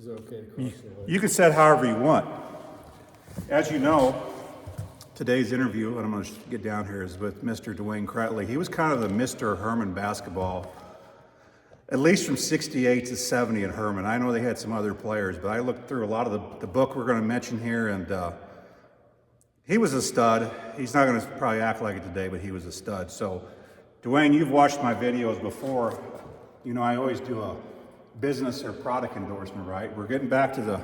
Is it okay to cross your legs? You can set however you want. As you know, today's interview, and I'm going to get down here, is with Mr. DUANE KRAETTLI. He was kind of the Mr. Hermann basketball, at least from 68 to 70 at Hermann. I know they had some other players, but I looked through a lot of the book we're going to mention here, and he was a stud. He's not going to probably act like it today, but he was a stud. So, DUANE, you've watched my videos before. You know, I always do a business or product endorsement, right? We're getting back to the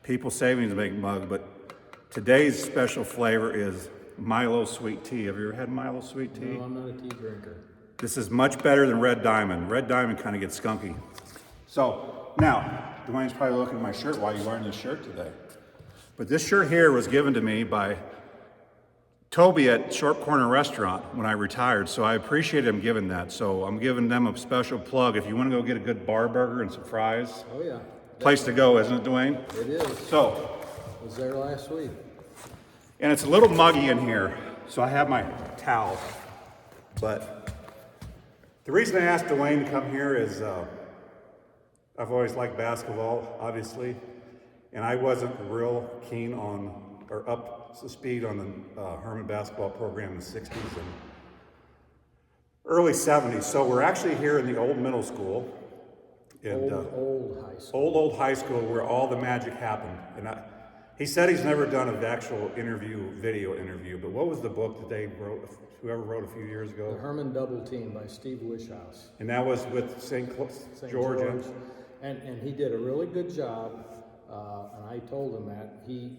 People Savings Bank mug, but today's special flavor is Milo Sweet Tea. Have you ever had Milo Sweet Tea? No, I'm not a tea drinker. This is much better than Red Diamond. Red Diamond kind of gets skunky. So, now, DUANE's probably looking at my shirt. Why are you wearing this shirt today? But this shirt here was given to me by Toby at Short Corner Restaurant when I retired, so I appreciate him giving that. So I'm giving them a special plug. If you want to go get a good bar burger and some fries, Oh yeah. place to go, isn't it, DUANE? It is. So, I was there last week. and it's a little muggy in here, so I have my towel. But the reason I asked DUANE to come here is I've always liked basketball, obviously, and I wasn't real keen on, or up to speed on the Hermann basketball program in the 60s and early 70s. So we're actually here in the old middle school. And, Old high school. old high school where all the magic happened. And he said he's never done an actual video interview, but what was the book that they wrote, whoever wrote a few years ago? The Hermann Double Team by Steve Wishhouse. And that was with St. George. And he did a really good job, and I told him that. He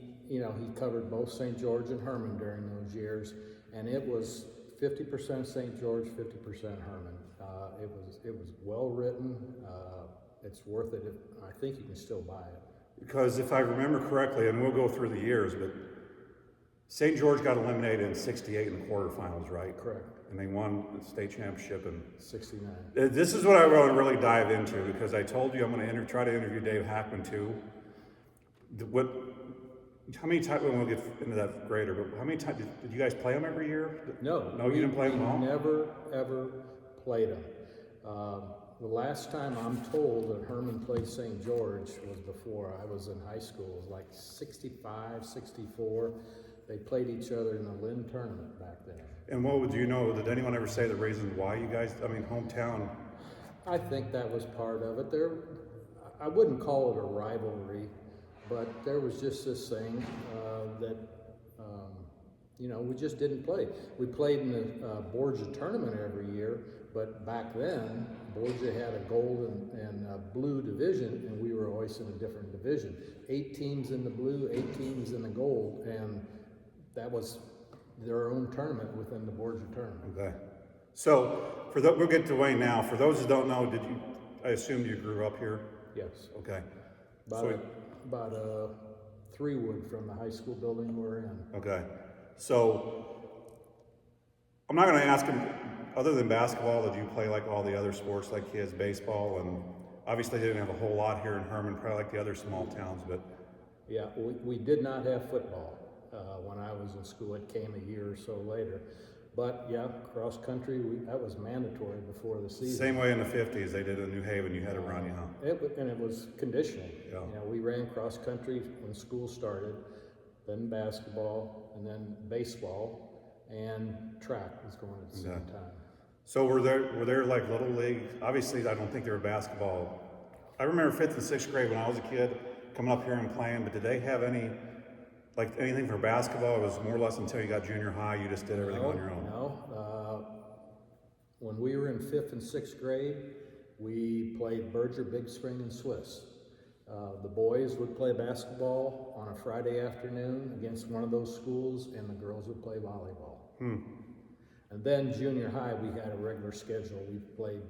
covered both St. George and Hermann during those years, and it was 50% St. George, 50% Hermann. It was well written. It's worth it. I think you can still buy it. Because if I remember correctly, and we'll go through the years, but St. George got eliminated in 68 in the quarterfinals, right? Correct. And they won the state championship in 69. This is what I want to really dive into, because I told you I'm going to try to interview Dave Hackman too. How many times, we'll get into that greater, but how many times, did you guys play them every year? No. No, you didn't play them all? We never, ever played them. The last time I'm told that Hermann played St. George was before I was in high school. It was like 65, 64. They played each other in the Lynn tournament back then. And what would you know, did anyone ever say the reason why you guys, hometown? I think that was part of it. I wouldn't call it a rivalry, but there was just this thing that we just didn't play. We played in the Borgia tournament every year, but back then, Borgia had a gold and a blue division, and we were always in a different division. 8 teams in the blue, 8 teams in the gold, and that was their own tournament within the Borgia tournament. Okay. So, we'll get to DUANE now. For those who don't know, I assumed you grew up here? Yes. Okay. About 3 wood from the high school building we're in. Okay. So, I'm not going to ask him, other than basketball, did you play like all the other sports like kids, baseball, and obviously they didn't have a whole lot here in Hermann, probably like the other small towns, but... Yeah, we did not have football when I was in school. It came a year or so later. But yeah, cross country, that was mandatory before the season. Same way in the 50s, they did in New Haven, you had to run, And it was conditioning. Yeah. We ran cross country when school started, then basketball, and then baseball, and track was going at the same time. So were there like little league? Obviously, I don't think there were basketball. I remember 5th and 6th grade when I was a kid coming up here and playing, but did they have anything for basketball? It was more or less until you got junior high, you just did everything on your own. No. When we were in 5th and 6th grade, we played Berger, Big Spring, and Swiss. The boys would play basketball on a Friday afternoon against one of those schools, and the girls would play volleyball. And then junior high, we had a regular schedule. We played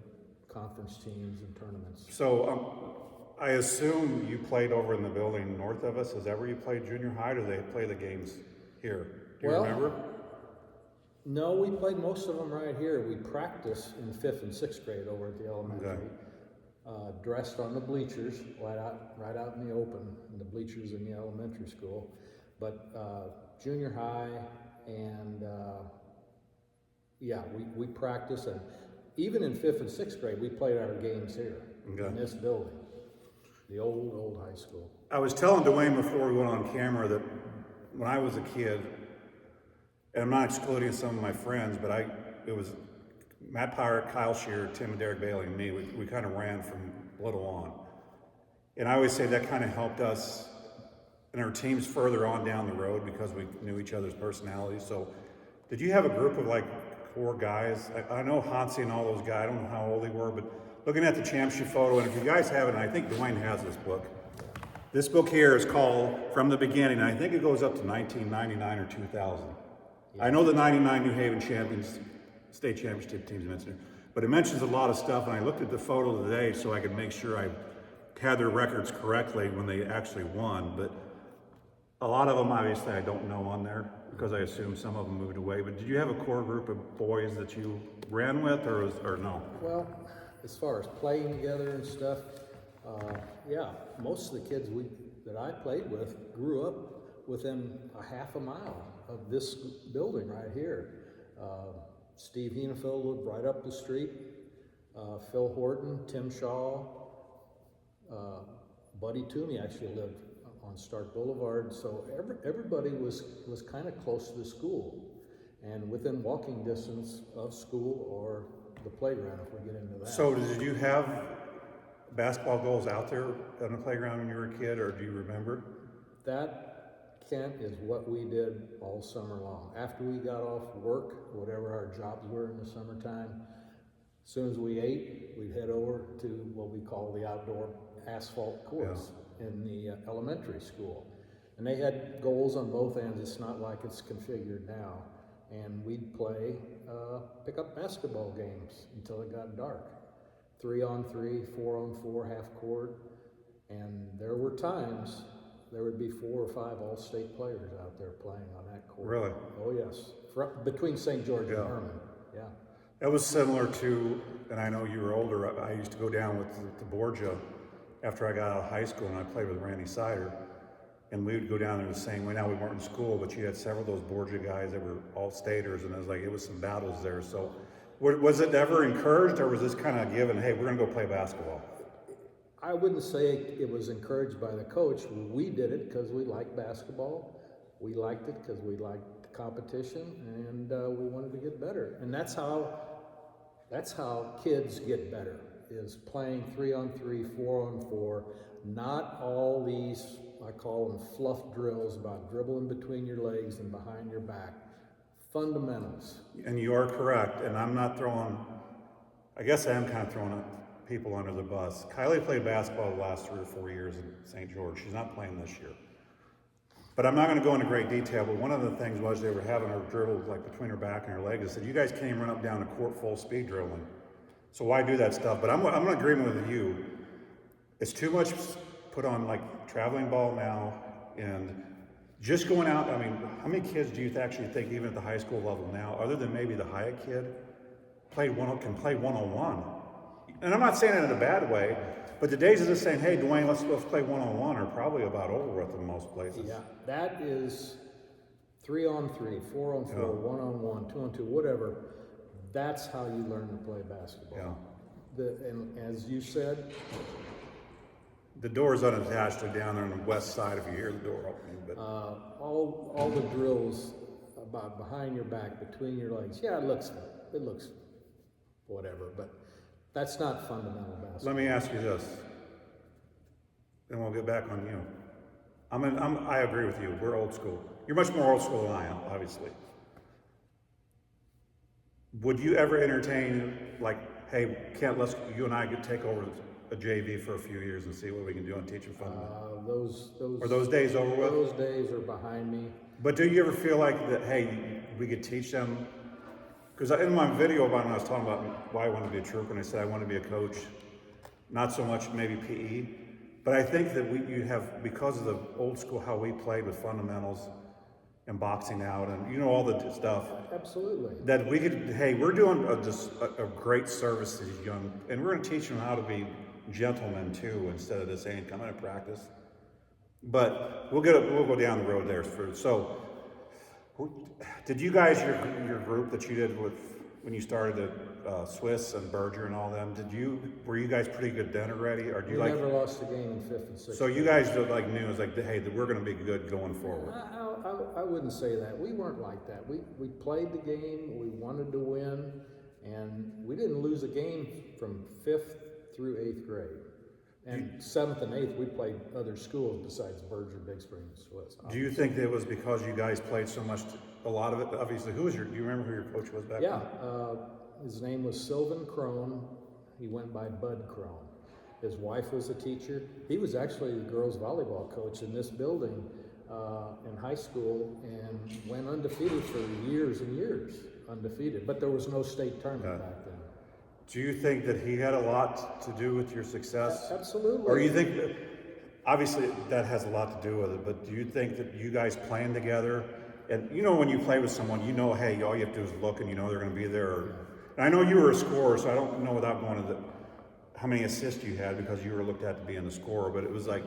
conference teams and tournaments. So I assume you played over in the building north of us. Is that where you played junior high, or do they play the games here? Do you remember? No, we played most of them right here. We practiced in 5th and 6th grade over at the elementary. Dressed on the bleachers, right out in the open, in the bleachers in the elementary school. But junior high and we practiced, and even in 5th and 6th grade, we played our games here in this building. the old high school. I was telling Dwayne before we went on camera that when I was a kid, and I'm not excluding some of my friends, but it was Matt Pirate, Kyle Shear, Tim and Derek Bailey, and me. We kind of ran from little on. And I always say that kind of helped us and our teams further on down the road because we knew each other's personalities. So did you have a group of like core guys? I know Hansi and all those guys, I don't know how old they were, but looking at the championship photo, and if you guys have it, and I think Dwayne has this book. This book here is called From the Beginning, and I think it goes up to 1999 or 2000. Yeah. I know the 99 New Haven State Championship teams mentioned, but it mentions a lot of stuff, and I looked at the photo today so I could make sure I had their records correctly when they actually won, but a lot of them obviously I don't know on there because I assume some of them moved away, but did you have a core group of boys that you ran with or no? Well, as far as playing together and stuff, yeah, most of the kids that I played with grew up within a half a mile of this building right here. Steve Henefeld lived right up the street. Phil Horton, Tim Shaw, Buddy Toomey actually lived on Stark Boulevard. So everybody was kind of close to the school and within walking distance of school or the playground if we get into that. So did you have basketball goals out there on the playground when you were a kid, or do you remember? That, Kent, is what we did all summer long. After we got off work, whatever our jobs were in the summertime, as soon as we ate, we'd head over to what we call the outdoor asphalt course in the elementary school. And they had goals on both ends. It's not like it's configured now. And we'd play pick-up basketball games until it got dark. 3-on-3, 4-on-4, half court. And there were times there would be 4 or 5 all-state players out there playing on that court. Really? Oh, yes. Between St. George and Hermann. Yeah. That was similar to, and I know you were older, I used to go down with the Borgia after I got out of high school, and I played with Randy Sider. And we would go down there the same way. Now we weren't in school, but you had several of those Borgia guys that were all-staters, and it was some battles there. So was it ever encouraged, or was this kind of given, hey, we're going to go play basketball? I wouldn't say it was encouraged by the coach. We did it because we liked basketball. We liked it because we liked the competition, and we wanted to get better. And that's how kids get better, is playing 3-on-3, 4-on-4, not all these, I call them fluff drills about dribbling between your legs and behind your back. Fundamentals. And you are correct, and I'm not I guess I am kind of throwing people under the bus. Kylie played basketball the last 3 or 4 years in St. George. She's not playing this year. But I'm not going to go into great detail, but one of the things was they were having her dribble like between her back and her legs. I said, you guys can't even run up down the court full speed dribbling. So why do that stuff? But I'm in agreement with you. It's too much put on like traveling ball now, and just going out. I mean, how many kids do you actually think, even at the high school level now, other than maybe the Hyatt kid, can play one-on-one? And I'm not saying it in a bad way, but the days of just saying, hey, Dwayne, let's play one-on-one are probably about over with in most places. Yeah, that is 3-on-3, 4-on-4, 1-on-1, 2-on-2, whatever. That's how you learn to play basketball. Yeah. And as you said, the door's unattached. They're down there on the west side if you hear the door opening. But all the drills about behind your back, between your legs. Yeah, it looks whatever, but that's not fundamental basketball. Let me ask you this, and we'll get back on you. I agree with you. We're old school. You're much more old school than I am, obviously. Would you ever entertain, like, hey, Kent, you and I could take over a JV for a few years and see what we can do and teach them fundamentals? Are those days over with? Those days are behind me. But do you ever feel like that, hey, we could teach them? Because in my video about when I was talking about why I wanted to be a trooper, and I said I want to be a coach, not so much maybe PE, but I think that you have, because of the old school, how we played with fundamentals and boxing out and all the stuff. Absolutely. That we could, hey, we're doing a great service to these young, and we're going to teach them how to be gentlemen too, instead of just saying, come in and practice. But we'll go down the road there. So, did you guys, your group that you did with when you started the Swiss and Berger and all them, were you guys pretty good then already, or do you We never lost a game in 5th and 6th. So you guys like knew it was like, hey, we're going to be good going forward. I wouldn't say that. We weren't like that. We played the game. We wanted to win, and we didn't lose a game from 5th through 8th grade. And 7th and 8th, we played other schools besides Berger, Big Spring, and Swiss. Do you think it was because you guys played so much? A lot of it, obviously. Do you remember who your coach was back then? Yeah, his name was Sylvan Crone. He went by Bud Crone. His wife was a teacher. He was actually the girls' volleyball coach in this building in high school, and went undefeated for years and years, undefeated. But there was no state tournament back then. Do you think that he had a lot to do with your success? Absolutely. Or you think that, obviously that has a lot to do with it, but do you think that you guys playing together, and you know when you play with someone, you know, hey, all you have to do is look and you know they're going to be there. And I know you were a scorer, so I don't know without going to how many assists you had because you were looked at to be in the scorer, but it was like,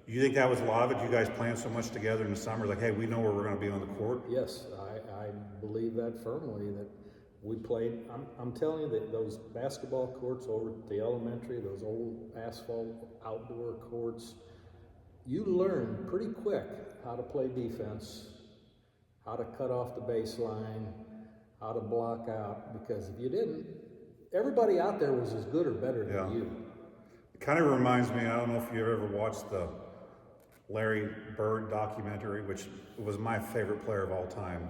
you think that was a lot of it? You guys playing so much together in the summer, like, hey, we know where we're going to be on the court? Yes, I believe that firmly, that we played. I'm telling you that those basketball courts over at the elementary, those old asphalt outdoor courts, you learn pretty quick how to play defense, how to cut off the baseline, how to block out, because if you didn't, everybody out there was as good or better than you. It kind of reminds me, I don't know if you've ever watched the Larry Bird documentary, which was my favorite player of all time.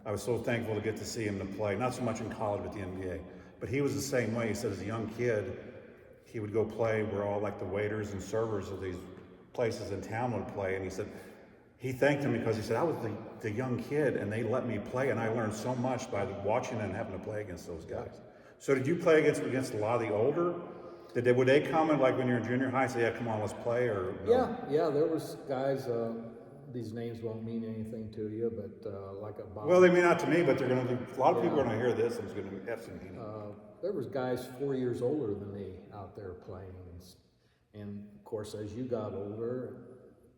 I was so thankful to get to see him to play, not so much in college but the NBA. But he was the same way. He said as a young kid, he would go play where all like the waiters and servers of these places in town would play. And he said, he thanked him because he said, I was the young kid and they let me play, and I learned so much by watching and having to play against those guys. So did you play against a lot of the older? Would they come and like when you're in junior high say, yeah, come on, let's play, or no? Yeah, there was guys, these names won't mean anything to you, but like a Bob. Well, they mean not to me, but they're going to. A lot of people are going to hear this, and it's going to have some meaning. There was guys 4 years older than me out there playing, and of course, as you got older,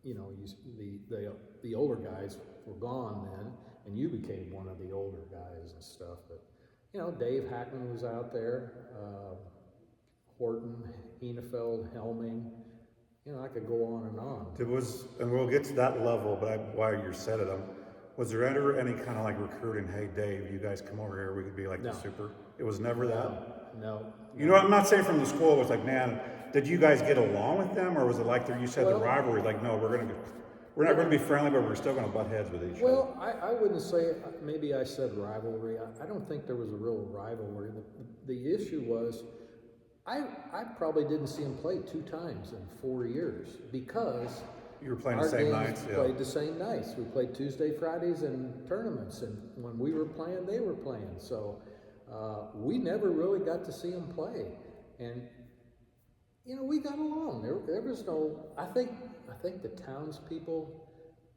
you know, the older guys were gone then, and you became one of the older guys and stuff. But you know, Dave Hackman was out there, Horton, Henefeld, Helming. You know, I could go on and on. And we'll get to that level, but while you said it, was there ever any kind of like recruiting, hey Dave, you guys come over here, we could be like the super? It was never that? No. You know, I'm not saying from the school, it was like, man, did you guys get along with them, or was it like you said the rivalry, like, no, we're not going to be friendly, but we're still going to butt heads with each other? Well, I wouldn't say, maybe I said rivalry. I don't think there was a real rivalry. The issue was, I probably didn't see him play 2 times in 4 years because you were playing the same nights. Played the same nights. We played Tuesday, Fridays, and tournaments. And when we were playing, they were playing. So we never really got to see him play. And you know, we got along. There was no. I think the townspeople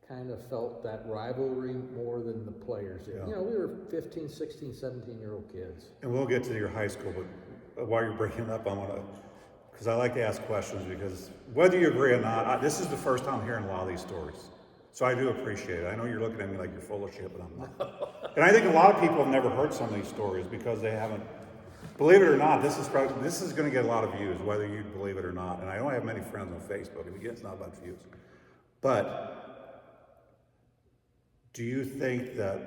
kind of felt that rivalry more than the players did. Yeah. You know, we were 15, 16, 17-year-old kids. And we'll get to your high school, but while you're bringing it up, I want to, because I like to ask questions, because whether you agree or not, this is the first time I'm hearing a lot of these stories. So I do appreciate it. I know you're looking at me like you're full of shit, but I'm not. And I think a lot of people have never heard some of these stories because they haven't. Believe it or not, this is going to get a lot of views, whether you believe it or not. And I don't have many friends on Facebook, and again, it's not about views. But do you think that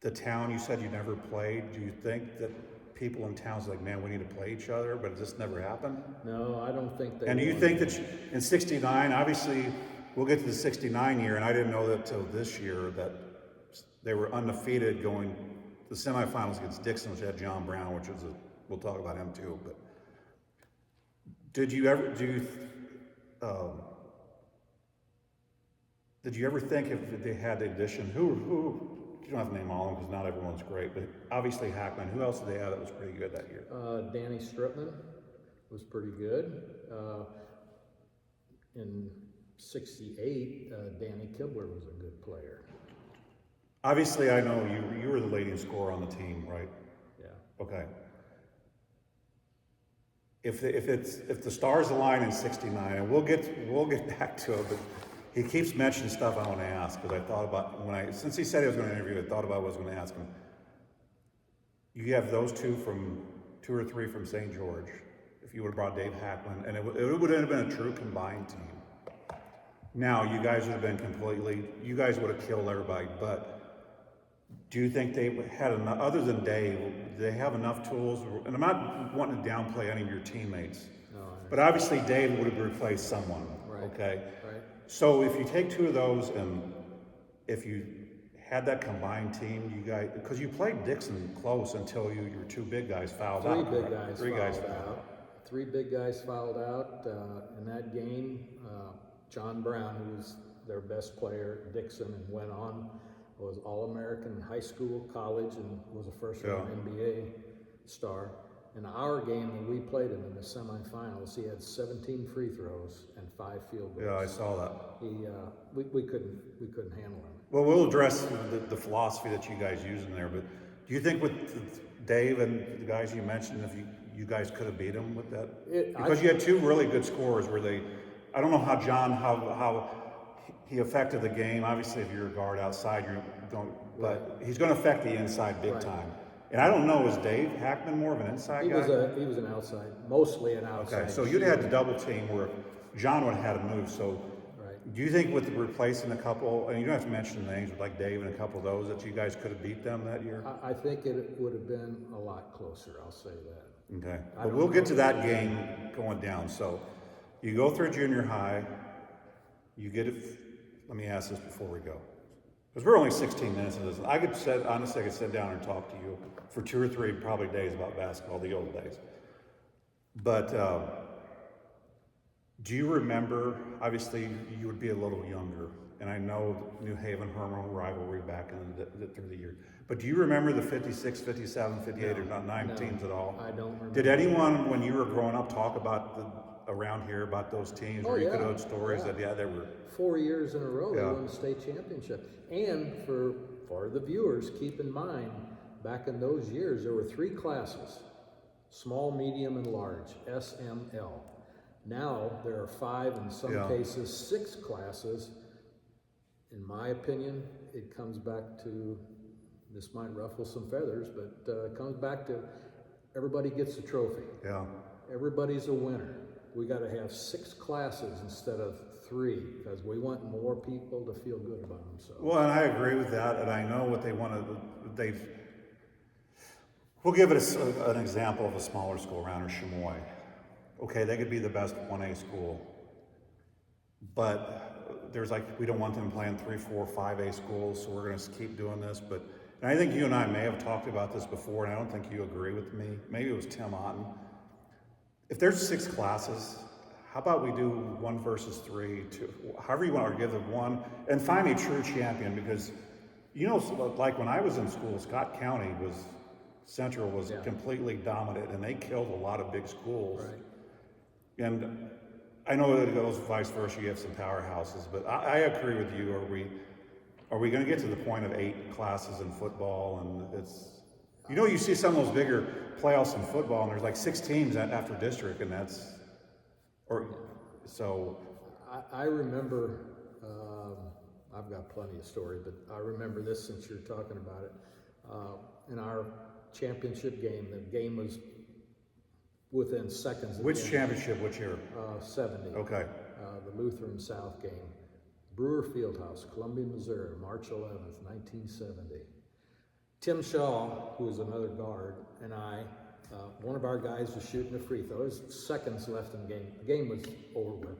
the town, you said you never played, do you think that people in towns like, man, we need to play each other, but it just never happened? No, I don't think that. And do you think that in 69, obviously, we'll get to the 69 year, and I didn't know that till this year, that they were undefeated going the semifinals against Dixon, which had John Brown, which was we'll talk about him too. But did you ever think if they had the addition, who you don't have to name all of them because not everyone's great, but obviously Hackman. Who else did they have that was pretty good that year? Danny Stripman was pretty good. In 68, Danny Kibler was a good player. Obviously, I know you were the leading scorer on the team, right? Yeah. Okay. If the stars align in 69, and we'll get back to it, but he keeps mentioning stuff I want to ask because I thought about since he said he was going to interview, I thought about what I was going to ask him. You have those two or three from St. George. If you would have brought Dave Hackman, and it would have been a true combined team. Now, you guys would have been you guys would have killed everybody, but do you think they had enough, other than Dave, do they have enough tools? And I'm not wanting to downplay any of your teammates, but obviously Dave would have replaced someone, okay? Right. So if you take two of those, and if you had that combined team, you guys, because you played Dixon close until your two big guys fouled out. Three guys fouled out. Three big guys fouled out in that game. John Brown, who was their best player at Dixon and went on, was All-American in high school, college, and was a first-round NBA star. In our game that we played him in the semifinals, he had 17 free throws and 5 field goals. Yeah, I saw that. We couldn't handle him. Well, we'll address the philosophy that you guys use in there, but do you think with Dave and the guys you mentioned, if you guys could have beat him with that? Because you had two really good scorers where I don't know how he affected the game. Obviously, if you're a guard outside, but he's going to affect the inside big time. And I don't know, is Dave Hackman more of an inside guy? He was an outside, mostly an outside. Okay, so you'd had the double team where John would have had to move. So do you think with replacing a couple, and you don't have to mention the names, but like Dave and a couple of those, that you guys could have beat them that year? I think it would have been a lot closer, I'll say that. Okay, but we'll get to that game going down. So you go through junior high, you get it. Let me ask this before we go, because we're only 16 minutes into this. Honestly, I could sit down and talk to you for 2 or 3 probably days about basketball, the old days. But do you remember, obviously you would be a little younger, and I know New Haven-Hermann rivalry back through the year, but do you remember the 56, 57, 58, or 9 teams at all? I don't remember. Did anyone, when you were growing up, talk about around here about those teams, or you could have stories that they were 4 years in a row they won the state championship? And for the viewers, keep in mind, back in those years there were 3 classes: small, medium, and large, SML. Now there are 5, in some cases 6 classes. In my opinion, it comes back to, this might ruffle some feathers, but it comes back to everybody gets a trophy. Yeah. Everybody's a winner. We got to have 6 classes instead of 3, because we want more people to feel good about themselves. Well, and I agree with that, and I know what they want to. We'll give it an example of a smaller school around Chamois. Okay, they could be the best 1A school, but there's we don't want them playing 3, 4, 5A schools, so we're going to keep doing this. But and I think you and I may have talked about this before, and I don't think you agree with me. Maybe it was Tim Otten. If there's 6 classes, how about we do 1 versus 3, 2, however you want to give it 1, and find a true champion, because, like when I was in school, Scott County Central was completely dominant, and they killed a lot of big schools. Right. And I know that it goes vice versa, you have some powerhouses, but I agree with you. Are we going to get to the point of 8 classes in football? And it's, you see some of those bigger playoffs in football, and there's 6 teams after district, and so. I remember, I've got plenty of stories, but I remember this since you're talking about it. In our championship game, the game was within seconds. Which championship, which year? 70. Okay. The Lutheran South game. Brewer Fieldhouse, Columbia, Missouri, March 11th, 1970. Tim Shaw, who was another guard, and I, one of our guys was shooting a free throw. There was seconds left in the game. The game was over with.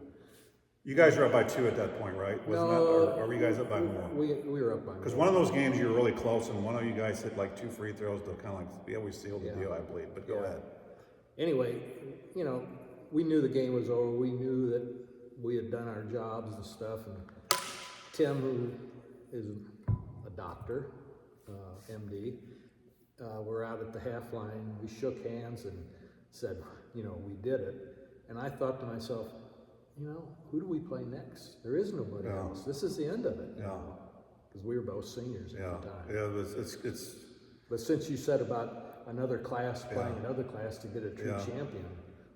You guys were up by 2 at that point, right? Or were you guys up by more? We were up by more. Because one of those games you were really close, and one of you guys hit 2 free throws to kind of we sealed the deal, I believe. But go ahead. Anyway, we knew the game was over. We knew that we had done our jobs and stuff. And Tim, who is a doctor, MD, we're out at the half line. We shook hands and said, we did it. And I thought to myself, who do we play next? There is nobody else. This is the end of it. Yeah. Because we were both seniors at the time. Yeah, it's. But since you said about another class playing another class to get a true champion,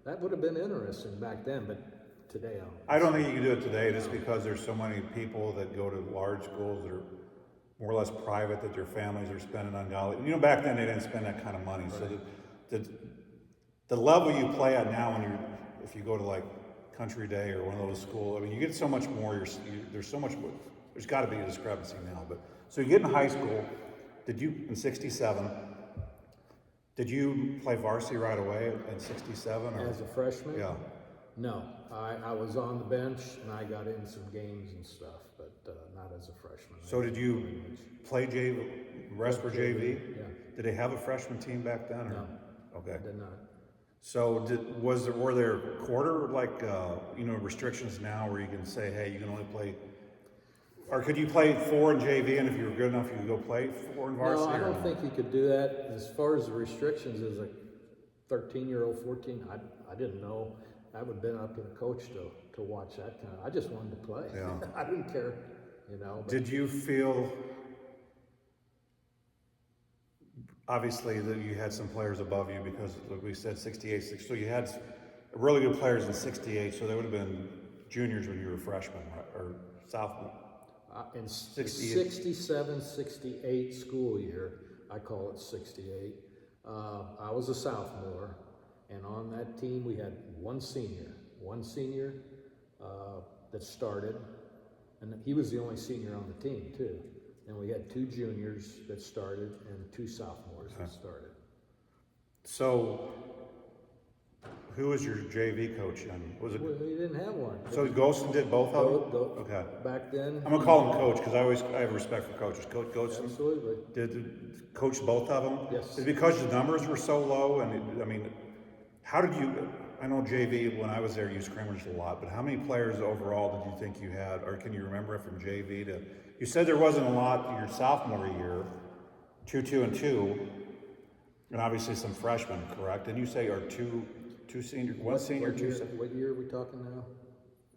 that would have been interesting back then, but today I don't think you can do it today, just because there's so many people that go to large schools that more or less private, that their families are spending on college? You know, back then they didn't spend that kind of money. Right. So the level you play at now, if you go to like Country Day or one of those schools, I mean, you get so much more. There's so much more. There's got to be a discrepancy now. But so you get in high school. Did you in '67? Did you play varsity right away in '67? As a freshman? Yeah. No, I was on the bench and I got in some games and stuff, but not as a freshman. So did you play JV? Rest were JV? Yeah. Did they have a freshman team back then? Or? No. Okay. I did not. So were there quarter restrictions now where you can say, hey, you can only play, or could you play 4 in JV, and if you were good enough, you could go play 4 in varsity? No, I don't think you could do that. As far as the restrictions, as a 13-year-old, 14, I didn't know. I would have been up to the coach to watch that kind of. I just wanted to play. Yeah. I didn't care, But did you feel, obviously, that you had some players above you because, like we said, 68, so you had really good players in 68, so they would have been juniors when you were freshmen, right? Or sophomore? In 67, 68 school year, I call it 68, I was a sophomore, and on that team we had one senior that started, and he was the only senior on the team too. And we had 2 juniors that started and 2 sophomores that started. So, who was your JV coach then? Was it? Well, he didn't have one. So Golson did both of them? Okay. Back then. I'm gonna call him coach because I have respect for coaches. Coach Golson Absolutely. did coach both of them? Yes. Is it because the numbers were so low? And how did you? I know JV, when I was there, you scrimmaged a lot, but how many players overall did you think you had, or can you remember it from JV to? You said there wasn't a lot your sophomore year, 2, and 2, and obviously some freshmen, correct? And you say are two seniors, one senior, what 2. What year are we talking now?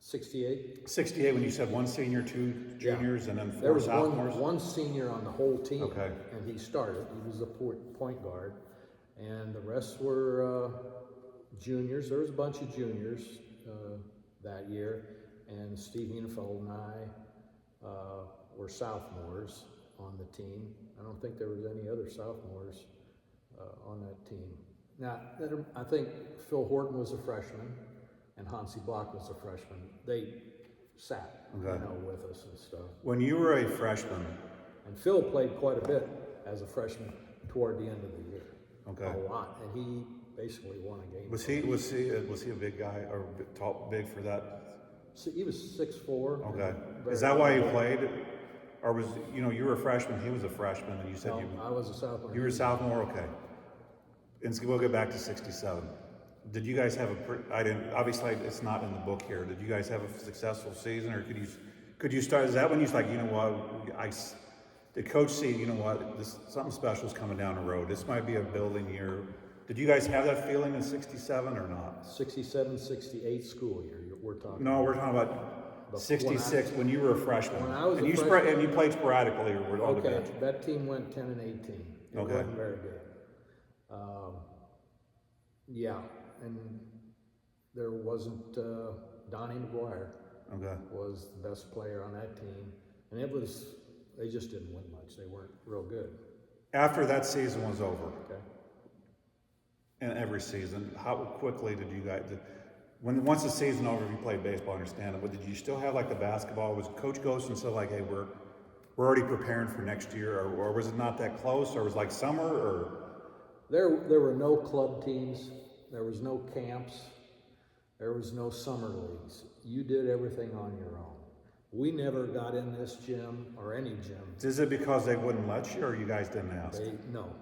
68? 68 when you said 1 senior, 2 juniors, and then 4 there was sophomores? one senior on the whole team. Okay. And he started. He was the point guard. And the rest were juniors. There was a bunch of juniors that year. And Steve Unifeld and I were sophomores on the team. I don't think there was any other sophomores on that team. Now, I think Phil Horton was a freshman and Hansi Block was a freshman. They sat, with us and stuff. When you were a freshman, and Phil played quite a bit as a freshman toward the end of the year. Okay. A lot, and he basically won a game. was he a big guy or big for that? So he was 6'4". Okay. Is that why you played? Or was, you were a freshman, he was a freshman, and you said I was a sophomore. You were a sophomore, okay. And so we'll get back to 67. Did you guys have obviously it's not in the book here, did you guys have a successful season, or could you start, is that when you like, did coach see, something special is coming down the road, this might be a building year? Did you guys have that feeling in 67 or not? 67, 68 school year, we're talking. No, we're talking about 66 when you were a freshman. When I was and a you freshman, and you played sporadically or were on the bench. That team went 10 and 18. It wasn't very good. And there wasn't Donnie McGuire. Okay. Was the best player on that team, and they just didn't win much. They weren't real good. After that season was over, okay, and every season, how quickly did you guys? Once the season over, you played baseball, I understand it, but did you still have like the basketball? Was Coach Golson still like, hey, we're already preparing for next year, or was it not that close, or was it like summer, or? There were no club teams. There was no camps. There was no summer leagues. You did everything on your own. We never got in this gym or any gym. Is it because they wouldn't let you, or you guys didn't ask?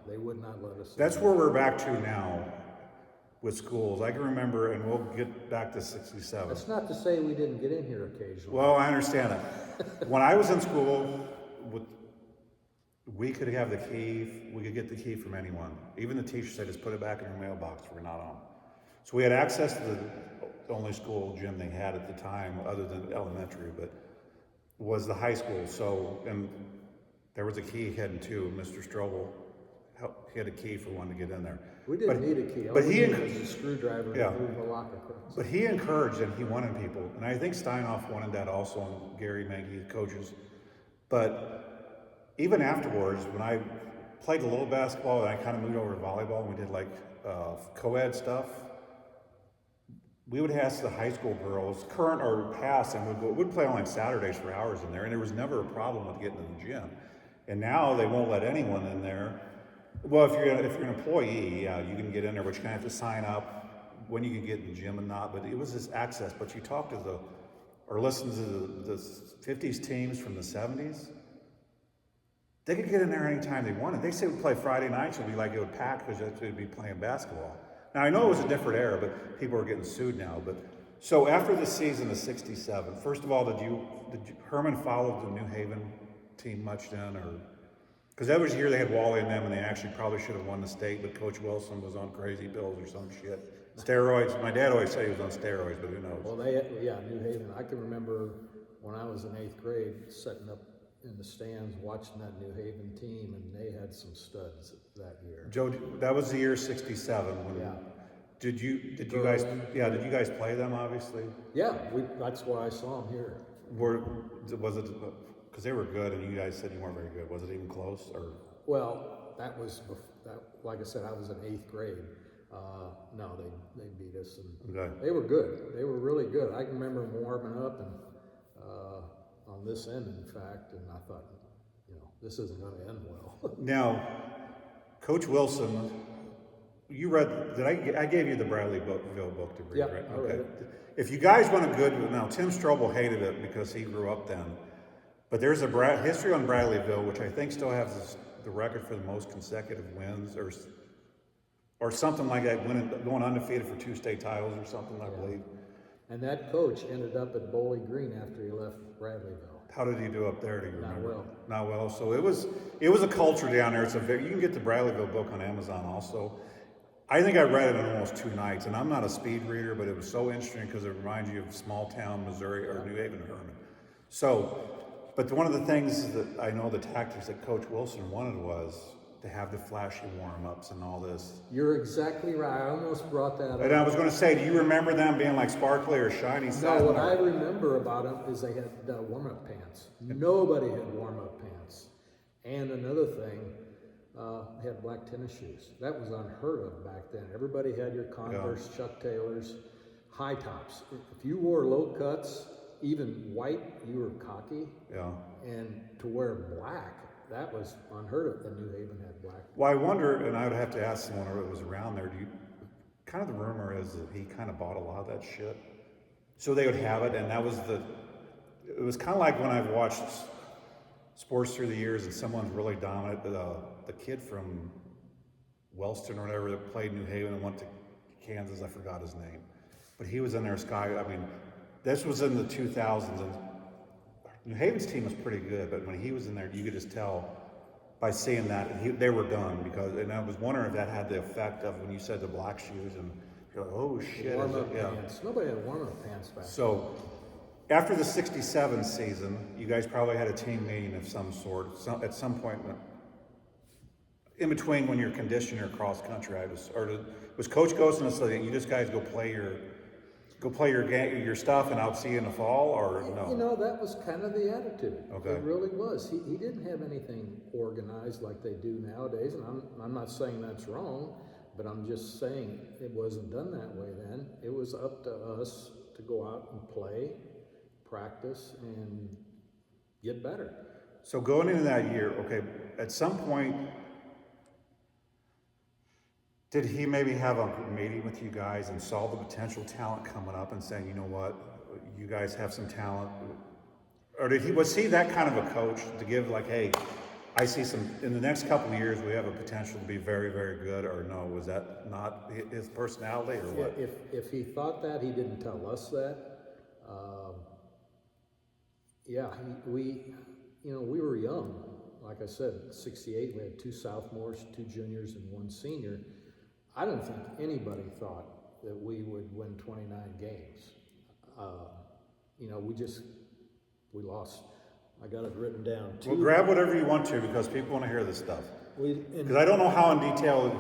They would not let us. That's where we're back to now with schools. I can remember, and we'll get back to 67. That's not to say we didn't get in here occasionally. Well, I understand that. When I was in school, we could have the key. We could get the key from anyone. Even the teacher said, just put it back in your mailbox. We're not on. So we had access to the only school gym they had at the time, other than elementary, but was the high school. So, and there was a key heading to Mr. Strobel. He had a key for one to get in there. We didn't need a key. But he was a screwdriver to move the locker across. But he encouraged and he wanted people, and I think Steinhoff wanted that also, and Gary Maggie, coaches. But even afterwards, when I played a little basketball and I kind of moved over to volleyball and we did like co-ed stuff, we would ask the high school girls, current or past, and we'd play on like Saturdays for hours in there, and there was never a problem with getting to the gym. And now they won't let anyone in there. Well, if you're an employee, yeah, you can get in there, but you kind of have to sign up when you can get in the gym and not. But it was this access. But you talk to or listen to the 50s teams from the 70s, they could get in there anytime they wanted. They say we'd play Friday nights, and it would pack because they'd be playing basketball. Now, I know it was a different era, but people are getting sued now. But so after the season of '67, first of all, did Hermann follow the New Haven team much then, or because that was the year they had Wally and them, and they actually probably should have won the state, but Coach Wilson was on crazy pills or some shit, steroids. My dad always said he was on steroids, but who knows? Well, New Haven. I can remember when I was in 8th grade, setting up in the stands watching that New Haven team, and they had some studs that year. Joe, that was the year '67. Yeah. Did you guys play them? Obviously. Yeah, that's why I saw them here. Was it because they were good, and you guys said you weren't very good? Was it even close? Or well, that was like I said, I was in 8th grade. No, they beat us, and okay. They were good. They were really good. I can remember them warming up and on this end, in fact, and I thought, this isn't going to end well. Now, Coach Wilson, you read? I gave you the Bradleyville book to read, Yep, right? I read it. If you guys want a good, now Tim Strobel hated it because he grew up then, but there's a history on Bradleyville, which I think still has the record for the most consecutive wins, or something like that, going undefeated for 2 state titles or something, I believe. And that coach ended up at Bowling Green after he left Bradleyville. How did he do up there? Do you remember? Not well. Not well. So it was a culture down there. You can get the Bradleyville book on Amazon also. I think I read it in almost 2 nights, and I'm not a speed reader, but it was so interesting because it reminds you of small town Missouri or New Haven, Herman. So, but one of the things that I know the tactics that Coach Wilson wanted was to have the flashy warm-ups and all this. You're exactly right. I almost brought that up. And I was going to say, do you remember them being like sparkly or shiny satin? No, what I remember about them is they had warm-up pants. Nobody had warm-up pants. And another thing, they had black tennis shoes. That was unheard of back then. Everybody had your Converse, Chuck Taylors, high tops. If you wore low cuts, even white, you were cocky. Yeah. And to wear black, that was unheard of. The New Haven had black. Well, I wonder, and I would have to ask someone who was around there, kind of the rumor is that he kind of bought a lot of that shit. So they would have it, and it was kind of like when I've watched sports through the years and someone's really dominant. The kid from Wellston or whatever that played New Haven and went to Kansas, I forgot his name. But he was in there, this was in the 2000s, and New Haven's team was pretty good, but when he was in there, you could just tell by seeing that they were done and I was wondering if that had the effect of when you said the black shoes and you're like, oh shit. Warm-up pants. Nobody had warm-up pants back then. So after the '67 season, you guys probably had a team meeting of some sort at some point in between when you're conditioning or cross country. Was Coach Ghost and so that you just guys go play your stuff and I'll see you in the fall, or no? That was kind of the attitude. Okay. It really was. He didn't have anything organized like they do nowadays, and I'm not saying that's wrong, but I'm just saying it wasn't done that way then. It was up to us to go out and play, practice, and get better. So going into that year, okay, at some point, did he maybe have a meeting with you guys and saw the potential talent coming up and saying, you know what, you guys have some talent? Or was he that kind of a coach to give like, hey, I see in the next couple of years, we have a potential to be very, very good, or no, was that not his personality or what? If he thought that, he didn't tell us that. We were young. Like I said, 68, we had 2 sophomores, 2 juniors, and 1 senior. I don't think anybody thought that we would win 29 games. We lost. I got it written down. Well, grab whatever you want to because people want to hear this stuff. Because I don't know how in detail,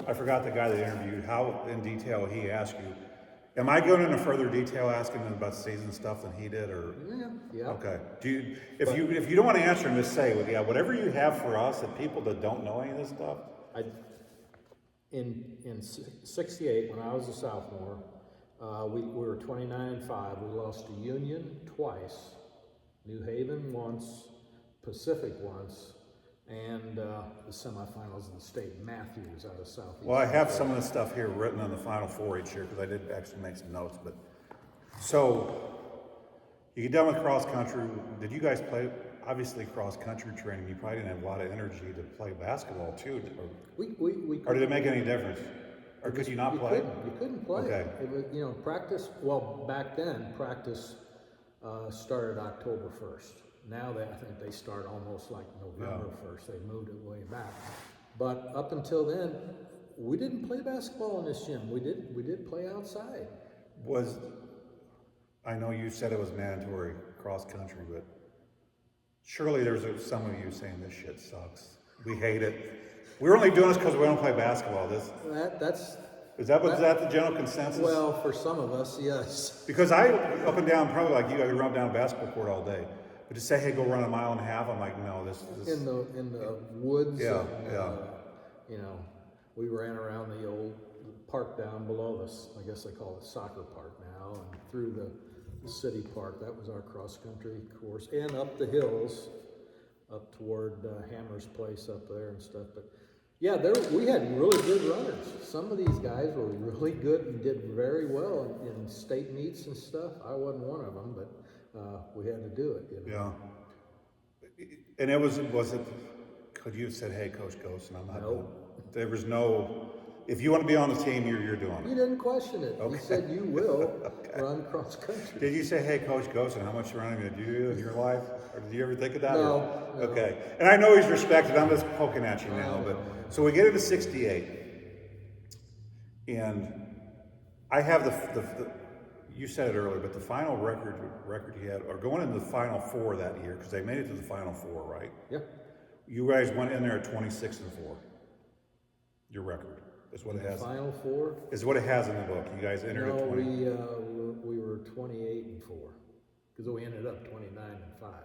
I forgot the guy that interviewed, how in detail he asked you. Am I going into further detail asking him about season stuff than he did, or? Yeah. Okay. If you don't want to answer, just say, well, yeah, whatever you have for us and people that don't know any of this stuff. In '68, when I was a sophomore, we were 29-5. We lost to Union twice, New Haven once, Pacific once, and the semifinals of the state Matthews out of Southeast. Well, I have some of the stuff here written on the Final Four each year because I did actually make some notes. But so you get done with cross country. Did you guys play? Obviously, cross country training. You probably didn't have a lot of energy to play basketball too. Or did it make any difference? Or could you not play? You couldn't play. Okay. It was, practice. Well, back then, practice started October 1st. Now I think they start almost like November 1st. They moved it way back. But up until then, we didn't play basketball in this gym. We did play outside. I know you said it was mandatory cross country, but surely there's some of you saying this shit sucks. We hate it. We're only doing this because we don't play basketball. Is that the general consensus? Well, for some of us, yes. Because I, up and down, probably like you, I could run down a basketball court all day. But to say, hey, go run a mile and a half, I'm like, no, this. In the woods. Yeah, we ran around the old park down below us. I guess they call it soccer park now, and through the city park. That was our cross country course, and up the hills, up toward Hammer's place up there and stuff. But yeah, we had really good runners. Some of these guys were really good and did very well in state meets and stuff. I wasn't one of them, but we had to do it. Yeah. And it was it? Could you have said, "Hey, Coach Ghost," and I'm not. Nope. There was no. If you want to be on the team, you're doing it. You didn't question it. Okay. You said you will run cross country. Did you say, "Hey, Coach Ghost," and how much running did you do in your life, or did you ever think of that? No. Okay. And I know he's respected. I'm just poking at you now, but so we get into '68, and I have the you said it earlier, but the final record you had, or going into the Final Four that year, because they made it to the Final Four, right? Yeah. You guys went in there at 26-4. Your record is what it has. Final Four is what it has in the book. You guys entered at 20. we were 28-4 because we ended up 29-5.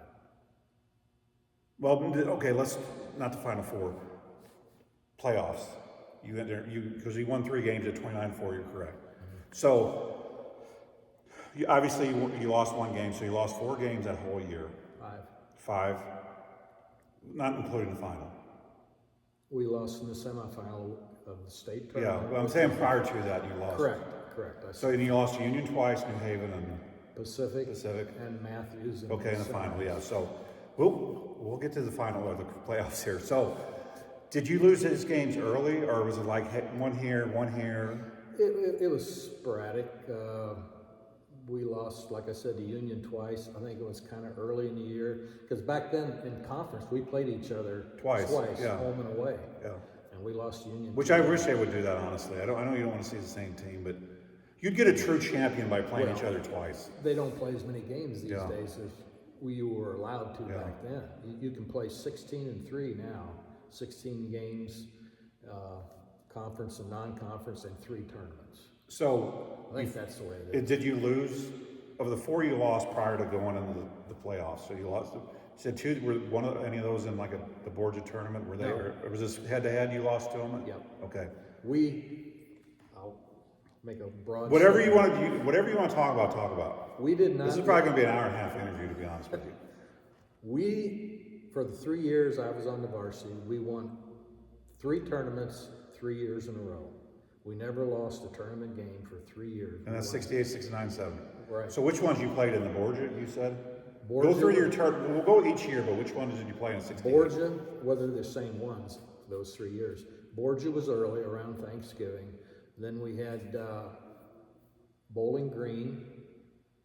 Well, okay, let's not the Final Four. Playoffs. Because you won 3 games at 29-4. You're correct. Mm-hmm. So. Obviously, you lost 1 game, so you lost 4 games that whole year. 5, not including the final. We lost in the semifinal of the state tournament. Yeah, well, I'm saying prior to that, you lost. Correct. So you lost to Union twice, New Haven, and Pacific, and Matthews. Okay, in the final, yeah. So we'll get to the final or the playoffs here. So, did you lose these games early, or was it like one here, one here? It was sporadic. We lost, like I said, to Union twice. I think it was kind of early in the year because back then in conference we played each other twice, yeah. Home and away. Yeah. And we lost to Union. Which I wish they would do that, honestly. I know you don't want to see the same team, but you'd get a true champion by playing each other twice. They don't play as many games these days as we were allowed to back then. You can play 16-3 now, 16 games, conference and non-conference, and 3 tournaments. So I think that's the way it is. Did you lose of the 4 you lost prior to going into the playoffs? So you lost. You said 2. Were any of those in like the Borgia tournament? Were they? No. Or was this head-to-head? You lost to them? Yep. Okay. I'll make a broad. Whatever you want to talk about. Talk about. We did not. This is probably going to be an hour and a half interview, to be honest with you. For the 3 years I was on the varsity, we won 3 tournaments 3 years in a row. We never lost a tournament game for 3 years. And that's 68, 69, 70. Right. So which ones you played in the Borgia, you said? Borgia, go through your turn. We'll go each year, but which ones did you play in 68? Borgia, whether they're the same ones, those 3 years. Borgia was early, around Thanksgiving. Then we had Bowling Green,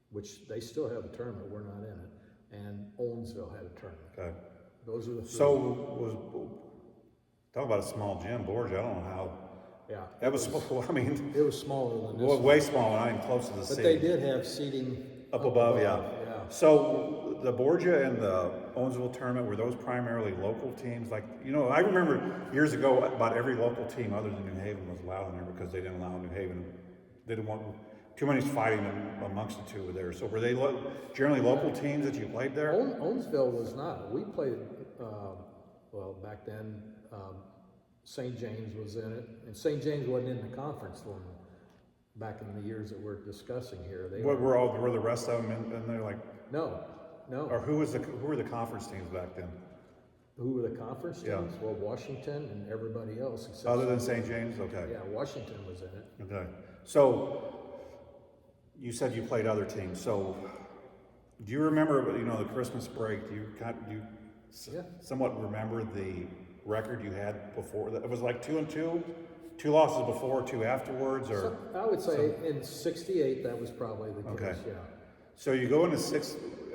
which they still have a tournament. We're not in it. And Owensville had a tournament. Okay. Those are the 3. So talk about a small gym, Borgia. I don't know how. Yeah. That was small. I mean, it was smaller than this. Well, way smaller, not even close to the seat. But they did have seating up above, yeah. So the Borgia and the Owensville tournament, were those primarily local teams? Like, I remember years ago about every local team other than New Haven was allowed in there because they didn't allow New Haven. They didn't want. too many fighting amongst the two there. So were they generally local teams that you played there? Owensville was not. We played, well, back then, St. James was in it, and St. James wasn't in the conference when, back in the years that we're discussing here. They were the rest of them and they're like? No. Or who were the conference teams back then? Who were the conference teams? Yeah. Well, Washington and everybody else. Except Other than St. James? Okay. Yeah, Washington was in it. Okay. So, you said you played other teams. So, do you remember, the Christmas break? Do you somewhat remember the record you had before? It was like 2-2, 2 losses before, 2 afterwards, or? So, I would say in '68 that was probably the case. Okay. Yeah. So you go into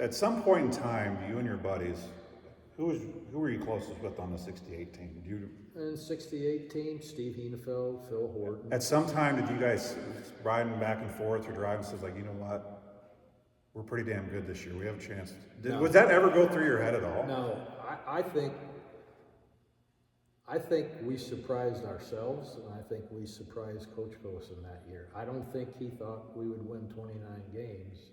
at some point in time, you and your buddies, who were you closest with on the '68 team? Did you? In '68 team, Steve Henefeld, Phil Horton. At some time, did you guys riding back and forth or driving says like, you know what? We're pretty damn good this year. We have a chance. Would that ever go through your head at all? No, I think we surprised ourselves, and I think we surprised Coach Gosen that year. I don't think he thought we would win 29 games.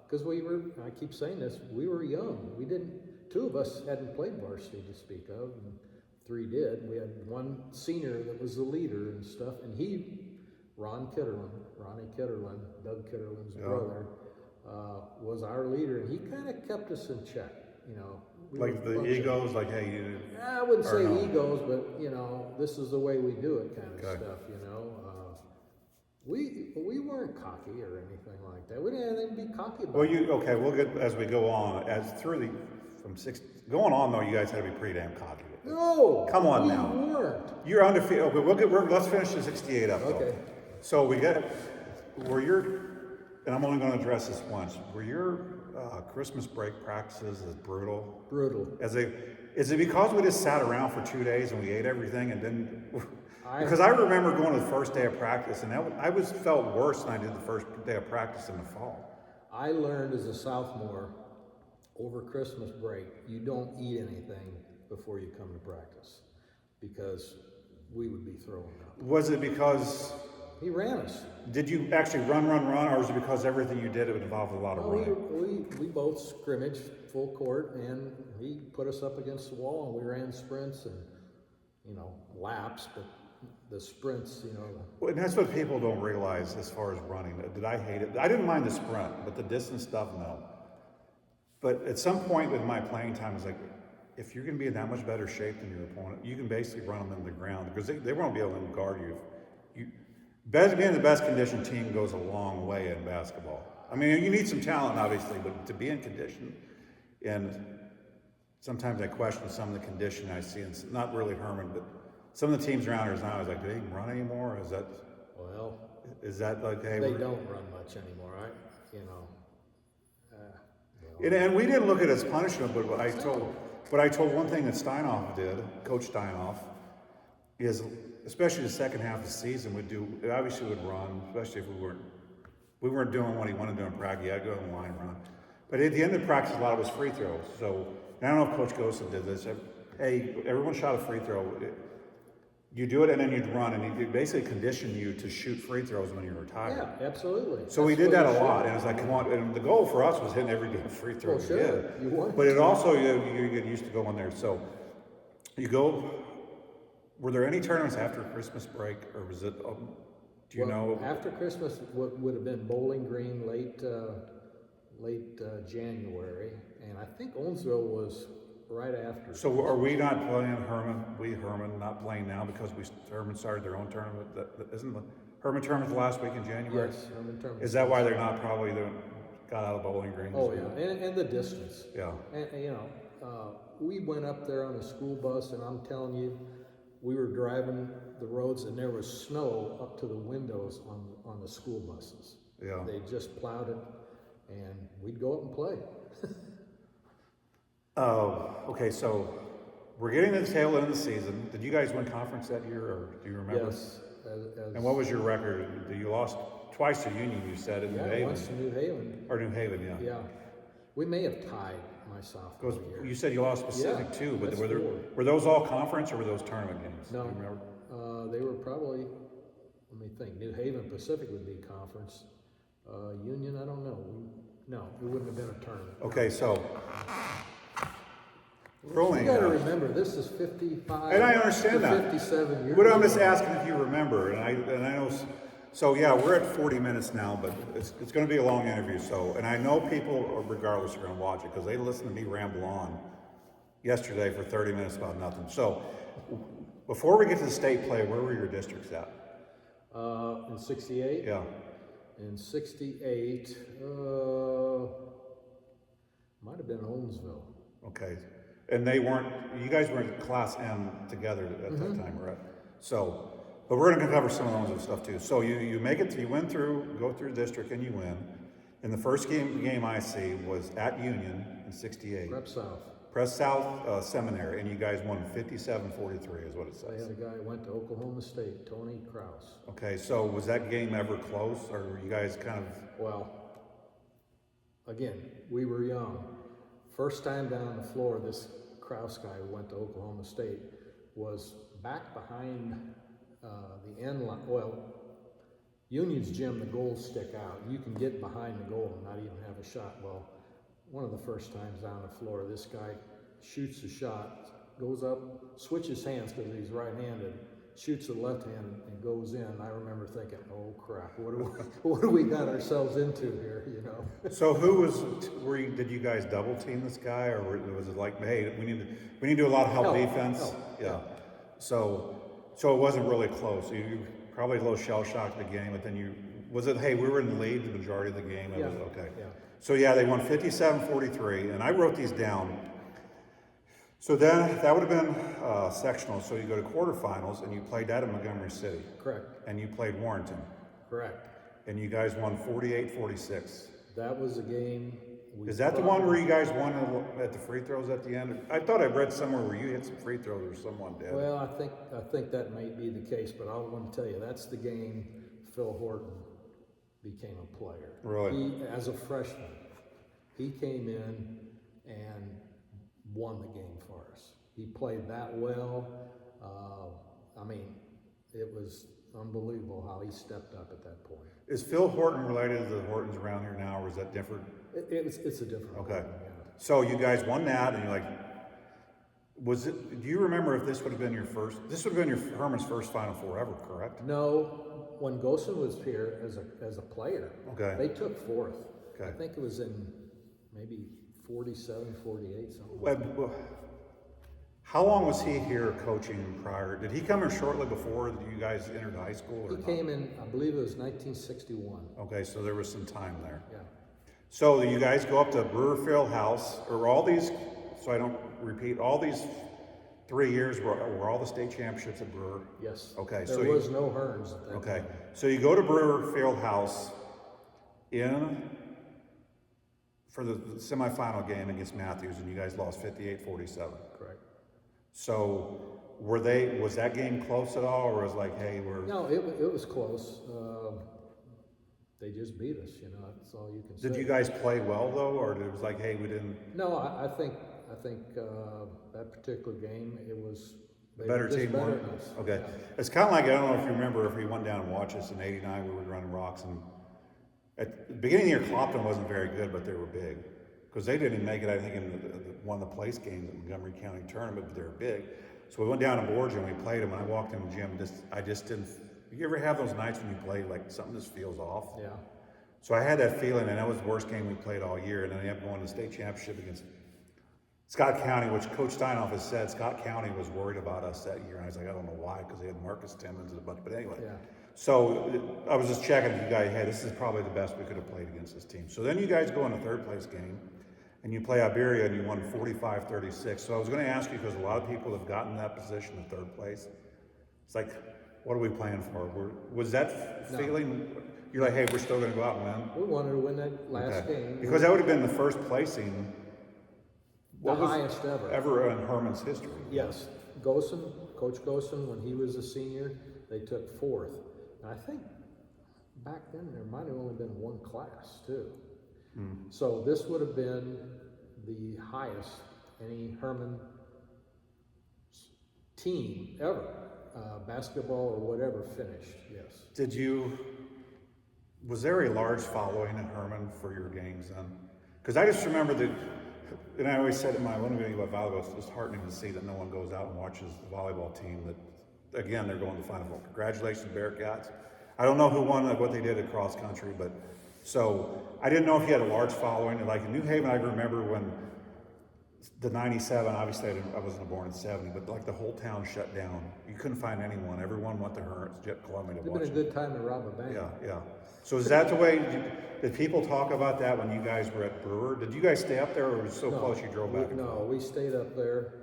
Because I keep saying this, we were young. Two of us hadn't played varsity to speak of, and 3 did. We had one senior that was the leader and stuff, and Ronnie Kitterlin, Doug Kitterlin's brother, was our leader, and he kind of kept us in check, Like the egos, like, hey, you... I wouldn't say egos, but, this is the way we do it kind of stuff, We weren't cocky or anything like that. We didn't have anything to be cocky about. Well, we'll get, as we go on, going on though, you guys had to be pretty damn cocky. No! Come on now. We weren't. You're undefeated. Okay, let's finish the 68 up though. Okay. So and I'm only going to address this once, were your Christmas break practices as brutal? Brutal. Is it because we just sat around for 2 days and we ate everything and didn't... Because I remember going to the first day of practice, and I felt worse than I did the first day of practice in the fall. I learned as a sophomore, over Christmas break, you don't eat anything before you come to practice, because we would be throwing up. Was it because... He ran us. Did you actually run, or was it because everything you did, it involved a lot of running? We both scrimmaged full court, and he put us up against the wall, and we ran sprints and, laps, but the sprints, Well, and that's what people don't realize as far as running. Did I hate it? I didn't mind the sprint, but the distance stuff, no. But at some point in my playing time, it's like, if you're going to be in that much better shape than your opponent, you can basically run them into the ground because they won't be able to guard you. Being the best conditioned team goes a long way in basketball. I mean, you need some talent, obviously, but to be in condition, and sometimes I question some of the condition I see, and not really Herman, but some of the teams around here now, I was like, do they even run anymore? Is that like, hey, they don't run much anymore, and we didn't look at it as punishment, but I told one thing that Steinhoff did, Coach Steinhoff, is especially the second half of the season would run, especially if we weren't doing what he wanted to do in practice. He had to go on the line run. But at the end of practice, a lot of it was free throws. So I don't know if Coach Gosen did this. Hey, everyone shot a free throw. You do it and then you'd run, and he'd basically condition you to shoot free throws when you retired. Yeah, absolutely. So we did that a lot, and it's like, come on. And the goal for us was hitting every damn free throw you did. You won. But it also, you get used to going there. So you go. Were there any tournaments after Christmas break, or was it? Do you know? After Christmas would have been Bowling Green late January, and I think Owensville was right after. So are we not playing Herman not playing now because Herman started their own tournament? Isn't the Herman tournament the last week in January? Yes, Herman tournament. Is that why they're not got out of Bowling Green? Oh yeah, and the distance. Yeah. And we went up there on a school bus, and I'm telling you, we were driving the roads, and there was snow up to the windows on the school buses. Yeah. They just plowed it, and we'd go up and play. Okay, so we're getting to the tail end of the season. Did you guys win conference that year, or do you remember? Yes. And what was your record? You lost twice to Union, you said, in New Haven. Once to New Haven. Or New Haven, yeah. Yeah. We may have tied my sophomore year. You said you lost Pacific too, but that's 4. were those all conference or were those tournament games? No. Do you remember? They were probably let me think, New Haven Pacific would be conference. Union, I don't know. No, it wouldn't have been a tournament. Okay, so we're only. You got to remember, this is 55. And I understand to that. 57 years. But I'm just ago. asking if you remember, and I know. So yeah, we're at 40 minutes now, but it's going to be a long interview. So, and I know people, regardless, are going to watch it because they listened to me ramble on yesterday for 30 minutes about nothing. So, before we get to the state play, where were your districts at? In 68? Yeah. In 68, might have been Owensville. Okay. And you guys were in Class M together at that time, right? So, but we're going to cover some of those stuff too. So you make it, you go through district and you win. And the first game I see was at Union in 68. Prep South Seminary, and you guys won 57-43 is what it They says. had a guy who went to Oklahoma State, Tony Krause. Okay, so was that game ever close, or were you guys kind of... Well, again, we were young. First time down the floor, this Krause guy who went to Oklahoma State was back behind the end line. Well, Union's gym, the goals stick out. You can get behind the goal and not even have a shot. Well, one of the first times down the floor, this guy shoots a shot, goes up, switches hands because he's right-handed, shoots the left hand and goes in. I remember thinking, oh crap, what do we got ourselves into here, you know? So did you guys double team this guy, or was it like, hey, we need to do a lot of help defense? Yeah. So it wasn't really close. You probably a little shell shocked at the beginning, but then hey, we were in the lead the majority of the game. Yeah. Okay. Yeah. So yeah, they won 57-43, and I wrote these down. So then that would have been sectional. So you go to quarterfinals, and you played that in Montgomery City. Correct. And you played Warrenton. Correct. And you guys won 48-46. That was a game. Is that the one where you guys won at the free throws at the end? I thought I read somewhere where you hit some free throws or someone did. Well, I think that may be the case, but I want to tell you, that's the game Phil Horton became a player. Really? As a freshman, he came in and won the game for us. He played that well. I mean, it was unbelievable how he stepped up at that point. Is Phil Horton related to the Hortons around here now, or is that different? It's a different Okay. Horton, yeah. So you guys won that, and you're like, do you remember if this would have been this would have been your Hermann's first Final Four ever, correct? No, when Gosen was here as a player, Okay. they took fourth. Okay. I think it was in maybe 47, 48, something like that. How long was he here coaching prior? Did he come here shortly before you guys entered high school? Or He came in, I believe it was 1961. Okay, so there was some time there. Yeah. So you guys go up to Brewer Fieldhouse, or all these, so I don't repeat, all these 3 years were all the state championships at Brewer? Yes. Okay, There was no Hearns at that Okay, time. so you go to Brewer Fieldhouse for the semifinal game against Matthews, and you guys lost 58-47. Correct. So was that game close at all, or was it like, hey, No, it was close. They just beat us, you know, that's all you can say. Did you guys play well though, or it was like, hey, we didn't? No, I think that particular game, it was they Better were just team better won? than us. Okay. Yeah. It's kind of like, I don't know if you remember, if we went down and watched us in '89, we were running rocks, and at the beginning of the year, Clopton wasn't very good, but they were big. Because they didn't make it, I think, in one of the place games at Montgomery County tournament, but they were big. So we went down to Borgia and we played them, and I walked in the gym, I just didn't, you ever have those nights when you play like something just feels off? Yeah. So I had that feeling, and that was the worst game we played all year, and then I ended up going to the state championship against Scott County, which Coach Steinhoff has said Scott County was worried about us that year. And I was like, I don't know why, because they had Marcus Timmons and a bunch, but anyway. Yeah. So I was just checking if you guys, hey, this is probably the best we could have played against this team. So then you guys go in the third place game, and you play Iberia, and you won 45-36. So I was going to ask you, because a lot of people have gotten that position in third place. It's like, what are we playing for? Was that feeling, you're like, hey, we're still going to go out and win? We wanted to win that last game. Because that would have been the first placing. The highest ever. Ever in Hermann's history. Yes. Gosen, Coach Gosen, when he was a senior, they took fourth. And I think back then there might have only been one class too. So this would have been the highest any Hermann team ever. basketball or whatever finished, yes. Was there a large following in Herman for your games then? Because I just remember that, and I always said in my one video about volleyball, it's disheartening to see that no one goes out and watches the volleyball team that, again, they're going to the Final Four. Congratulations, Bearcats. I don't know who won, like what they did at cross country, but so I didn't know if you had a large following. And like in New Haven, I remember when the 97, obviously I wasn't born in 70, but like the whole town shut down. You couldn't find anyone. Everyone went to Columbia to watch. It's been a good time to rob a bank. Yeah. So is that the way, did people talk about that when you guys were at Brewer? Did you guys stay up there or was it so close you drove back? No, we stayed up there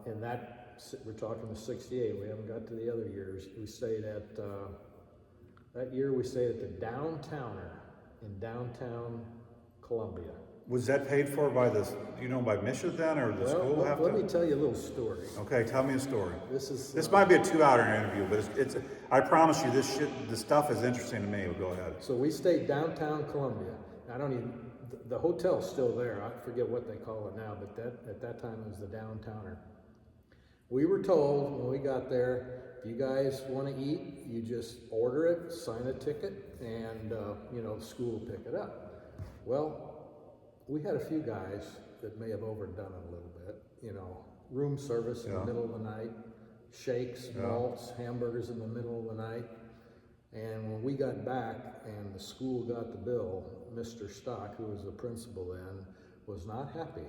in that, we're talking the 68, we haven't got to the other years. We stayed at, that year we stayed at the Downtowner in downtown Columbia. Was that paid for by by Michigan then, or the school have to? Let me tell you a little story. Okay, tell me a story. This might be a 2-hour interview, but it's I promise you, this stuff is interesting to me. Go ahead. So we stayed downtown Columbia. The hotel's still there. I forget what they call it now, but at that time it was the Downtowner. We were told when we got there, if you guys want to eat, you just order it, sign a ticket, and the school will pick it up. Well, we had a few guys that may have overdone it a little bit, room service in the middle of the night, shakes, malts, hamburgers in the middle of the night. And when we got back and the school got the bill, Mr. Stock, who was the principal then, was not happy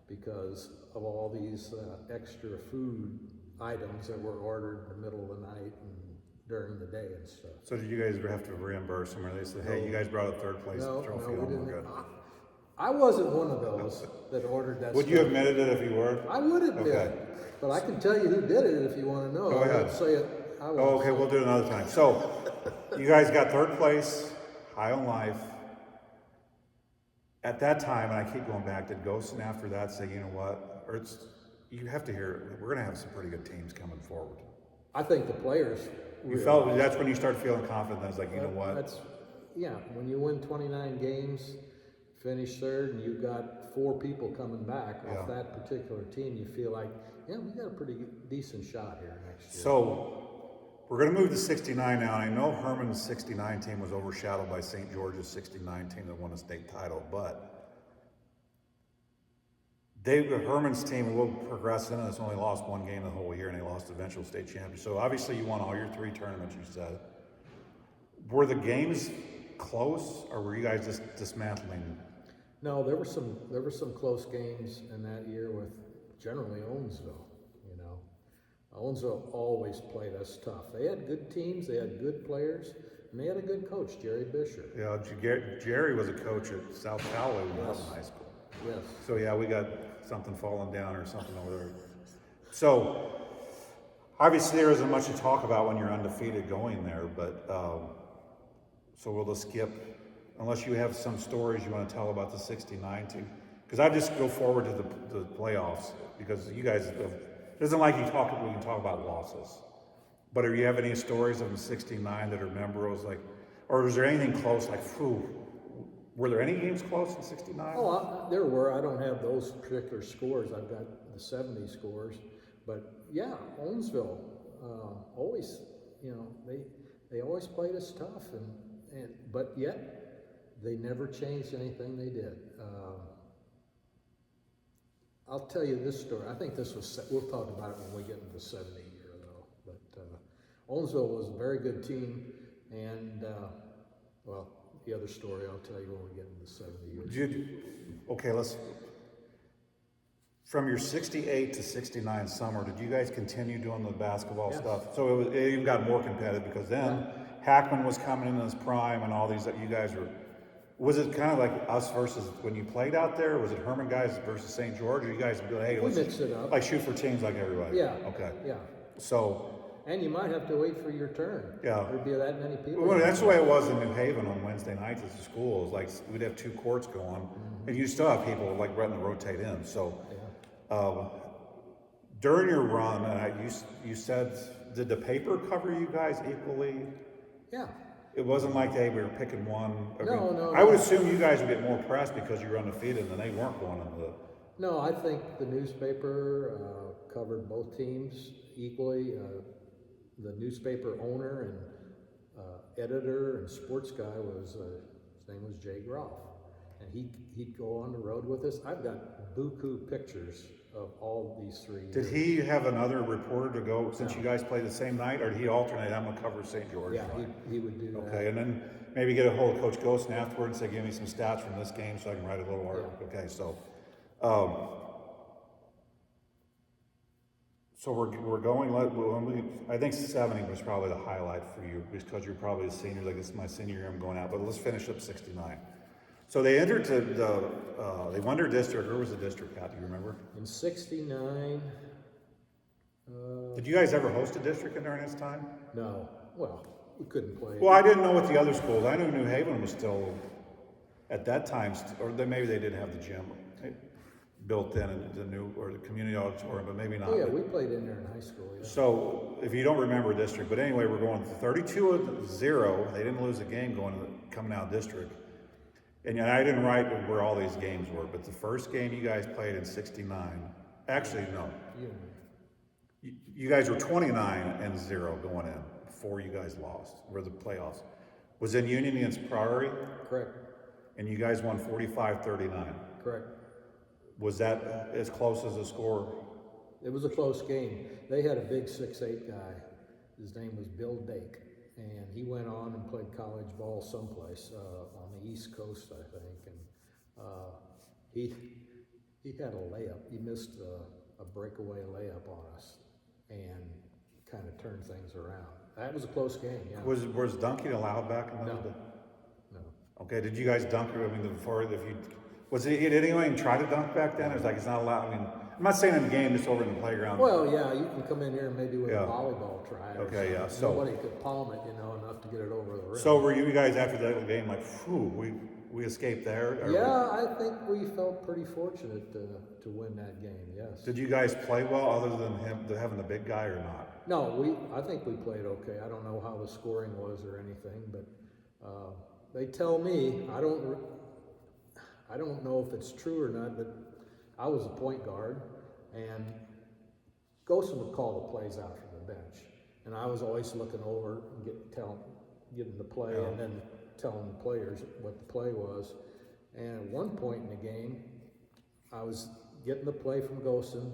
because of all these extra food items that were ordered in the middle of the night and during the day and stuff. So did you guys have to reimburse them, or they said, hey, you guys brought a third place trophy home? We didn't. Good. I wasn't one of those that ordered that Would stuff. you have admitted it if you were? I would have been. But I can tell you who did it if you want to know. Go ahead. I won't say it. Okay, we'll do it another time. So, you guys got third place, high on life. At that time, and I keep going back, did Ghosten after that say, you know what, you have to hear, we're going to have some pretty good teams coming forward? I think the players. You felt, that's when you started feeling confident, it's like, you know what? When you win 29 games, finish third, and you got 4 people coming back off that particular team, you feel like, we got a pretty decent shot here next year. So, we're going to move to 69 now, and I know Herman's 69 team was overshadowed by St. George's 69 team that won a state title, but Herman's team, will progress in this, only lost 1 game the whole year, and they lost the eventual state championship. So obviously you won all your 3 tournaments, you said. Were the games close, or were you guys just dismantling? No, there were some close games in that year with generally Owensville. Owensville always played us tough. They had good teams, they had good players, and they had a good coach, Jerry Bisher. Yeah, Jerry was a coach at South Callaway when I was in high school. Yes. So yeah, we got something falling down or something over there. So obviously there isn't much to talk about when you're undefeated going there, but so we'll just skip, unless you have some stories you want to tell about the 69 team. Because I just go forward to the playoffs, because you guys have, it isn't like we can talk about losses. But do you have any stories of the 69 that are memorable, or was there anything close, were there any games close in 69? Oh, there were. I don't have those particular scores. I've got the 70 scores. But yeah, Owensville always, they always played us tough, but yet they never changed anything they did. I'll tell you this story. I think we'll talk about it when we get into the 70 year though. But Owensville was a very good team, and the other story I'll tell you when we get into the 70 years. From your 68 to 69 summer, did you guys continue doing the basketball stuff? So it even got more competitive, because then Hackman was coming in his prime, and all these that you guys were. Was it kind of like us versus when you played out there? Or was it Herman guys versus St. George? Or you guys would be like, hey, let's mix it up. Like shoot for teams like everybody? Yeah. Okay. Yeah. So. And you might have to wait for your turn. Yeah. There'd be that many people. Well, that's the way it was in New Haven on Wednesday nights at the school. It was like we'd have 2 courts going, and you still have people letting to rotate in. So during your run, you said, did the paper cover you guys equally? Yeah. It wasn't like we were picking one. No. I would assume you guys would get more press because you were undefeated and they weren't going into the. No, I think the newspaper covered both teams equally. the newspaper owner and editor and sports guy was, his name was Jay Groff. And he'd go on the road with us. I've got buku pictures of all these 3 years. Did he have another reporter to go since No. you guys played the same night, or did he alternate? I'm gonna cover St. George. Yeah, he would do that. Okay, and then maybe get a hold of Coach Ghosten afterward and say, give me some stats from this game so I can write a little article. Yeah. Okay, so we're going. I think 70 was probably the highlight for you because you're probably a senior. Like, this is my senior year, I'm going out. But let's finish up 69. So they entered to they won their district. Where was the district at? Do you remember? In 69, Did you guys ever host a district during this time? no. Well, we couldn't play. Well, I didn't know what the other schools. I knew New Haven was still at that time, or maybe they didn't have the gym built in the new or the community auditorium, but maybe not. Oh, yeah, we played in there in high school. Yeah. So if you don't remember district, but anyway, we're going 32-0. They didn't lose a game coming out of district. And I didn't write where all these games were, but the first game you guys played in 69, actually, no. You guys were 29-0 going in before you guys lost, were the playoffs. Was in Union against Prairie, Correct. and you guys won 45-39. Correct. Was that as close as a score? It was a close game. They had a big 6'8" guy. His name was Bill Dake, and he went on and played college ball someplace on the East Coast, I think. And he had a layup. He missed a breakaway layup on us, and kind of turned things around. That was a close game. Yeah. Was dunking allowed back in those days? No. Okay. Did you guys dunk? I mean, did anyone try to dunk back then? It was like it's not allowed. I mean, I'm not saying in the game, just over in the playground. Well, yeah, you can come in here maybe with Yeah. a volleyball try. Or Okay, yeah, something. so- Nobody could palm it, enough to get it over the rim. So were you guys after that game like, phew, we escaped there? Or Yeah, I think we felt pretty fortunate to win that game. Yes. Did you guys play well other than having the big guy or not? No, I think we played okay. I don't know how the scoring was or anything, but they tell me I don't know if it's true or not, but I was a point guard, and Ghosten would call the plays out from the bench, and I was always looking over and getting the play, Yeah. and then telling the players what the play was. And at one point in the game, I was getting the play from Ghosten,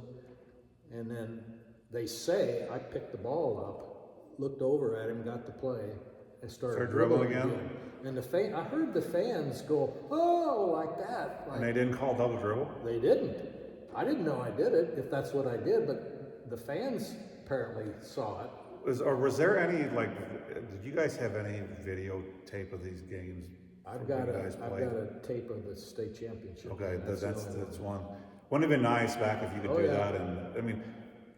and then they say I picked the ball up, looked over at him, got the play, and started dribbling again? And I heard the fans go, "Oh," like that. And they didn't call double dribble? They didn't. I didn't know I did it, if that's what I did, but the fans apparently saw it. Was there any, did you guys have any videotape of these games? I've got a tape of the state championship. Okay, and that's the only one. Wouldn't it have been nice back if you could Oh, do yeah. that? And I mean,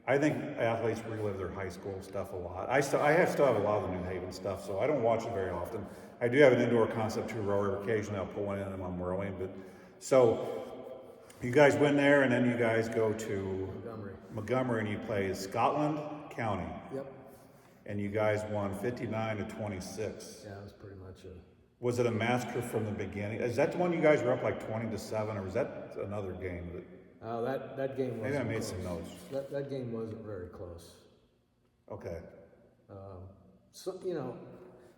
I think athletes relive their high school stuff a lot. I still have a lot of the New Haven stuff, so I don't watch it very often. I do have an indoor concept 2 rower. Occasionally I'll pull one in and I'm rowing. But so you guys win there, and then you guys go to Montgomery and you play Scotland County. Yep. And you guys won 59-26. Yeah, it was pretty much a. Was it a massacre from the beginning? Is that the one you guys were up like 20-7, or was that another game? That game wasn't Maybe I made close. some notes. That game wasn't very close. Okay. So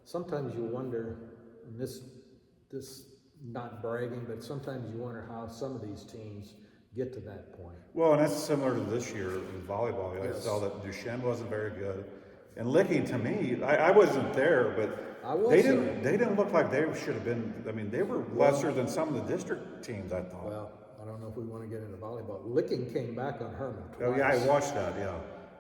sometimes you wonder, and this not bragging, but sometimes you wonder how some of these teams get to that point. Well, and that's similar to this year in volleyball. I Yes. saw that Duchenne wasn't very good, and Licking, to me, I wasn't there, but I was they there. didn't look like they should have been. I mean, they were lesser than some of the district teams, I thought. Well, I don't know if we want to get into volleyball. Licking came back on Hermann twice. Oh yeah, I watched that. Yeah.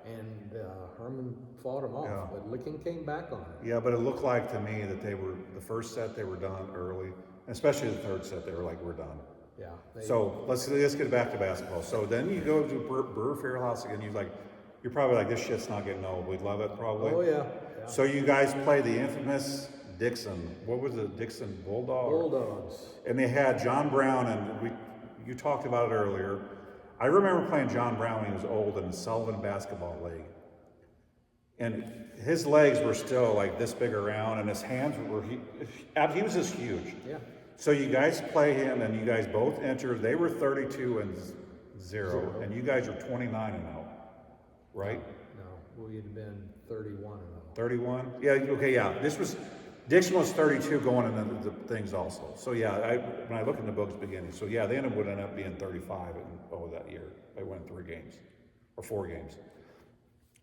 And Hermann fought him off, Yeah. but Licking came back on it. Yeah, but it looked like to me that they were the first set they were done early, especially the third set they were like, we're done. Yeah. So let's get back to basketball. So then you go to Brewer Fieldhouse again. You're probably like, this shit's not getting old. We'd love it probably. Oh yeah. So you guys play the infamous Dixon. What was it? Dixon Bulldog? Bulldogs. And they had John Brown, and you talked about it earlier. I remember playing John Brown when he was old in the Sullivan Basketball League. And his legs were still like this big around, and his hands he was just huge. Yeah. So you guys play him, and you guys both entered. They were 32-0, and you guys are 29-0, right? we'd have been 31-0. 31? Yeah, okay, yeah. Dixon was 32 going into the things also. So yeah, when I look in the books beginning, so yeah, they would end up being 35 that year. They won 3 games, or 4 games.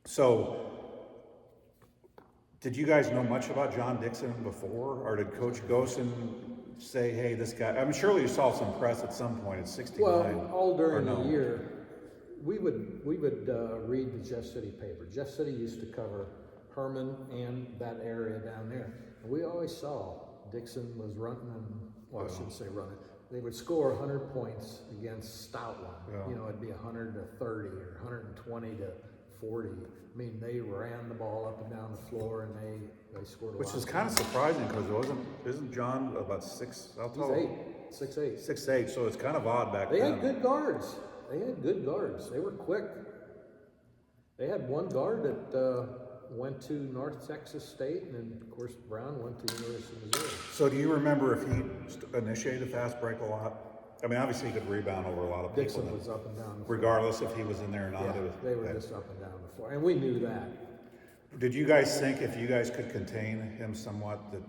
So, did you guys know much about John Dixon before? Or did Coach Gosen say, hey, this guy, I mean, surely you saw some press at some point at 69. Well, all during or no? the year, we would read the Jeff City paper. Jeff City used to cover Hermann and that area down there. And we always saw Dixon was running, well, I shouldn't say running. They would score 100 points against Stoutland. Yeah. You know, it'd be 100 to 30 or 120 to 40. I mean, they ran the ball up and down the floor, and they scored a lot. Which is kind of surprising because isn't John about 6? How tall? He's 8'8". 6'8", so it's kind of odd back then. They had good guards. They were quick. They had one guard that went to North Texas State, and then, of course, Brown went to University of Missouri. So do you remember if he initiated a fast break a lot? I mean, obviously he could rebound over a lot of people. Dixon was up and down the floor. Regardless if he was in there or not. Yeah, they were just up and down the floor, and we knew that. Did you guys think if you guys could contain him somewhat, that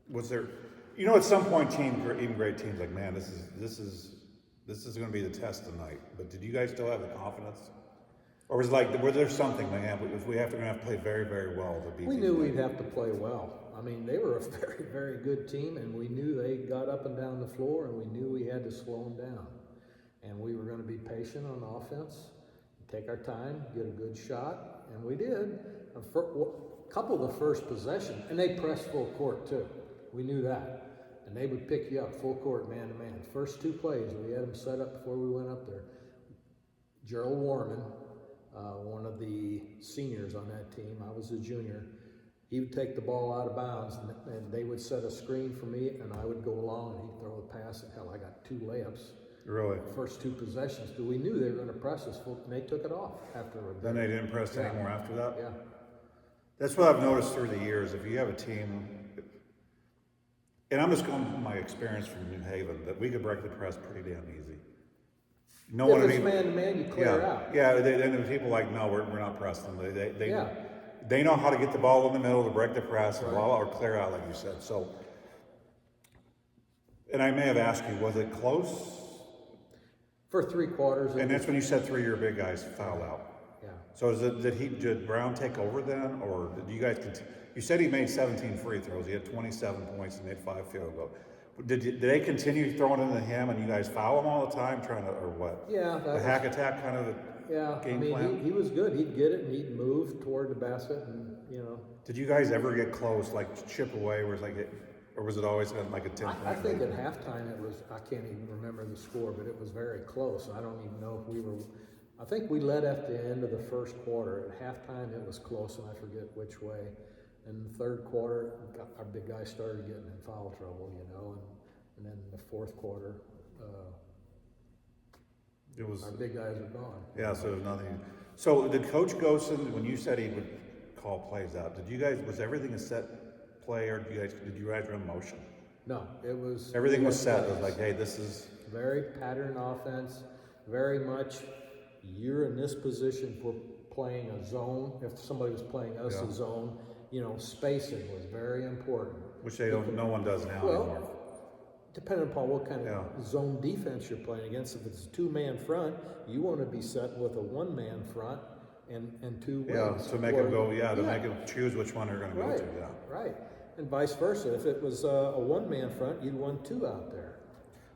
was there? You know, at some point, even great teams, like, man, this is going to be the test tonight. But did you guys still have the confidence, or was it like, was there something, man? If we going to have to play very, very well to beat. We knew we'd have to play well. I mean, they were a very, very good team, and we knew they got up and down the floor, and we knew we had to slow them down. And we were going to be patient on offense, take our time, get a good shot, and we did. A couple of the first possessions, and they pressed full court too. We knew that. And they would pick you up full court, man to man. First 2 plays, we had them set up before we went up there. Gerald Warman, one of the seniors on that team, I was a junior, he would take the ball out of bounds, and they would set a screen for me, and I would go along, and he'd throw the pass, and hell, I got 2 layups. Really? First 2 possessions, but we knew they were going to press us, and they took it off after. Then they didn't press anymore after that? Yeah. That's what I've noticed through the years. If you have a team, and I'm just going from my experience from New Haven, that we could break the press pretty damn easy. No one. If it's man to man, you clear out. Yeah, and the people like, no, we're not pressing them. They know how to get the ball in the middle to break the press, right, or clear out, like you said. So, and I may have asked you, was it close? For 3 quarters. And that's when you said 3 of your big guys fouled out. Yeah. So did Brown take over then, or did you guys continue? You said he made 17 free throws. He had 27 points and made 5 field goals. Did they continue throwing into him, and you guys foul him all the time, trying to, or what? Yeah. The hack attack kind of game plan? He was good. He'd get it, and he'd move toward the basket, and, Did you guys ever get close, like chip away, where it's like, or was it always like a 10-point? I think at halftime it was, I can't even remember the score, but it was very close. I don't even know if we were, I think we led at the end of the first quarter. At halftime it was close, and I forget which way. In the third quarter, our big guy started getting in foul trouble, and then in the fourth quarter, our big guys were gone. Yeah, so there was nothing. So did Coach Gosen, when you said he would call plays out, was everything a set play, or did you guys run motion? No, it was. Everything was set. It was like, hey, this is. Very pattern offense, very much you're in this position for playing a zone. If somebody was playing us a zone, spacing was very important. Which no one does now anymore. Depending upon what kind of zone defense you're playing against. If it's a 2-man front, you want to be set with a 1-man front and 2 wings. Yeah, to make them go, make them choose which one they're going to go to, Right, and vice versa. If it was a 1-man front, you'd want 2 out there.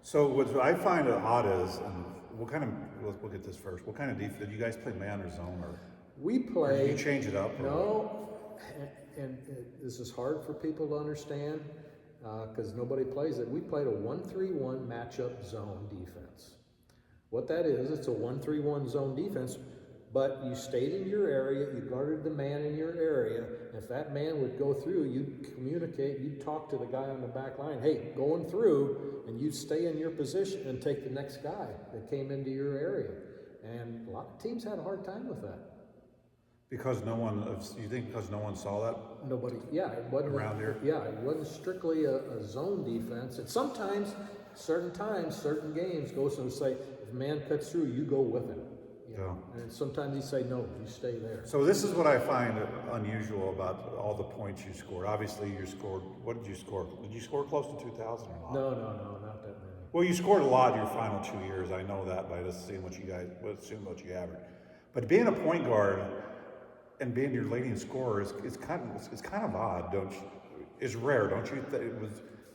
So what I find odd is, and we'll get this first, what kind of defense, did you guys play man or zone, or? We play. Or did you change it up? No, and this is hard for people to understand, because nobody plays it. We played a 1-3-1 matchup zone defense. What that is, it's a 1-3-1 zone defense, but you stayed in your area, you guarded the man in your area. If that man would go through, you'd communicate, you'd talk to the guy on the back line, hey, going through, and you'd stay in your position and take the next guy that came into your area. And a lot of teams had a hard time with that. Because no one saw that? Nobody, it wasn't around here. Yeah, it wasn't strictly a zone defense. And sometimes, certain games, Gosen would say, if a man cuts through, you go with him. You know? And sometimes he'd say, no, you stay there. So this is what I find unusual about all the points you scored. Obviously, you scored, what did you score? Did you score close to 2,000 or not? No, not that many. Well, you scored a lot your final 2 years. I know that by just seeing what you guys, assume what you averaged. But being a point guard and being your leading scorer is kind of odd, don't you? Is rare, don't you?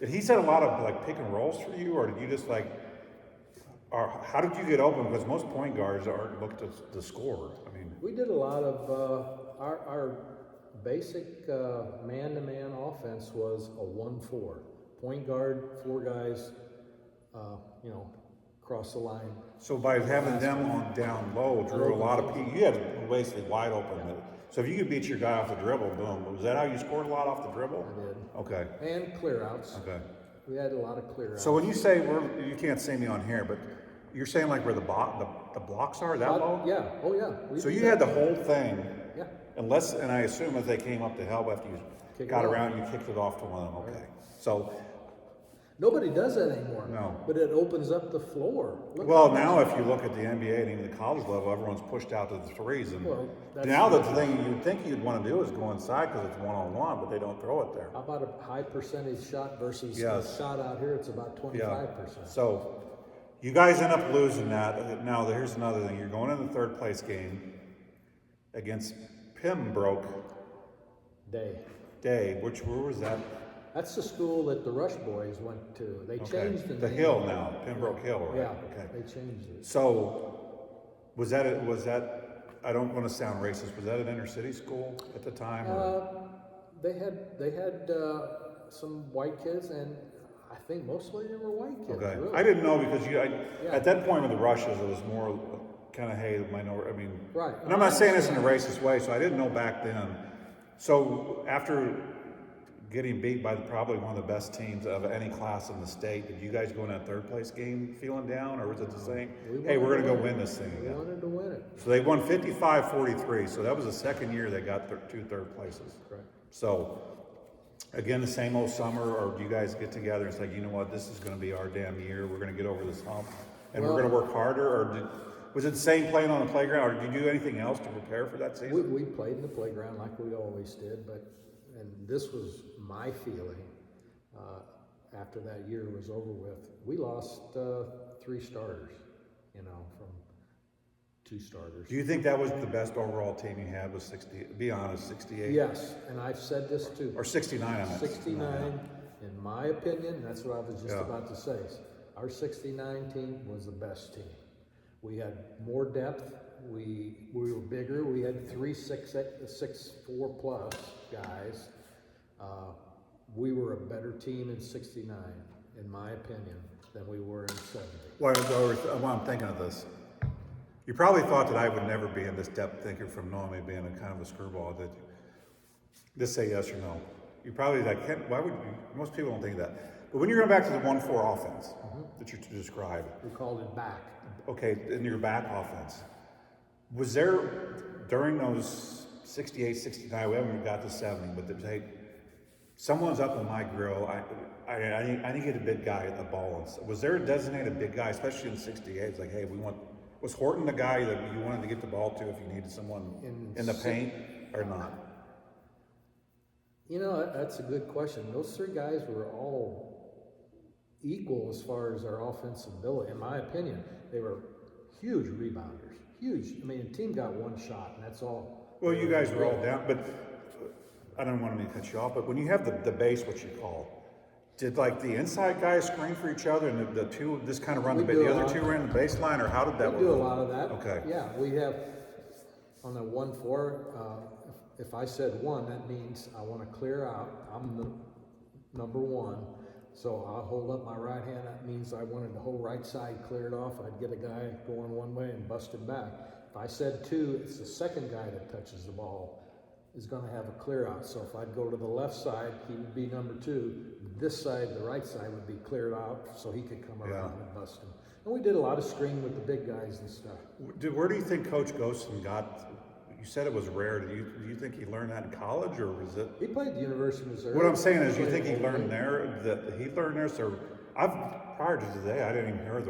Did he set a lot of like pick and rolls for you, or did you just like? Or how did you get open? Because most point guards aren't looked at the score. I mean, we did a lot of our basic man-to-man offense was a 1-4 point guard, 4 guys, you know, cross the line. So by having them on down low, drew a lot of people. You had basically wide open. Yeah. So if you could beat your guy off the dribble, boom. Was that how you scored a lot off the dribble? I did. Okay. And clear outs. Okay. We had a lot of clear outs. So when you say you can't see me on here, but you're saying like where the blocks are that low? Yeah. Oh yeah. So you had the whole thing. Yeah. And I assume as they came up to help after you got around, you kicked it off to one of them. Okay. Right. So. Nobody does that anymore. No. But it opens up the floor. Well, now if you look at the NBA and even the college level, everyone's pushed out to the threes. And now the thing you'd think you'd want to do is go inside because it's one-on-one, but they don't throw it there. How about a high percentage shot versus a shot out here? It's about 25%. Yeah. So you guys end up losing that. Now, here's another thing. You're going in the third place game against Pembroke Day. Where was that? That's the school that the Rush Boys went to. They changed the name. The Hill now, Pembroke Hill, right? Yeah, okay. They changed it. So, was that, I don't want to sound racist, was that an inner city school at the time? They had some white kids, and I think mostly they were white kids. Okay. Really. I didn't know because at that point with the Rushes, it was more kind of, hey, the minority, I mean, right. And I'm not saying this in a racist way, so I didn't know back then. So, after getting beat by probably one of the best teams of any class in the state, did you guys go in that third place game feeling down, or was it the same? Hey, we're going to go win this thing again. We wanted to win it. So they won 55-43. So that was the second year they got 2 third places. Correct. So again, the same old summer, or do you guys get together and say, you know what, this is going to be our damn year. We're going to get over this hump, and we're going to work harder. Or was it the same playing on the playground, or did you do anything else to prepare for that season? We played in the playground like we always did, and this was my feeling after that year was over with. We lost 3 starters, you know, from 2 starters. Do you think that was the best overall team you had? Was 60? Be honest, 68. Yes, and I've said this too. Or 69. I meant 69, in my opinion. That's what I was just about to say. Our 69 team was the best team. We had more depth. We were bigger. We had 3 6'4" plus guys. We were a better team in 69, in my opinion, than we were in 70. Well, I'm thinking of this. You probably thought that I would never be in this depth thinker from knowing me being a kind of a screwball. That just say yes or no. You probably like, why would you? Most people don't think that. But when you're going back to the 1-4 offense that you described, we called it back. Okay, in your back offense, was there during those 68, 69? We haven't got to 70, but hey, someone's up on my grill. I need to get a big guy at the ball. Was there a designated big guy, especially in 68? It's like, hey, was Horton the guy that you wanted to get the ball to if you needed someone in the paint or not? You know, that's a good question. Those 3 guys were all equal as far as their offensive ability. In my opinion, they were huge rebounders. Huge. I mean, the team got 1 shot, and that's all. Well, you guys were all down, but I don't want to cut you off, but when you have the base, what you call, did like the inside guys screen for each other and the 2 just kind of run the other 2 ran the baseline, or how did that work? We do a lot of that. Okay. Yeah, we have on the 1-4, if I said 1, that means I want to clear out. I'm the number 1. So I'll hold up my right hand. That means I wanted the whole right side cleared off. I'd get a guy going one way and bust him back. If I said 2, it's the second guy that touches the ball is going to have a clear out. So if I'd go to the left side, he would be number 2. This side, the right side, would be cleared out so he could come around and bust him. And we did a lot of screen with the big guys and stuff. Where do you think Coach Ghostin got? You said it was rare. Do you think he learned that in college, or was it? He played at the University of Missouri. What I'm saying is, you think he learned there? That he learned there? So prior to today, I didn't even hear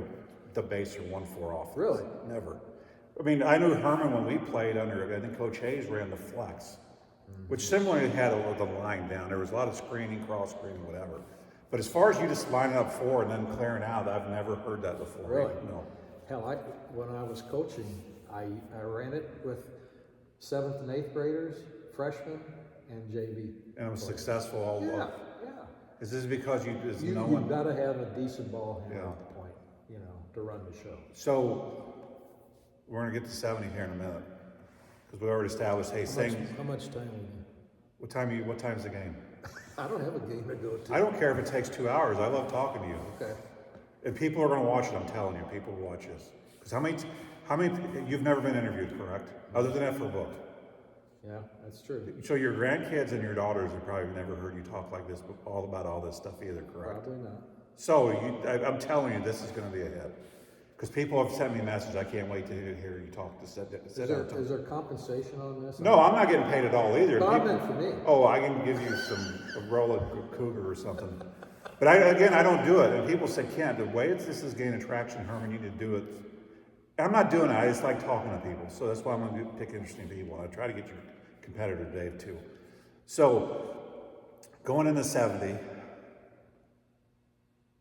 the base or 1-4 offense. Really? Never. I mean, I knew Herman when we played under, I think Coach Hayes ran the flex, which similarly had the line down. There was a lot of screening, cross screening, whatever. But as far as you just lining up four and then clearing out, I've never heard that before. Really? No. Hell, when I was coaching, I ran it with 7th and 8th graders, freshmen, and JV. And it was successful all along. Yeah. Is this because You've one? got to have a decent ball handle Yeah. at the point, to run the show. So we're gonna get to 70 here in a minute because we already established. Hey, How much time we need? What time's the game? I don't have a game to go to. I don't care if it takes 2 hours. I love talking to you. Okay. And people are gonna watch it. I'm telling you, people will watch this. Because how many? You've never been interviewed, correct? Other than that for a book. Yeah, that's true. So your grandkids and your daughters have probably never heard you talk like this, all about all this stuff either, correct? Probably not. So I'm telling you, this is going to be a hit. Because people have sent me a message. I can't wait to hear you talk. Is there compensation on this? No, I'm not getting paid at all either. No, I meant for me. Oh, I can give you a roll of cougar or something. But I don't do it. And people say, Kent, the way this is gaining traction, Herman, you need to do it. And I'm not doing it. I just like talking to people. So that's why I'm going to pick interesting people. I try to get your competitor, Dave, too. So going into 70,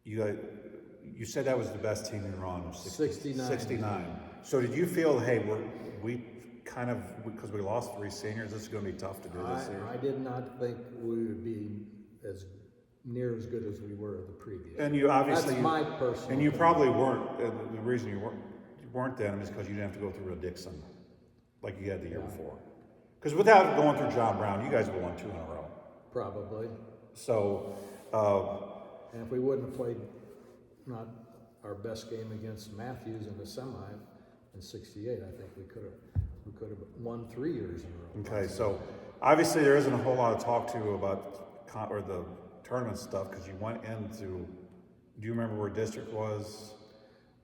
you said that was the best team you were on. 69. 69. So did you feel, hey, we kind of, because we lost 3 seniors, this is going to be tough to do this year? I did not think we would be as near as good as we were the previous. And you obviously, that's my personal. And you probably weren't. The reason you weren't then is because you didn't have to go through a Dixon like you had the year before. Because without going through John Brown, you guys would have won 2 in a row. Probably. So. And if we wouldn't have played not our best game against Matthews in the semi in '68, I think we could have won 3 years in a row. Okay, so obviously there isn't a whole lot to talk to about the tournament stuff because you went into. Do you remember where district was?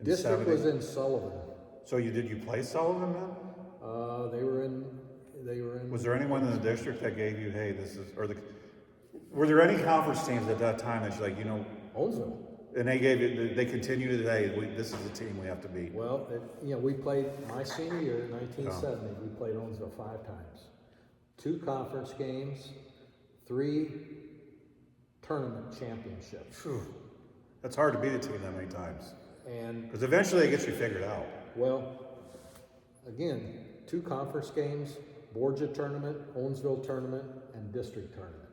District was in Sullivan. So did you play Sullivan then? They were in. Was there anyone in the district that gave you, hey, were there any conference teams at that time that you're like, Owensville. And they continue today. This is the team we have to beat. Well, we played my senior year, 1970. We played Owensville 5 times, 2 conference games, 3 tournament championships. Whew. That's hard to beat a team that many times. And because eventually it gets you figured out. Well, again, 2 conference games, Borgia tournament, Owensville tournament, and district tournament.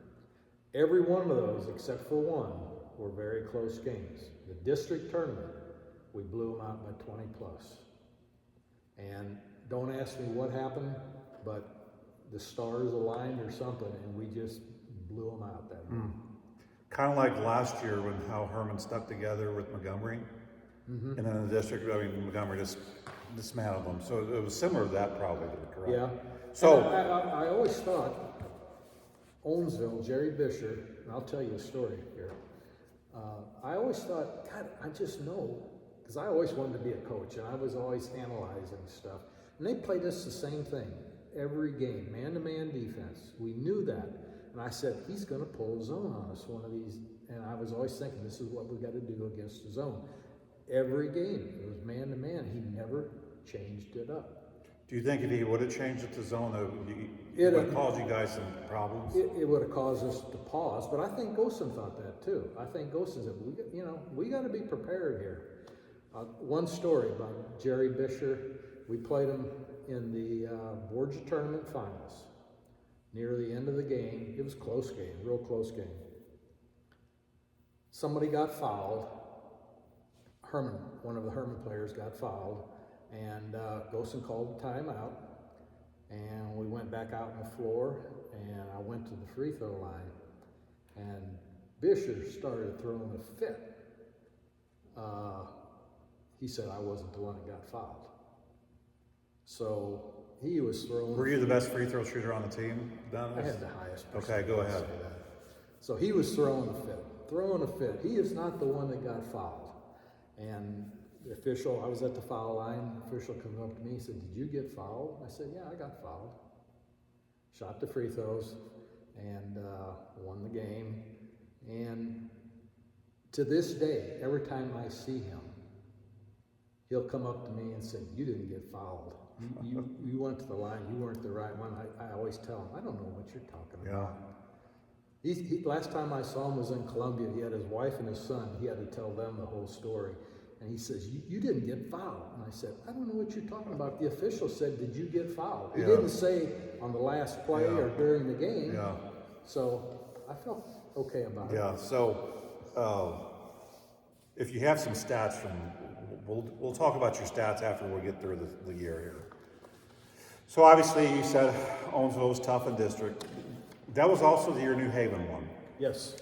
Every one of those, except for one, were very close games. The district tournament, we blew them out by 20 plus. And don't ask me what happened, but the stars aligned or something, and we just blew them out that way. Kind of like last year when how Herman stuck together with Montgomery. And then in the district, Montgomery just dismantled them. So it was similar to that probably, correct? Yeah. So I always thought Owensville, Jerry Bisher, and I'll tell you a story here. I always thought, God, I just know, because I always wanted to be a coach, and I was always analyzing stuff. And they played us the same thing every game, man-to-man defense. We knew that. And I said, he's going to pull a zone on us one of these. And I was always thinking, this is what we got to do against the zone. Every game, it was man-to-man. He never changed it up. do you think if he would have changed it to zone, it would have caused you guys some problems? It would have caused us to pause, but I think Gosen thought that too. I think Gosen said, we got to be prepared here. One story about Jerry Bisher. We played him in the Borgia tournament finals. Near the end of the game, it was a close game, real close game. Somebody got fouled. Herman, one of the Herman players, got fouled, and Gosen called the timeout. And we went back out on the floor, and I went to the free throw line, and Bisher started throwing a fit. He said I wasn't the one that got fouled. So he was throwing. Were you the best free throw shooter on the team, Dennis? I had the highest. Okay, go ahead. So he was throwing a fit. He is not the one that got fouled. And the official, I was at the foul line, the official comes up to me and said, did you get fouled? I said, yeah, I got fouled. Shot the free throws and won the game. And to this day, every time I see him, he'll come up to me and say, "You didn't get fouled. You went to the line. You weren't the right one." I always tell him, "I don't know what you're talking about." Last time I saw him was in Columbia. He had his wife and his son. He had to tell them the whole story. And he says, you didn't get fouled. And I said, "I don't know what you're talking about. The official said, did you get fouled?" He didn't say on the last play or during the game. Yeah. So I felt okay about it. Yeah, so if you have some stats from, we'll talk about your stats after we get through the year here. So obviously you said Owensville was tough in district. That was also the year New Haven won. Yes.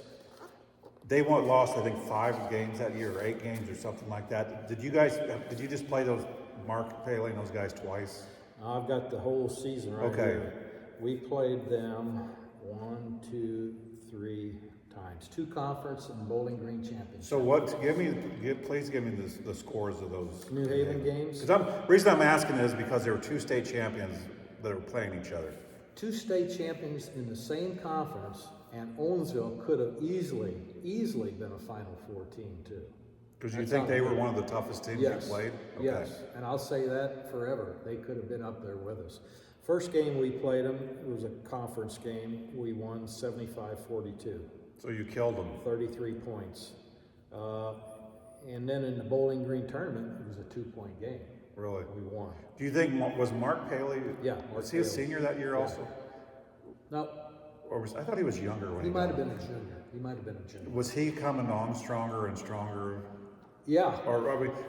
They lost, I think, 5 games that year, or 8 games or something like that. Did you just play those Mark Paley and those guys twice? I've got the whole season right here. We played them 1, 2, 3 times. 2 conference and Bowling Green championships. So please give me the scores of those New Haven games. Because the reason I'm asking is because there were 2 state champions that were playing each other. 2 state champions in the same conference, and Owensville could have easily been a Final Four team too. Because you think they were one of the toughest teams you played? Okay. Yes, and I'll say that forever. They could have been up there with us. First game we played them, it was a conference game. We won 75-42. So you killed them. 33 points. And then in the Bowling Green tournament, it was a 2-point game. Really? We won. Do you think, was Mark Paley? Yeah. Was he a senior that year also? No. Or I thought he was younger when he might have been a junior. He might have been a junior. Was he coming on stronger and stronger? Yeah. Or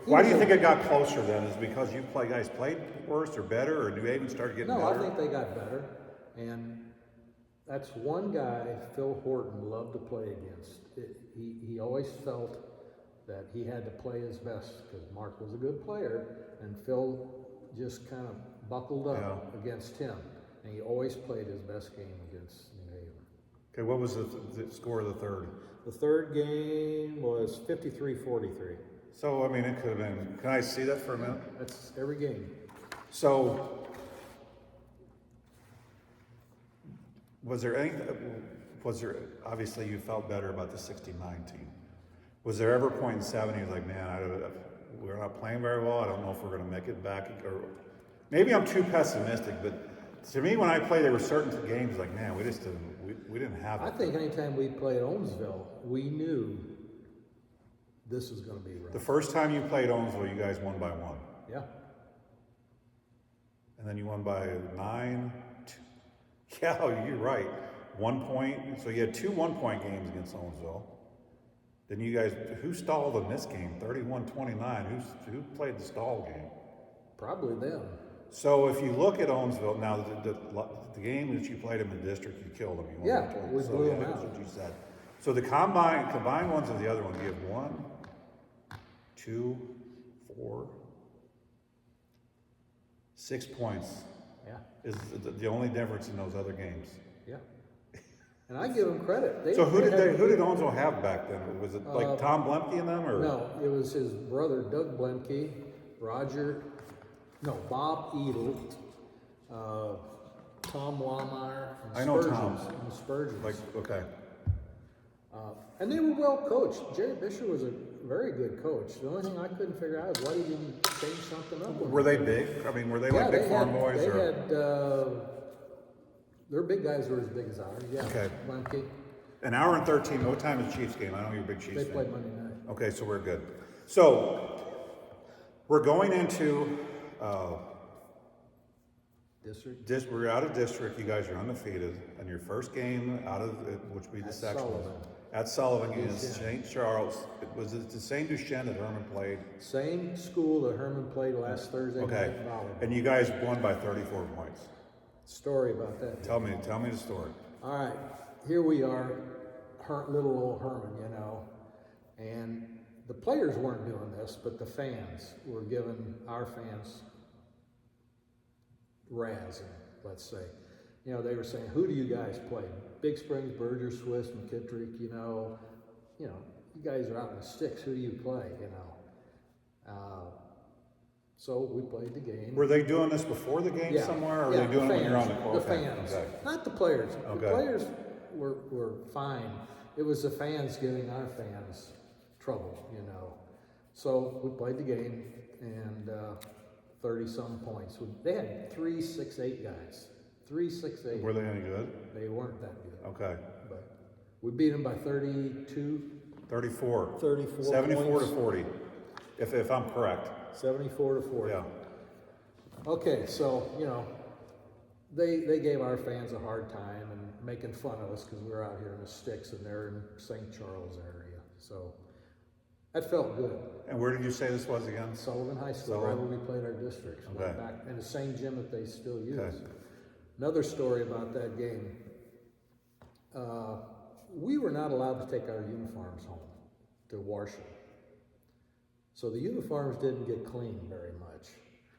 why do you think it got closer then? Is it because guys played worse or better, or New Haven started getting better? No, I think they got better. And that's one guy Phil Horton loved to play against. He always felt that he had to play his best because Mark was a good player, and Phil just kind of buckled up against him. And he always played his best game against New Haven. Okay, what was the score of the third? The third game was 53-43. So, I mean, it could have been, can I see that for a minute? That's every game. So, obviously you felt better about the 69 team. Was there ever a point in 7 you was like, man, we're not playing very well, I don't know if we're going to make it back, or maybe I'm too pessimistic, but to me, when I played, there were certain games like, man, we didn't have it. I think anytime we played Owensville, we knew this was going to be rough. The first time you played Owensville, you guys won by 1. Yeah. And then you won by 9. Yeah, you're right. 1 point. So you had 2 1-point games against Owensville. Then you guys, who stalled in this game? 31-29. Who played the stall game? Probably them. So if you look at Owensville, now the game that you played them in district, you killed them. You won we blew them out. That's what you said. So the combined ones of the other one give 1, 2, 4, 6 points. Yeah. Is the only difference in those other games. Yeah. And I give them credit. So who did Owensville have back then? Was it like Tom Blemke and them, or no? It was his brother Doug Blemke, Bob Edel, Tom Wallmeyer, and I know Tom. And Spurgeons. Okay. And they were well coached. Jerry Bisher was a very good coach. The only thing I couldn't figure out is why he didn't change something up. Were they big? I mean, were they like big farm boys? They had their big guys were as big as ours. Yeah. Okay. Blemke. An hour and 13. What time is the Chiefs game? I know you're a big Chiefs fan. They played Monday night. Okay, so we're good. So we're going into District. We're out of district. You guys are undefeated, and your first game out of which would be the sectional at Sullivan against St. Charles. Was it the same Duchenne that Hermann played? Same school that Hermann played last Thursday night volleyball. And you guys won by 34 points. Story about that. Tell me the story. All right, here we are, little old Hermann, and the players weren't doing this, but the fans were giving our fans razzing, let's say. They were saying, who do you guys play? Big Springs, Berger, Swiss, McKittrick, you guys are out in the sticks, who do you play, So we played the game. Were they doing this before the game somewhere, or were they doing it when you're on the court? The fans, not the players. Okay. The players were fine. It was the fans giving our fans trouble, So we played the game, and 30-some points. They had 3 6'8" guys. 3 6'8". Were they any good? They weren't that good. Okay. But we beat them by 32. 34. 34 74 points. to 40, if I'm correct. 74 to 40. Yeah. Okay, so, they gave our fans a hard time and making fun of us because we were out here in the sticks and they're in St. Charles area. So that felt good. And where did you say this was again? Sullivan High School, right where we played our districts. Okay. Back in the same gym that they still use. Okay. Another story about that game. We were not allowed to take our uniforms home to wash them. So the uniforms didn't get cleaned very much.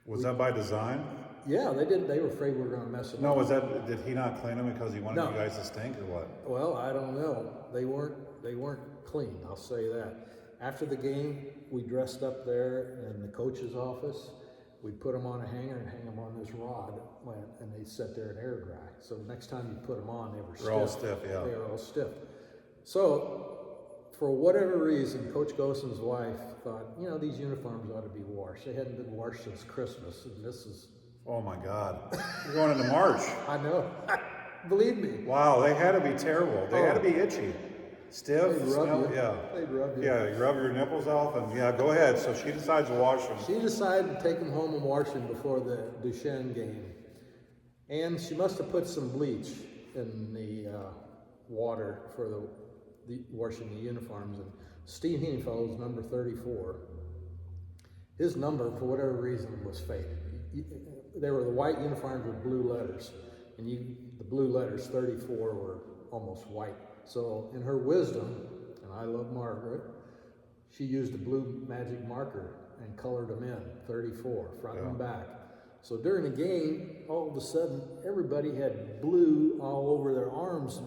Was that by design? Yeah, they didn't. They were afraid we were going to mess them up. No, did he not clean them because he wanted No. you guys to stink or what? Well, I don't know. They weren't clean, I'll say that. After the game, we dressed up there in the coach's office. We put them on a hanger and hang them on this rod, and they sit there and air dry. So next time you put them on, they were stiff. They're all stiff, yeah. They were all stiff. So, for whatever reason, Coach Gossen's wife thought, these uniforms ought to be washed. They hadn't been washed since Christmas, and this is... Oh my God. You're going into March. I know. Believe me. Wow, they had to be terrible. They had to be itchy. Stiff, They'd rub smell, you. yeah. They'd rub you. Yeah, you rub your nipples off and yeah, go ahead. So she decides to wash them. She decided to take them home and wash them before the DUANE game. And she must have put some bleach in the water for the washing the uniforms. And Steve Henefield's number 34, his number, for whatever reason, was faded. They were the white uniforms with blue letters. And the blue letters, 34, were almost white. So in her wisdom, and I love Margaret, she used a blue magic marker and colored them in, 34, front and back. So during the game, all of a sudden, everybody had blue all over their arms.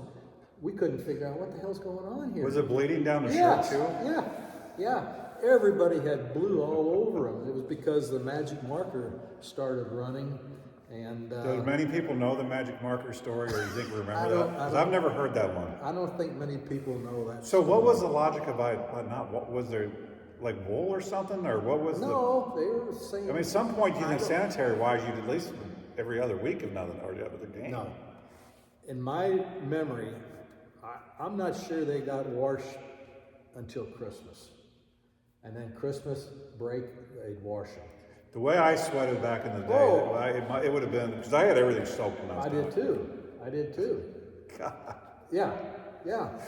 We couldn't figure out what the hell's going on here. Was it bleeding down the shirt too? Yeah. Everybody had blue all over them. It was because the magic marker started running. And do many people know the magic marker story, or you think we remember that? Because I've never heard that one. I don't think many people know that. So what was the logic about not? What was there, like wool or something, or what was No, they were saying. I mean, at some point you think sanitary-wise, you'd at least every other week, if nothing, or the game. No, in my memory, I'm not sure they got washed until Christmas, and then Christmas break they'd wash them. The way I sweated back in the day, it would have been, because I had everything soaked when I was I did too. God. Yeah.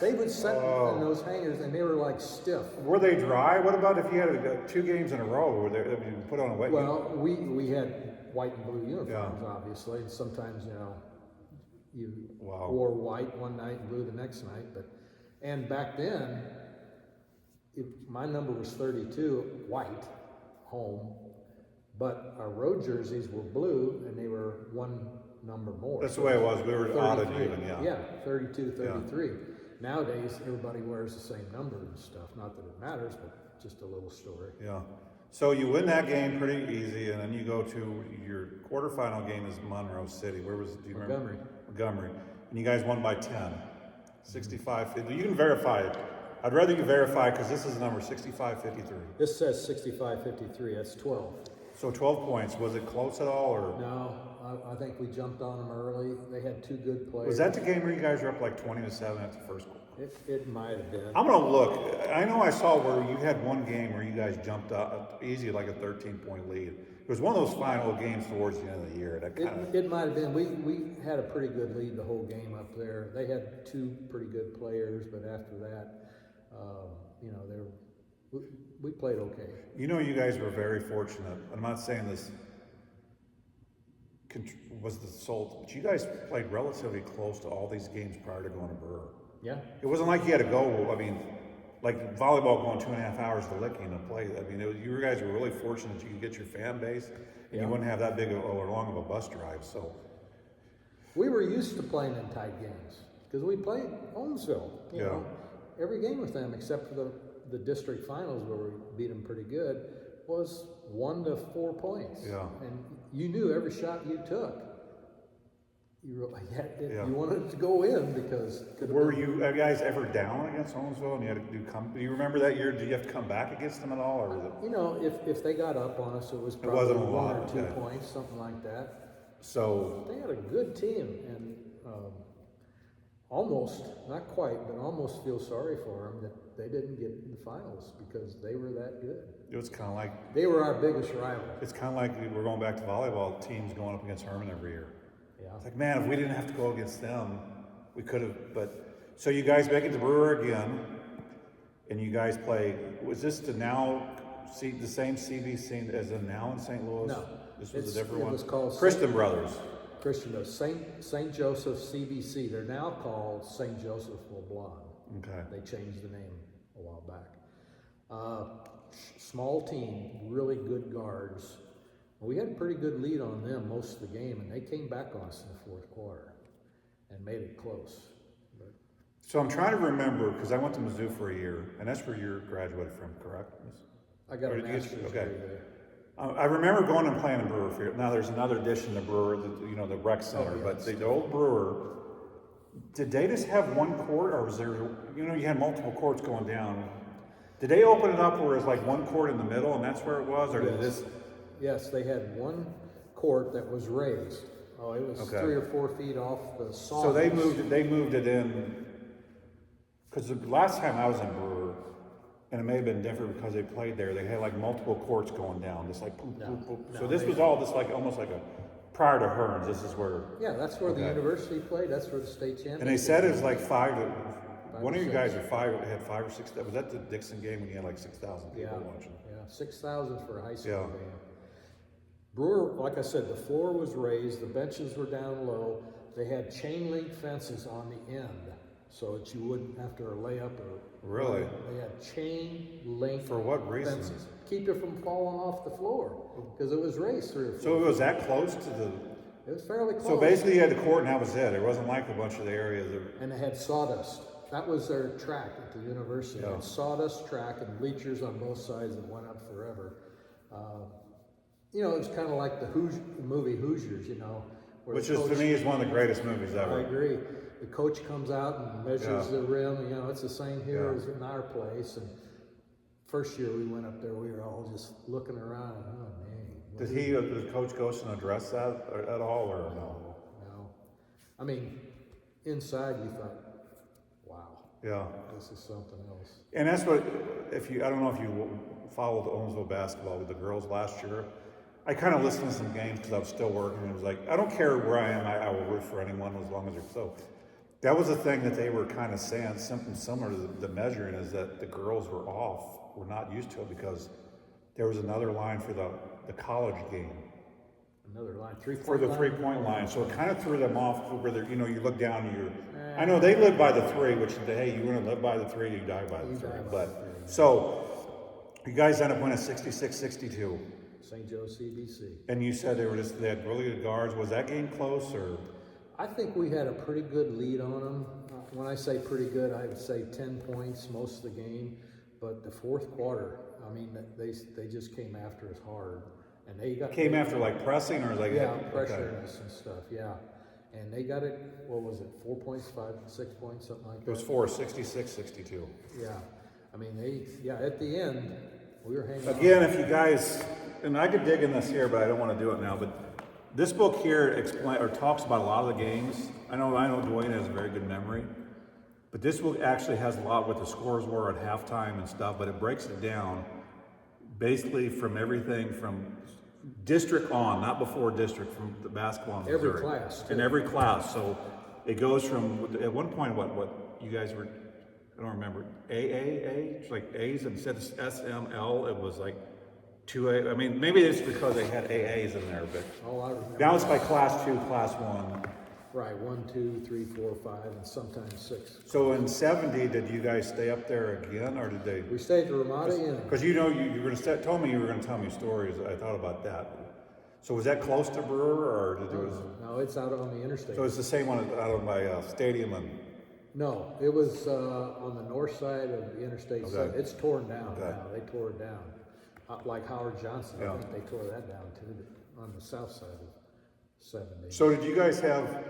They would sit in those hangers and they were like stiff. Were they dry? What about if you had 2 games in a row? Were they, you put on a wet Well, we had white and blue uniforms, obviously, and sometimes, you wore white one night and blue the next night. And back then, my number was 32, white, home. But our road jerseys were blue, and they were one number more. That's the way it was. We were odd and even, Yeah, 32, 33. Yeah. Nowadays, everybody wears the same number and stuff. Not that it matters, but just a little story. Yeah. So you win that game pretty easy, and then you go to your quarterfinal game is Monroe City. Where was it? Do you remember? Montgomery. And you guys won by 10. 65. You can verify it. I'd rather you verify because this is the number 65-53. This says 65-53. That's 12. So 12 points. Was it close at all, or? No, I think we jumped on them early. They had 2 good players. Was that the game where you guys were up like 20-7 at the first quarter? It might have been. I'm gonna look. I know I saw where you had one game where you guys jumped up easy, like a 13-point lead. It was one of those final games towards the end of the year. It might have been. We had a pretty good lead the whole game up there. They had 2 pretty good players, but after that, we played okay. You guys were very fortunate. I'm not saying this was the sole, but you guys played relatively close to all these games prior to going to Brewer. Yeah. It wasn't like you had to go, like volleyball going 2.5 hours to Licking to play. You guys were really fortunate that you could get your fan base, and you wouldn't have that big or long of a bus drive. So we were used to playing in tight games because we played Owensville. You know, every game with them except for the district finals where we beat them pretty good was 1 to 4 points. Yeah. And you knew every shot you took. You wanted it to go in because. Were you guys ever down against Owensville and you had to do you remember that year? Did you have to come back against them at all, or was it? You know, if they got up on us, it was probably wasn't a 1 lot, or 2 okay. points, something like that. So They had a good team, and almost, not quite, but almost feel sorry for them that they didn't get in the finals because they were that good. it was kind of like, They were our biggest rival. it's kind of like we're going back to volleyball teams going up against Herman every year. Yeah. It's like, man, if we didn't have to go against them, we could have. But so you guys make it to Brewer again, and you guys play. Was this the now the same CBC as in now in St. Louis? No, this was a different one. It was called Kristen Brothers. St. Joseph CBC. They're now called St. Joseph LeBlanc. Okay. They changed the name a while back. Small team, really good guards. We had a pretty good lead on them most of the game, and they came back on us in the fourth quarter and made it close. But So I'm trying to remember because I went to Mizzou for a year, and that's where you're graduated from, correct? I got Or a did you get- master's okay. degree there. I remember going and playing in Brewer Field. Now there's another addition to Brewer, the rec center, yeah. but the old Brewer. Did they just have one court, or was there? You had multiple courts going down. Did they open it up where it was like one court in the middle, and that's where it was, or did this? Yes, they had one court that was raised. Oh, it was Okay. 3 or 4 feet off the saw. So they moved it in. Because the last time I was in Brewer, and it may have been different because they played there. They had like multiple courts going down, just like boop, boop, boop. So this was all just like almost like a prior to Hearns. This is where. Yeah, that's where the Okay. university played. That's where the state championship. And they said it was like one or of you 6. guys had 5 or 6. Was that the Dixon game when you had like 6,000 people watching? Yeah, 6,000 for a high school Yeah. game. Brewer, like I said, the floor was raised, the benches were down low. They had chain link fences on the end, so that you wouldn't have to lay up or. Really? They had chain link. For what reason? Fences. Keep it from falling off the floor because it was raised 3 or 4. So it was that close to the. It was fairly close. So basically, you had the court, and that was it. It wasn't like a bunch of the areas. And they had sawdust. That was their track at the university. They Yeah. had sawdust track and bleachers on both sides that went up forever. It was kind of like the movie Hoosiers, where Which the is, to coach- me, is one of the greatest movies I ever. agree. The coach comes out and measures Yeah. the rim. It's the same here Yeah. as in our place. And first year we went up there, we were all just looking around. Oh man! Did Coach Goshen address that at all, or no? No. I mean, inside you thought, wow, Yeah. this is something else. And that's what, I don't know if you followed Owensville basketball with the girls last year. I kind of listened to some games because I was still working. And it was like, I don't care where I am, I will root for anyone as long as they're so. That was the thing that they were kind of saying, something similar to the measuring, is that the girls were off, were not used to it because there was another line for the college game. Another line, 3-point For the line. 3-point line, so it kind of threw them off where they're, you look down and I know they live by the 3, which, hey, you want to live by the 3, you die by the 3. die by But, the 3. so, you guys end up winning 66-62. St. Joe CBC. And you said they had really good guards. Was that game close, or? I think we had a pretty good lead on them. When I say pretty good, I would say 10 points most of the game. But the fourth quarter, I mean, they just came after us hard. And they got Came after like pressing, or like pressuring us and stuff, yeah. And they got it, what was it, 4 points, 5, 6 points, something like that? It was 4, 66-62. Yeah. I mean, at the end, we were hanging on. Again, if you guys, and I could dig in this here, but I don't want to do it now, but this book here talks about a lot of the games. I know DUANE has a very good memory, but this book actually has a lot what the scores were at halftime and stuff, but it breaks it down basically from everything from district on, not before district, from the basketball in Every Missouri. class, too. In every class. So it goes from, at one point, what you guys were, I don't remember, AAA, it's like A's, instead of SML, it was like 2A. I mean, maybe it's because they had AAs in there, but All I remember. now it's by class 2, class 1. Right, 1, 2, 3, 4, 5, and sometimes 6. So in 70, did you guys stay up there again, or did they? We stayed at the Ramada Inn. Because you were going to told me you were going to tell me stories. I thought about that. So was that close to Brewer, or did it was? No, it's out on the interstate. So it's the same one out of my stadium and. No, it was on the north side of the interstate. Okay. It's torn down Okay. now. They tore it down. Like Howard Johnson, Yeah. I think they tore that down too, on the south side of 70. So did you guys have?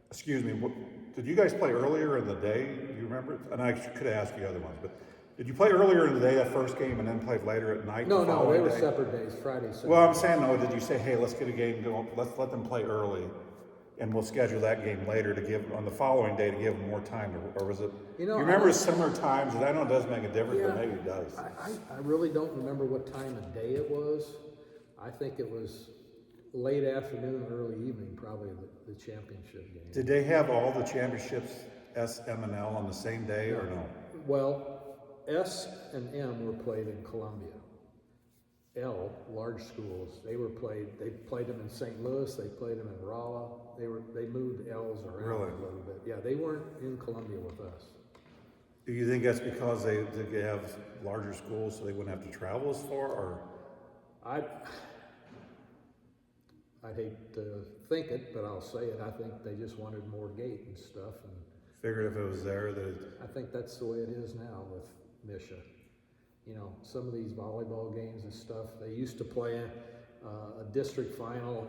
excuse me, did you guys play earlier in the day? Do you remember? And I could have asked you other ones, but did you play earlier in the day that first game and then play later at night? No, the no, following they were day? separate days, Friday, Saturday. Well, I'm saying though, did you say, hey, let's get a game going, let's let them play early, and we'll schedule that game later to give on the following day to give them more time, or was it? You know, you remember similar times? And I know it does make a difference, Yeah, but maybe it does. I really don't remember what time of day it was. I think it was late afternoon, early evening, probably the championship game. Did they have all the championships S, M, and L on the same day or no? Well, S and M were played in Columbia. L, large schools, they played them in St. Louis, they played them in Rolla. They moved L's around Really? a little bit. Yeah, they weren't in Columbia with us. Do you think that's because they have larger schools so they wouldn't have to travel as far, or? I'd hate to think it, but I'll say it. I think they just wanted more gate and stuff, and Figured if it was there that I think that's the way it is now with Misha. You know, some of these volleyball games and stuff, they used to play a district final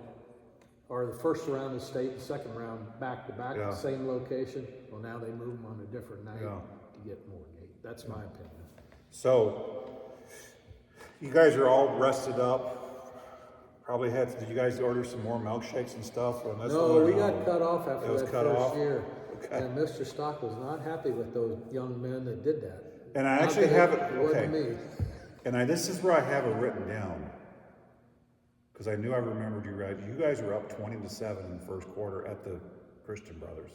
or the first round of state, the second round back to back, Yeah. same location. Well, now they move them on a different night Yeah. to get more gate. That's my opinion. So, you guys are all rested up. Probably did you guys order some more milkshakes and stuff? On this No, one, or we no? got cut off after It was that cut first off? year. Okay. And Mr. Stock was not happy with those young men that did that. And I Not actually that have it, It wasn't okay. me. And this is where I have it written down. Because I knew I remembered you right. You guys were up 20-7 in the first quarter at the Christian Brothers.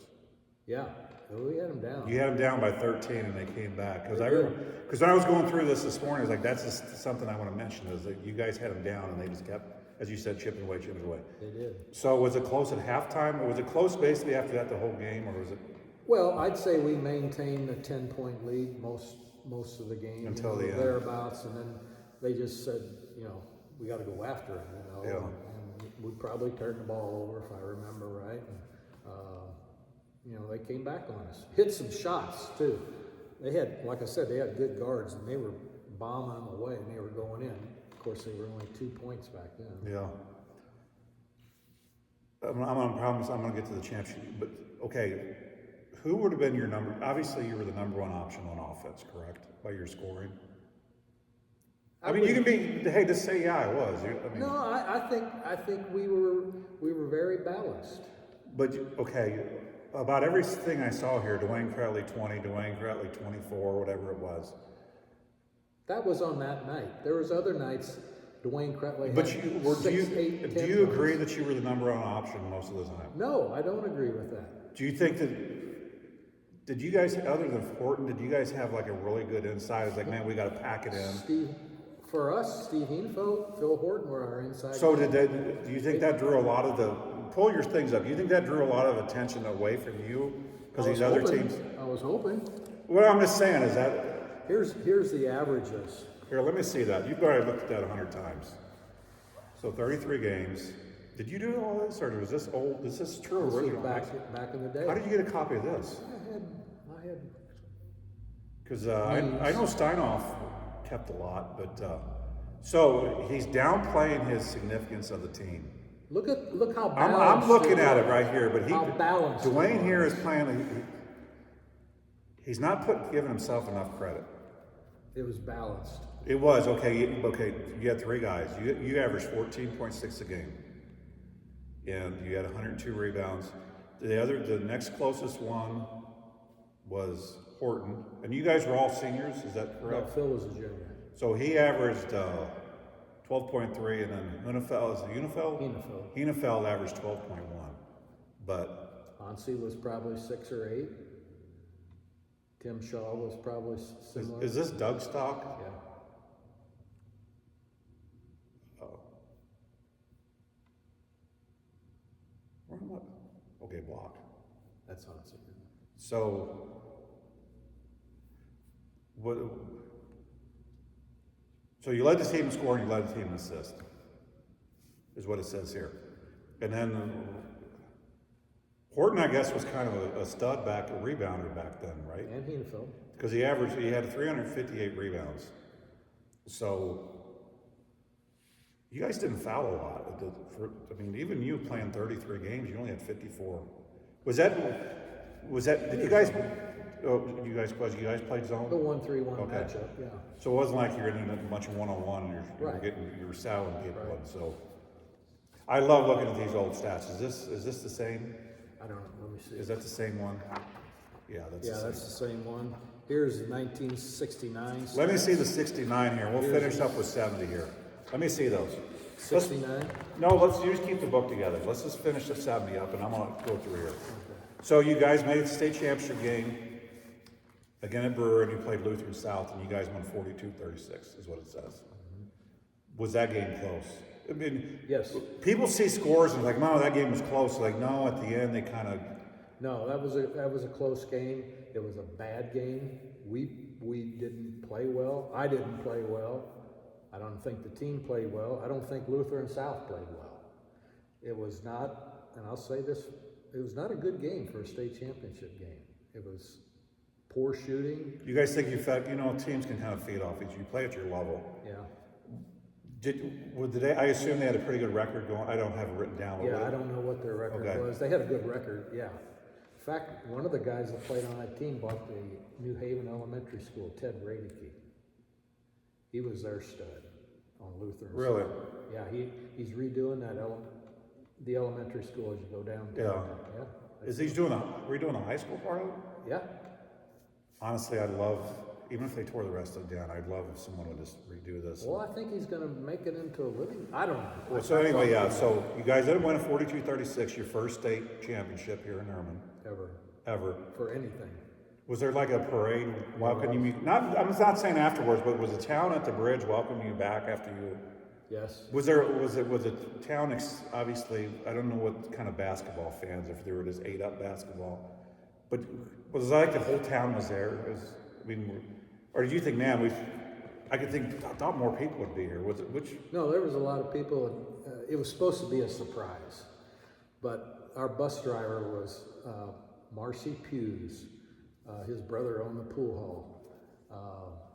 Yeah, we had them down. You had them down by 13 and they came back. Because They did. when I was going through this morning, I was like, that's just something I want to mention is that you guys had them down and they just kept, as you said, chipping away. They did. So was it close at halftime? Or was it close basically after that the whole game, or was it? Well, I'd say we maintained a 10-point lead most of the game. Until the end. Thereabouts, and then they just said, we got to go after it, Yeah. And we probably turned the ball over, if I remember right. And, they came back on us. Hit some shots, too. They had, like I said, they had good guards, and they were bombing them away, and they were going in. Of course, they were only 2 points back then. Yeah. I'm gonna promise I'm gonna get to the championship, but okay, who would have been your number? Obviously, you were the number one option on offense, correct? By your scoring. I mean, you can be. Hey, just say yeah, I was. No, I think we were very balanced. But okay, about everything I saw here, DUANE KRAETTLI 20, DUANE KRAETTLI 24, whatever it was. That was on that night. There was other nights DUANE KRAETTLI But had do you agree that you were the number one option most of the time? No, I don't agree with that. Do you think that? Did you guys, other than Horton, did you guys have like a really good inside? It's like, man, we got to pack it in. For us, Steve Heenfeld, Phil Horton were our inside. So do you think that drew a lot of the, pull your things up, do you think that drew a lot of attention away from you? Because these other teams? I was hoping. What I'm just saying is that, Here's the averages. here, let me see that. You've already looked at that 100 times. So 33 games. Did you do all this, or was this old? Is this true This original? was back in the day. How did you get a copy of this? I had. Because I know Steinoff kept a lot, but so he's downplaying his significance of the team. Look how balanced. I'm looking at it right here, but how balanced. DUANE here is playing. He's not giving himself enough credit. It was balanced. It was okay. You had three guys. You averaged 14.6 a game, and you had 102 rebounds. The next closest one was Horton, and you guys were all seniors. Is that No, correct? Phil was a junior. So he averaged 12.3, and then Hunefeld, Hunefeld averaged 12.1. But Hansi was probably 6 or 8. Tim Shaw was probably similar. is this Doug Stock? Yeah. Oh. Where am I? Okay, block. That's Hansi. So what? So you led the team in scoring, you led the team in assist, is what it says here. And then Horton, I guess, was kind of a stud a rebounder back then, right? And Heenfeld. Because he had 358 rebounds. So you guys didn't foul a lot. I mean, even you playing 33 games, you only had 54 Did you guys, you guys played zone? The 1-3-1 Okay. matchup, yeah. So it wasn't like you're in a bunch of one-on-one and Right. you were saddling people. Right. And so I love looking at these old stats. Is this the same? I don't know, let me see. Is that the same one? Yeah, that's Yeah, the that's same. the same one. Here's 1969. Let me see the 69 here. We'll finish up with 70 here. Let me see those. 69? No, let's just keep the book together. Let's just finish the 70 up, and I'm gonna go through here. So you guys made the state championship game again at Brewer, and you played Lutheran South, and you guys won 42-36, is what it says. Was that game close? I mean, Yes. people see scores and like, no, that game was close. Like, no, at the end they kind of. No, that was a close game. It was a bad game. We didn't play well. I didn't play well. I don't think the team played well. I don't think Lutheran South played well. It was not, and I'll say this, it was not a good game for a state championship game. It was poor shooting. You guys think teams can kind of feed off each other. You play at your level. Yeah. I assume they had a pretty good record going. I don't have it written down. Yeah, I don't know what their record was. They had a good record, yeah. In fact, one of the guys that played on that team bought the New Haven Elementary School, Ted Radeke. He was their stud on Lutheran. Really? Yeah, he's redoing the elementary school as you go down. Yeah. Yeah. Is he redoing the high school part of it? Yeah. Honestly, I'd love, even if they tore the rest of it down, I'd love if someone would just redo this. Well, I think he's going to make it into a living. I don't know. Well, so anyway, yeah. So you guys didn't win a 42-36, your first state championship here in Hermann. Ever. For anything. Was there like a parade welcoming you? I'm not saying afterwards, but was the town at the bridge welcoming you back after you? Yes. Was the town obviously? I don't know what kind of basketball fans, if they were just ate up basketball, but was it like the whole town was there? Or did you think, man, I thought more people would be here. Was it which? No, there was a lot of people. It was supposed to be a surprise, but our bus driver was Marcy Hughes. His brother owned the pool hall.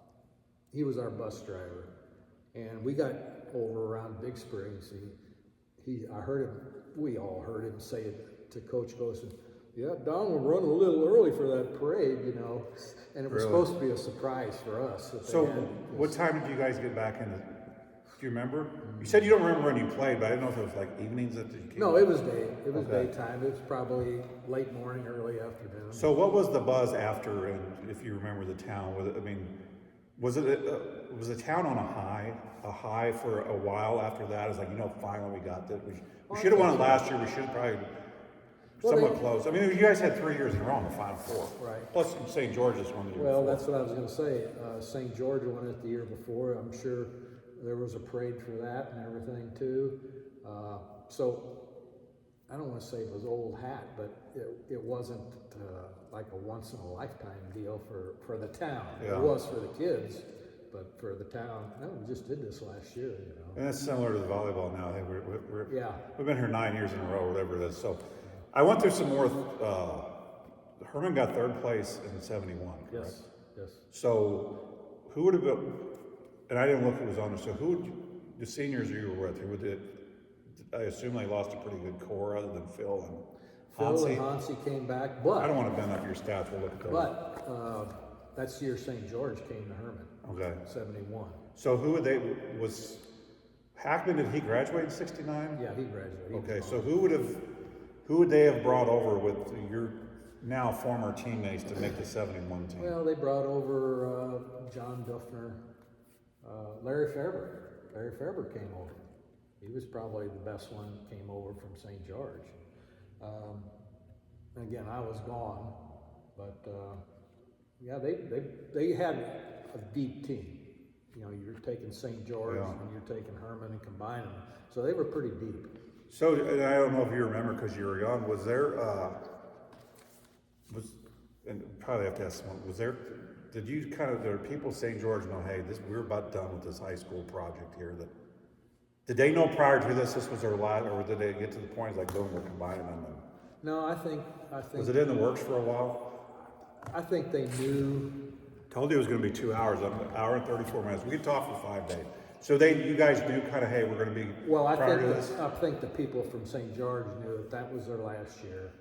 He was our bus driver, and we got over around Big Springs. I heard him. We all heard him say it to Coach Gosen. Yeah, Don will run a little early for that parade, and it was supposed to be a surprise for us. So, what time did you guys get back in? Do you remember? You said you don't remember when you played, but I didn't know if it was like evenings that you came. No, it was day. It was daytime. It was probably late morning, early afternoon. So what was the buzz after, and if you remember the town? Was the town on a high for a while after that? It's like, finally we got that. We should have won it last year. We should have probably somewhat close. I mean, you guys had 3 years in a row in the Final Four. Right. Plus St. George's won the year Well, before. that's what I was going to say. St. George won it the year before. I'm sure there was a parade for that and everything too. So I don't want to say it was old hat, but it wasn't like a once in a lifetime deal for the town. Yeah. It was for the kids, but for the town, no, we just did this last year. And that's similar to the volleyball now. I think we've been here 9 years in a row, whatever it is. So I went through some more. Hermann got third place in '71. Correct? Yes. So who would have been? And I didn't look who was on there. So the seniors you were with? I assume they lost a pretty good core other than Phil and Hansi. Phil and Hansi came back, but I don't want to bend up your stats. We'll look at those. But that's the year St. George came to Hermann. Okay. 71. So was Hackman? Did he graduate in '69? Yeah, he graduated. Okay. So who would they have brought over with your now former teammates to make the '71 team? Well, they brought over John Duffner, Larry Faber. Larry Faber came over. He was probably the best one that came over from St. George. And again, I was gone, but yeah, they had a deep team. You're taking St. George and you're taking Hermann and combining them, so they were pretty deep. So, and I don't know if you remember because you were young. Was there and probably have to ask someone. Did you there are people St. George know? Hey, we're about done with this high school project here. Did they know prior to this was their last, or did they get to the point like, boom, we're combining them? No, I think. Was it in the works for a while? I think they knew. Told you it was going to be 2 hours, an hour and 34 minutes. We could talk for 5 days. So you guys knew kind of, hey, we're going to be Well, I prior to this? think the people from St. George knew that was their last year.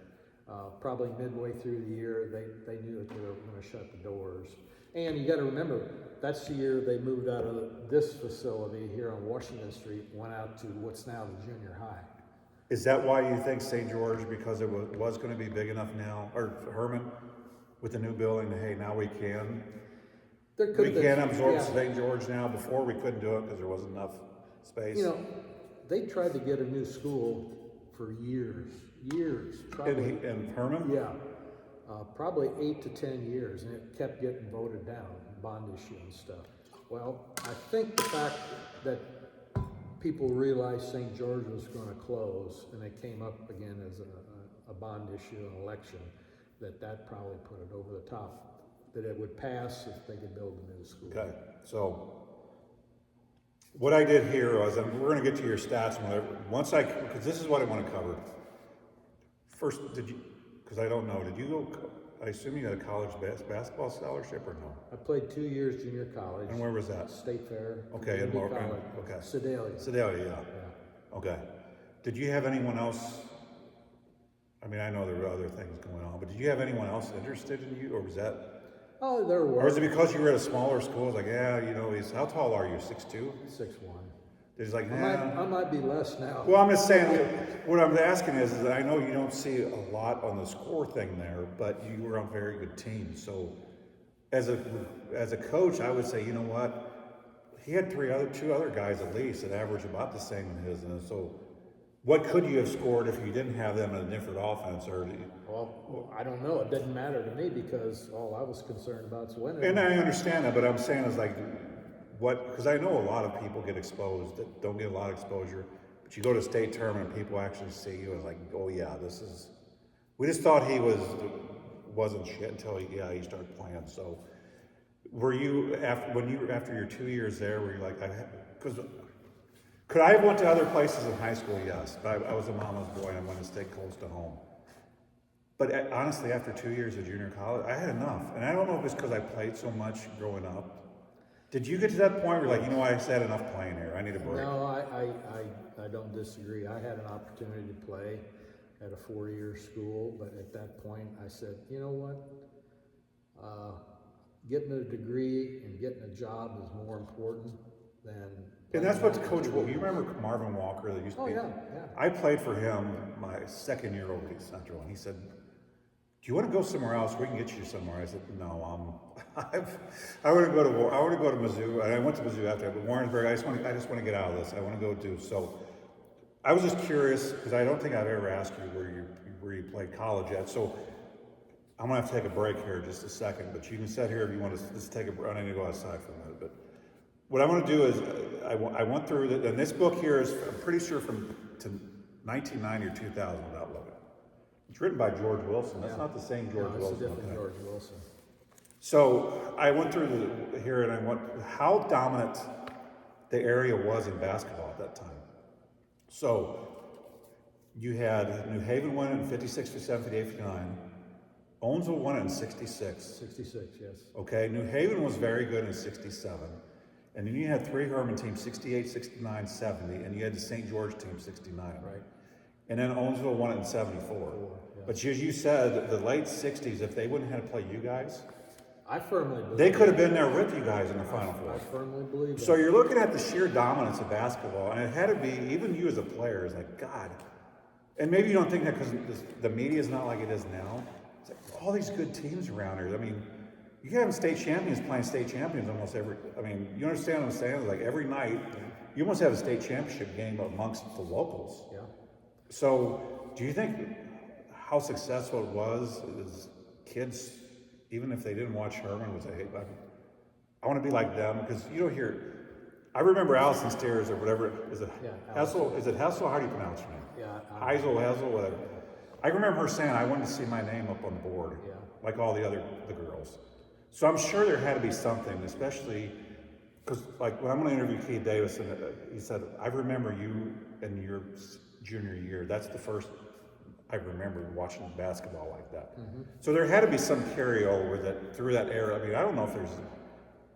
Probably midway through the year, they knew that they were going to shut the doors. And you got to remember, that's the year they moved out of this facility here on Washington Street, went out to what's now the junior high. Is that why you think St. George, because it was going to be big enough now, or Herman, with the new building, hey, now we can? We can absorb St. George now. Before we couldn't do it because there wasn't enough space. You know, they tried to get a new school for years. Probably, in Herman? Yeah, probably 8 to 10 years, and it kept getting voted down, bond issue and stuff. Well, I think the fact that people realized St. George was going to close, and it came up again as a bond issue, an election, that probably put it over the top, that it would pass if they could build a new school. Okay, so what I did here was, and we're going to get to your stats and whatever, because this is what I want to cover. First, because I don't know, did you go, I assume you had a college basketball scholarship or no? I played 2 years junior college. And where was that? State Fair. Okay, in college. Okay. Sedalia, yeah. Okay. Did you have anyone else, I mean, I know there were other things going on, but did you have anyone else interested in you, or was that? Oh, there were. Or is it because you were at a smaller school? It's like, yeah, you know, how tall are you, 6'2"? 6'1". He's like, I might be less now. Well, I'm just saying, what I'm asking is that I know you don't see a lot on the score thing there, but you were on very good teams. So as a coach, I would say, you know what? He had two other guys at least that averaged about the same in his. And so what could you have scored if you didn't have them in a different offense? Well, I don't know. It didn't matter to me because all I was concerned about is winning. And I understand that, but I'm saying is like, because I know a lot of people get exposed that don't get a lot of exposure, but you go to state tournament and people actually see you as like, oh yeah, we just thought he wasn't shit until he started playing. So were you, after your 2 years there, were you like, could I have went to other places in high school? Yes, but I was a mama's boy and I wanted to stay close to home. But honestly, after 2 years of junior college, I had enough. And I don't know if it's because I played so much growing up. Did you get to that point where you're like, you know, I just had enough playing here, I need a break? No, I don't disagree. I had an opportunity to play at a 4-year school, but at that point I said, you know what? Getting a degree and getting a job is more important than... And that's what the coach, you remember Marvin Walker that used to be? Yeah. I played for him my second year over at Central, and he said, do you want to go somewhere else? We can get you somewhere. I said, no, I want to go to Mizzou, and I went to Mizzou after that, but Warrensburg, I just want to get out of this. I want to go do, so I was just curious, because I don't think I've ever asked you where you played college at, so I'm going to have to take a break here in just a second, but you can sit here if you want to just take a break. I need to go outside for a minute, but what I want to do is, I went through, and this book here is, I'm pretty sure to 1990 or 2000 without looking. It's written by George Wilson. That's not the same George Wilson. It's a different George Wilson. So I went through here and I went, how dominant the area was in basketball at that time. So you had New Haven won it in 56, 57, 58, 59. Owensville won it in 66. 66, yes. Okay, New Haven was very good in 67. And then you had 3 Herman teams, 68, 69, 70, and you had the St. George team, 69. Right. And then Owensville won it in 74. Yeah. But as you said, the late 60s, if they wouldn't have had to play you guys, I firmly believe they could have been there with you guys in the Final Four. I firmly believe that. So you're looking at the sheer dominance of basketball, and it had to be, even you as a player, is like, God. And maybe you don't think that because the media is not like it is now. It's like all these good teams around here. I mean, you have state champions playing state champions almost you understand what I'm saying? Like every night, you almost have a state championship game amongst the locals. Yeah. So do you think how successful it was is kids, even if they didn't watch Herman, would say, hey, I want to be like them? Because you don't hear, I remember Allison Stairs or whatever, is it Hessel? Is it Hessel? How do you pronounce her name? Yeah. Heisel, whatever. I remember her saying, I wanted to see my name up on the board, like all the girls. So I'm sure there had to be something, especially because like when I'm going to interview Keith Davis, and he said, I remember you in your junior year. That's the first I remember watching basketball like that. Mm-hmm. So there had to be some carryover through that era. I mean, I don't know if there's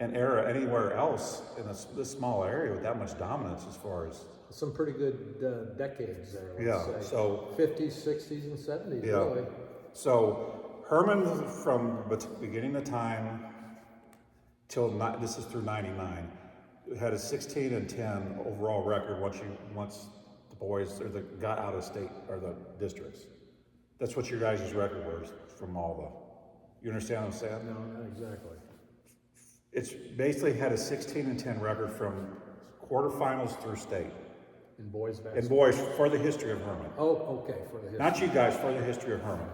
an era anywhere else in this small area with that much dominance as far as... Some pretty good decades there, let's say. So 50s, 60s, and 70s, yeah. really. So Herman, from beginning of time till this is through '99, had a 16-10 overall record once the boys got out of state or the districts. That's what your guys' record was from all the. You understand what I'm saying? No, not exactly. It's basically had a 16-10 record from quarterfinals through state. In boys basketball. And boys, for the history of Herman. Oh, okay, for the history. Not you guys, for the history of Herman.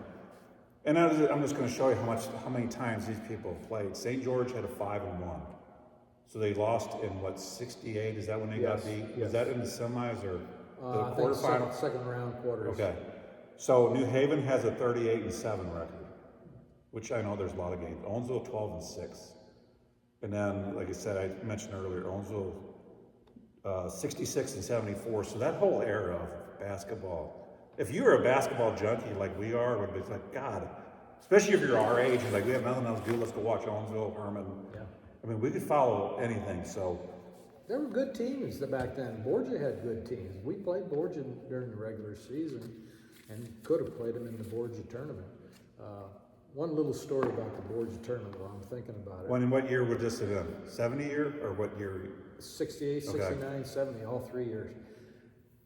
And I'm just going to show you how many times these people have played. St. George had a 5-1. So they lost in what, 68? Is that when they got beat? Yes. Was that in the semis or the I think quarterfinal? second round quarters. Okay. So New Haven has a 38-7 record, which I know there's a lot of games. Owensville 12-6. And then, like I said, I mentioned earlier, Owensville 66-74. So that whole era of basketball. If you were a basketball junkie like we are, it would be like, God, especially if you're our age and like we have nothing else to do, let's go watch Owensville, Herman. Yeah. I mean, we could follow anything. So there were good teams back then. Borgia had good teams. We played Borgia during the regular season and could have played them in the Borgia tournament. One little story about the Borgia tournament while I'm thinking about it. what year was this event? 70 year or what year? 68, 69, 70, all 3 years.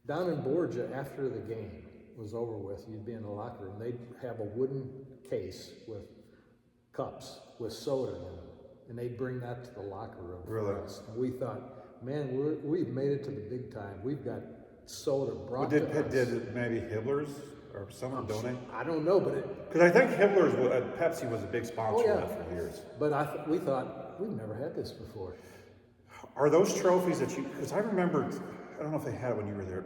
Down in Borgia, after the game was over with, you'd be in the locker room. They'd have a wooden case with cups with soda in them, and they'd bring that to the locker room for us. And we thought, man, we've made it to the big time. We've got soda brought to us. Did maybe Hibbler's or someone donate? I don't know, but Because I think Hibbler's, Pepsi was a big sponsor Oh, of yeah. that for years. but we thought, we've never had this before. Are those trophies that you, because I remember, I don't know if they had it when you were there,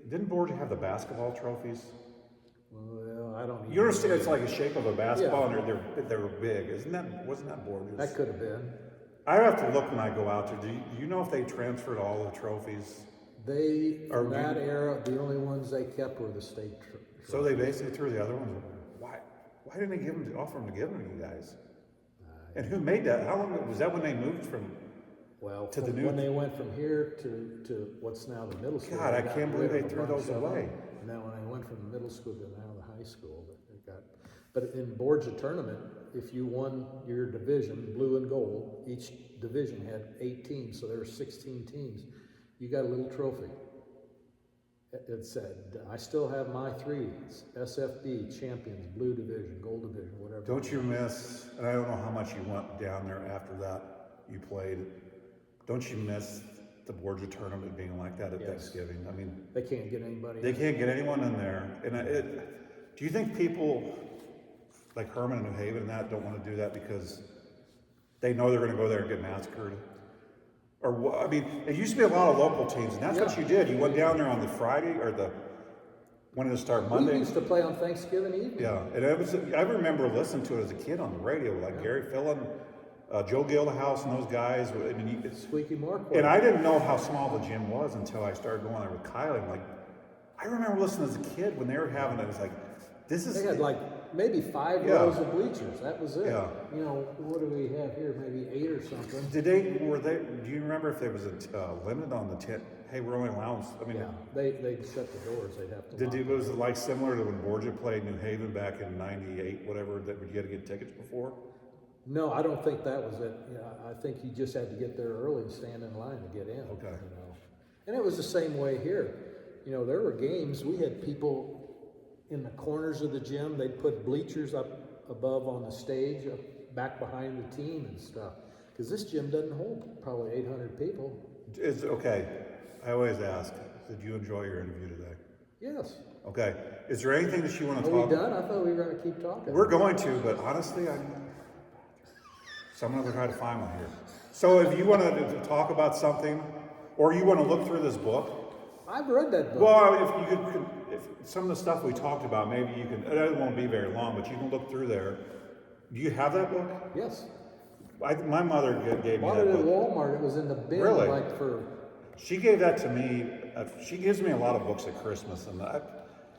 didn't Borgia have the basketball trophies? Well, I don't even You understand know. it's like a shape of a basketball Yeah. and they were big. Wasn't that Borgia's? That could have been. I have to look when I go out there. Do you know if they transferred all the trophies? From that era, the only ones they kept were the state So they basically threw the other ones. Why didn't they offer them to give them to you guys? And who made that? How long was that when they moved from? Well, to the new. when they went from here to what's now the middle school. God, I got can't believe rid they of a threw bunch those of them. away. And then when I went from the middle school to now the high school, but in Borgia tournament, if you won your division, blue and gold, each division had 8 teams, so there were 16 teams. You got a little trophy. It said, I still have my 3 SFB champions, blue division, gold division, whatever. Don't you miss, and I don't know how much you went down there after that you played, don't you miss the Borgia tournament being like that at Yes. Thanksgiving? I mean, They can't get anybody. they can't get anyone in there. And do you think people like Herman and New Haven and that don't want to do that because they know they're going to go there and get massacred? Or what? I mean, it used to be a lot of local teams, and that's what you did. You went down there on the Friday or when did it start? Monday? We used to play on Thanksgiving evening. Yeah, and I remember listening to it as a kid on the radio, like Gary Fillon, Joe Gildehouse, and those guys. I mean, Squeaky Mark. and I didn't know how small the gym was until I started going there with Kylie. I'm like, I remember listening as a kid when they were having it. It was like, this is. They had like maybe 5 rows of bleachers. That was it. Yeah. You know, what do we have here? Maybe 8 or something. Do you remember if there was a limit on the tent? Hey, we're only allowing. I mean, Yeah, they'd shut the doors. They'd have to. was it like similar to when Borgia played New Haven back in '98, whatever? That you had to get tickets before. No, I don't think that was it. I think you just had to get there early and stand in line to get in. Okay. You know, and it was the same way here. You know, there were games. We had people in the corners of the gym. They'd put bleachers up above on the stage, up back behind the team and stuff. Because this gym doesn't hold probably 800 people. It's okay. I always ask, did you enjoy your interview today? Yes. Okay. Is there anything that you want to Are talk we done? I thought we were going to keep talking. We're going to, but honestly, someone will try to find one here. So if you want to talk about something, or you want to look through this book, I've read that book. well, if you could, if some of the stuff we talked about, maybe you can, it won't be very long, but you can look through there. Do you have that book? Yes. My mother gave me Bought that it at book. Walmart. It was in the bin Really? like for. She gave that to me. She gives me a lot of books at Christmas, and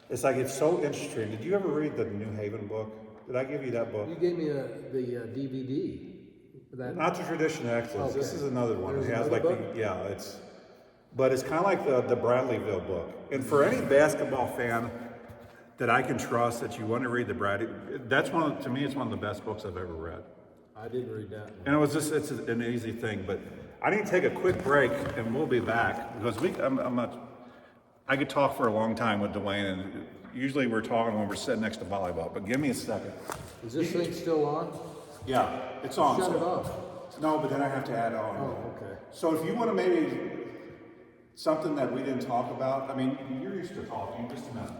it's like it's so interesting. Did you ever read the New Haven book? Did I give you that book? You gave me the DVD. That Not the Tradition of Excellence. This Okay. is another one. There's It has another like book? but it's kind of like the Bradleyville book. And for any basketball fan, that I can trust, that you want to read the Brady. That's to me, it's one of the best books I've ever read. I didn't read that. And it's an easy thing, but I need to take a quick break and we'll be back because I could talk for a long time with DUANE, and usually we're talking when we're sitting next to volleyball, but give me a second. Is this thing still on? Yeah, it's on. Shut it off. No, but then I have to add on. Oh, okay. So if you want to maybe, something that we didn't talk about, I mean, you're used to talking, just a minute.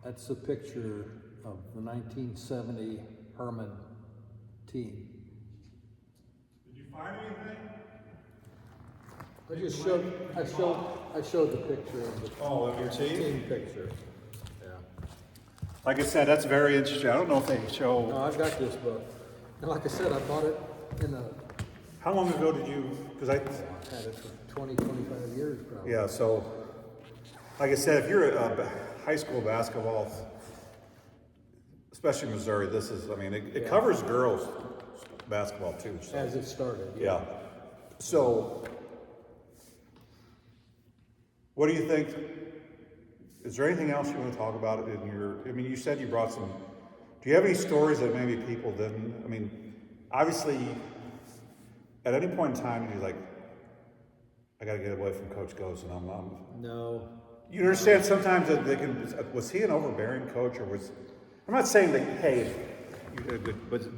That's a picture of the 1970 Hermann team. Did you find anything? I showed the picture of the Of your team? picture. Yeah. Like I said, that's very interesting. I don't know if they show. No, I've got this book. And like I said, I bought it in a, How long ago did you, because I've had it for 20, 25 years probably. yeah, so, like I said, if you're a high school basketball, especially Missouri, it covers girls basketball too. So. As it started. Yeah. So, what do you think? Is there anything else you want to talk about in you said you brought some, do you have any stories that maybe people didn't? I mean, obviously, at any point in time, you're like, I got to get away from Coach Ghost, and I'm No. You understand sometimes that they can, was he an overbearing coach, or I'm not saying that, hey, but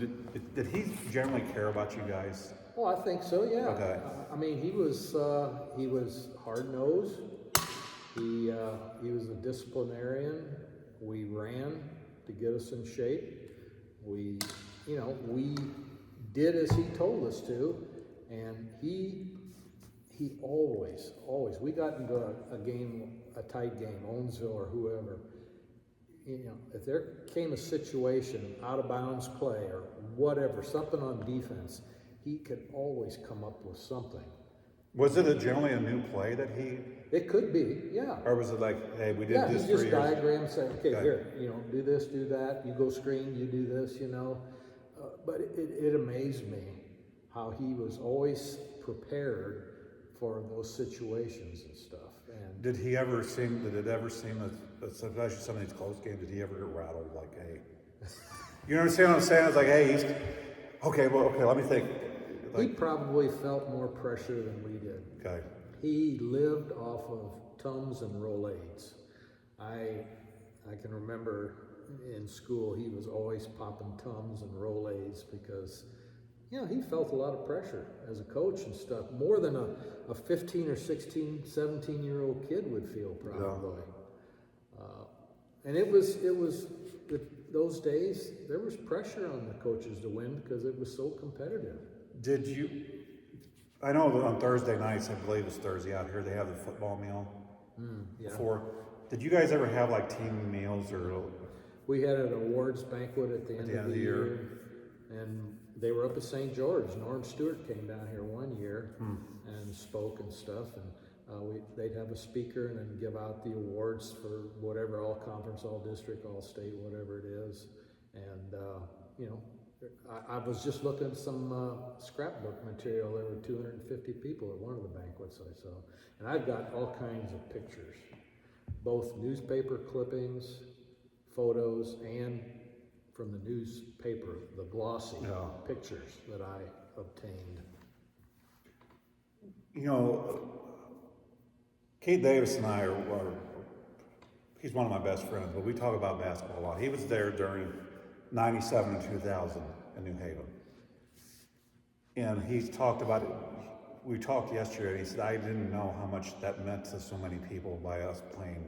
did he generally care about you guys? Well, I think so, yeah. Okay. I mean, he was hard-nosed. He was a disciplinarian. We ran to get us in shape. We did as he told us to, and he always, we got into a tight game, Owensville or whoever. If there came a situation, out of bounds play or whatever, something on defense, he could always come up with something. Was it generally a new play that he? It could be, yeah. Or was it like, hey, we did this he 3 just years? diagram said, okay, here, do this, do that. You go screen, you do this, But it amazed me how he was always prepared for those situations and stuff. And Did it ever seem that especially some of these close games, did he ever get rattled like, hey? You understand what I'm saying? It's like, hey, okay, let me think. he probably felt more pressure than we did. Okay. He lived off of Tums and Rolaids. I can remember in school he was always popping Tums and Rolaids because he felt a lot of pressure as a coach and stuff, more than a 15 or 16, 17-year-old kid would feel probably. And it was those days, there was pressure on the coaches to win because it was so competitive. I know that on Thursday nights, I believe it's Thursday out here, they have the football meal before. Did you guys ever have like team meals or? We had an awards banquet at the end of the year. And they were up at St. George. Norm Stewart came down here one year and spoke and stuff. And they'd have a speaker and then give out the awards for whatever, all conference, all district, all state, whatever it is. And, I was just looking at some scrapbook material. There were 250 people at one of the banquets I saw. And I've got all kinds of pictures, both newspaper clippings, photos, and from the newspaper, the glossy pictures that I obtained. Keith Davis and I he's one of my best friends, but we talk about basketball a lot. He was there during 97 and 2000 in New Haven. And he talked about it. We talked yesterday, and he said, I didn't know how much that meant to so many people by us playing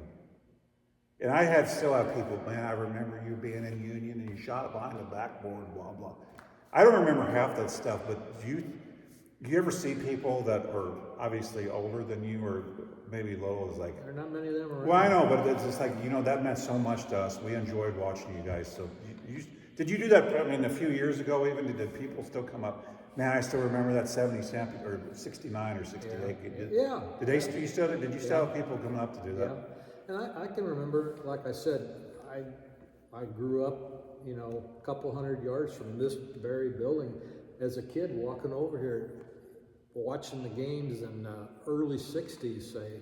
And I still have people, man, I remember you being in Union and you shot behind the backboard, blah, blah. I don't remember half that stuff, but do you ever see people that are obviously older than you or maybe little is like... There are not many of them around. Well, I know, but it's just like, you know, that meant so much to us. We enjoyed watching you guys. So did you do that, I mean, a few years ago even? Did people still come up? Man, I still remember that 70 champion, or 69 or 68. Yeah. Did you still have people coming up to do that? Yeah. And I can remember, like I said, I grew up, you know, a couple hundred yards from this very building as a kid, walking over here, watching the games in early 60s, say,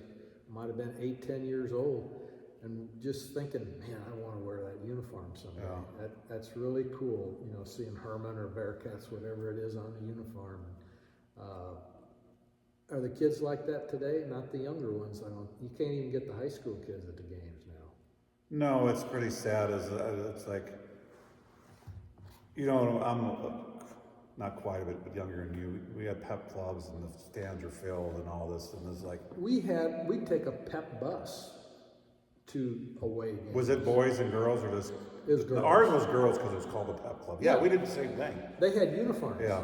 might have been 8, 10 years old, and just thinking, man, I want to wear that uniform someday. Yeah. That's really cool, you know, seeing Hermann or Bearcats, whatever it is, on the uniform. Are the kids like that today? Not the younger ones. You can't even get the high school kids at the games now. No, it's pretty sad. It's like, you know, I'm not quite a bit younger than you. We had pep clubs and the stands are filled and all this, and it's like... We'd take a pep bus to away games. Was it boys and girls or just... It was girls. Ours was girls because it was called the pep club. Yeah, we did the same thing. They had uniforms. Yeah.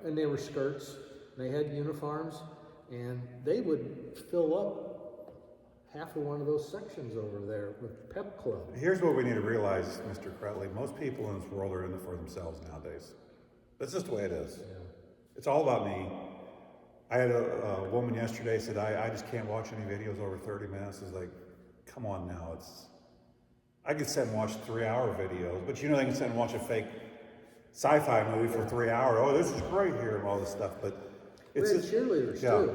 And they were skirts. They had uniforms, and they would fill up half of one of those sections over there with pep club. Here's what we need to realize, Mr. KRAETTLI. Most people in this world are in it for themselves nowadays. That's just the way it is. Yeah. It's all about me. I had a woman yesterday said, I just can't watch any videos over 30 minutes. It's like, come on now. I could sit and watch 3-hour videos, but you know they can sit and watch a fake sci-fi movie for 3 hours. Oh, this is great here and all this stuff, but it's just cheerleaders too.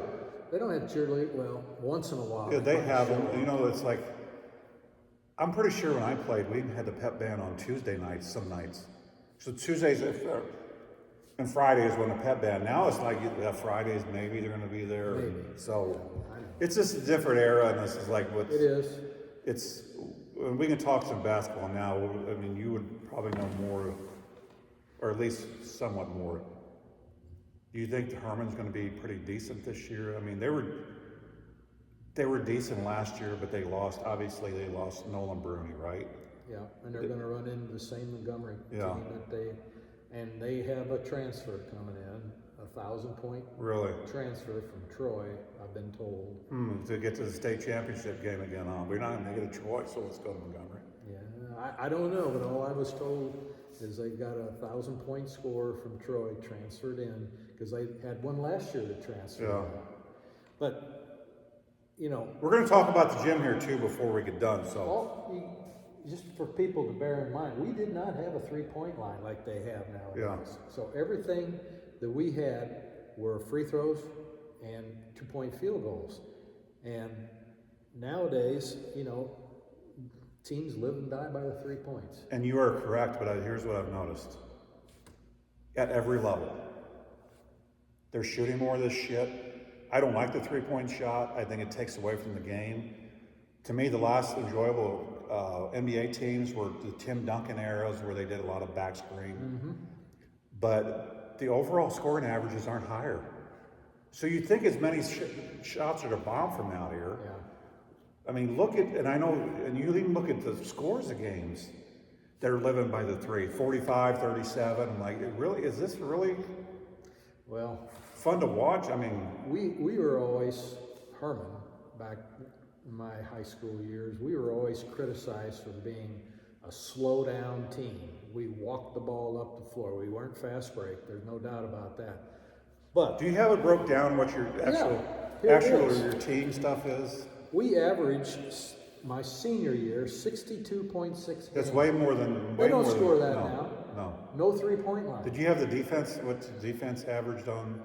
They don't have cheerleaders. Well, once in a while. Yeah, they have them. You know, it's like, I'm pretty sure when I played, we even had the pep band on Tuesday nights, some nights. So Tuesdays and Fridays when the pep band. Now it's like Fridays, maybe they're going to be there. Maybe. So it's just a different era, and this is like what it is. It's, we can talk some basketball now. I mean, you would probably know more, or at least somewhat more. Do you think the Hermann's going to be pretty decent this year? I mean, they were decent last year, but they lost. Obviously, they lost Nolan Bruni, right? Yeah, and they're going to run into the same Montgomery team that they have a transfer coming in, 1,000-point transfer from Troy. I've been told to get to the state championship game again. We're not going to get a choice, so let's go to Montgomery. Yeah, I don't know, but all I was told is they got a 1,000-point scorer from Troy transferred in because they had one last year that transferred. Yeah. But, you know, we're going to talk about the gym here too before we get done. So, just for people to bear in mind, we did not have a 3-point line like they have nowadays. Yeah. So everything that we had were free throws and 2-point field goals. And nowadays, you know, teams live and die by the 3 points. And you are correct, but here's what I've noticed. At every level, they're shooting more of this shit. I don't like the 3-point shot. I think it takes away from the game. To me, the last enjoyable NBA teams were the Tim Duncan eras where they did a lot of back screen. Mm-hmm. But the overall scoring averages aren't higher. So you think as many shots are to bomb from out here. Yeah. I mean, look at, and I know, and you even look at the scores of games that are living by the 3, 45, 37. I'm like, is this really fun to watch? I mean, we were always, Hermann, back in my high school years, we were always criticized for being a slow down team. We walked the ball up the floor. We weren't fast break. There's no doubt about that. But do you have it broke down what your your team stuff is? We averaged, my senior year, 62.6 That's way more than... They don't score that now. No 3-point line. Did you have the defense, what the defense averaged on?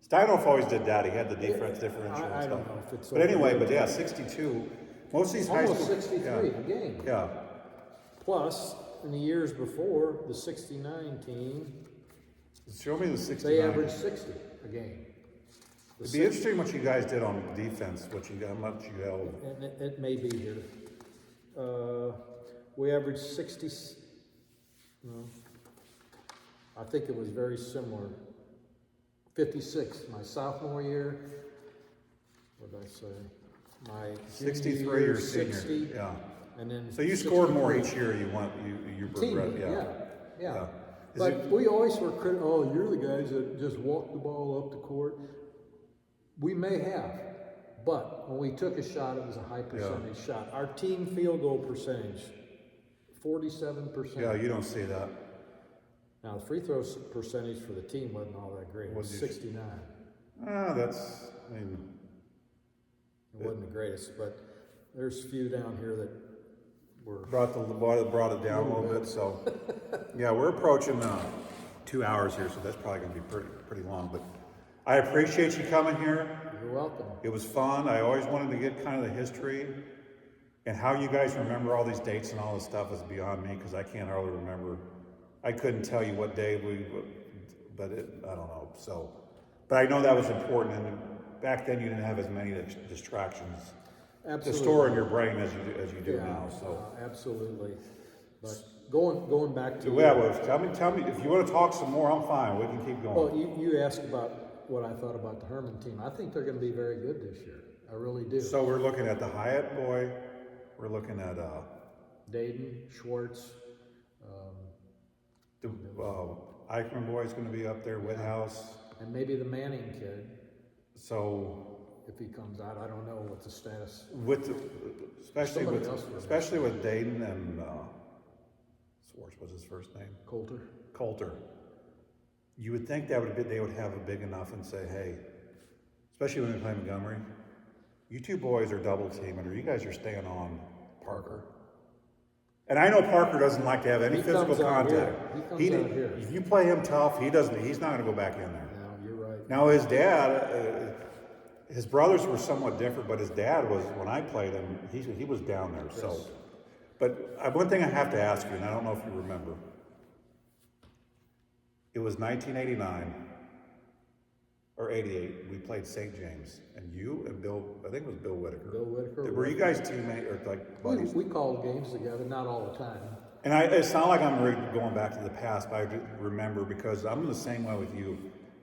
Steinhoff always did that. He had the defense differential and stuff. I don't know if it's... But anyway, 62. Most of these high school... Almost 63 a game. Yeah. Plus, in the years before, the 69 team... Show me the 69. They averaged 60 a game. It'd be interesting what you guys did on defense, how much you held. And it may be here. We averaged 60. No, I think it was very similar. 56 my sophomore year. What did I say? My 63 or 60. Senior. Yeah. And then So you scored more each year. You team, progressed. yeah. Is But it- we always were critical. Oh, you're the guys that just walk the ball up the court. We may have, but when we took a shot, it was a high percentage shot. Our team field goal percentage, 47%. Yeah, you don't see that. Now the free throw percentage for the team wasn't all that great. It was 69. That's, I mean, It wasn't the greatest, but there's a few down here that were. brought it down a little bit. So, yeah, we're approaching 2 hours here, so that's probably going to be pretty long. But I appreciate you coming here. You're welcome. It was fun. I always wanted to get kind of the history, and how you guys remember all these dates and all this stuff is beyond me, because I can't hardly remember. I couldn't tell you what day but I don't know. So, but I know that was important, and back then you didn't have as many distractions to store in your brain as you do now. So, absolutely. But going back to tell me if you want to talk some more. I'm fine. We can keep going. well, you asked about what I thought about the Hermann team. I think they're going to be very good this year. I really do. So we're looking at the Hyatt boy. We're looking at Dayton, Schwartz. the Eichmann boy is going to be up there. Whithouse. And maybe the Manning kid, So if he comes out. I don't know what the status. especially Somebody else was with Dayton and Schwartz was his first name. Coulter. You would think they would have a big enough and say, hey, especially when they play Montgomery, you two boys are double teaming, or you guys are staying on Parker. And I know Parker doesn't like to have any physical contact. He comes out here. If you play him tough, he's not going to go back in there. No, you're right. Now his dad, his brothers were somewhat different, but his dad was, when I played him, he was down there. So, but one thing I have to ask you, and I don't know if you remember, it was 1989 or 88. We played St. James, and you and Bill, I think it was Bill Whitaker. Bill Whitaker. Were you guys teammates or like buddies? We called games together, not all the time. And it's not like I'm really going back to the past, but I do remember, because I'm the same way with you.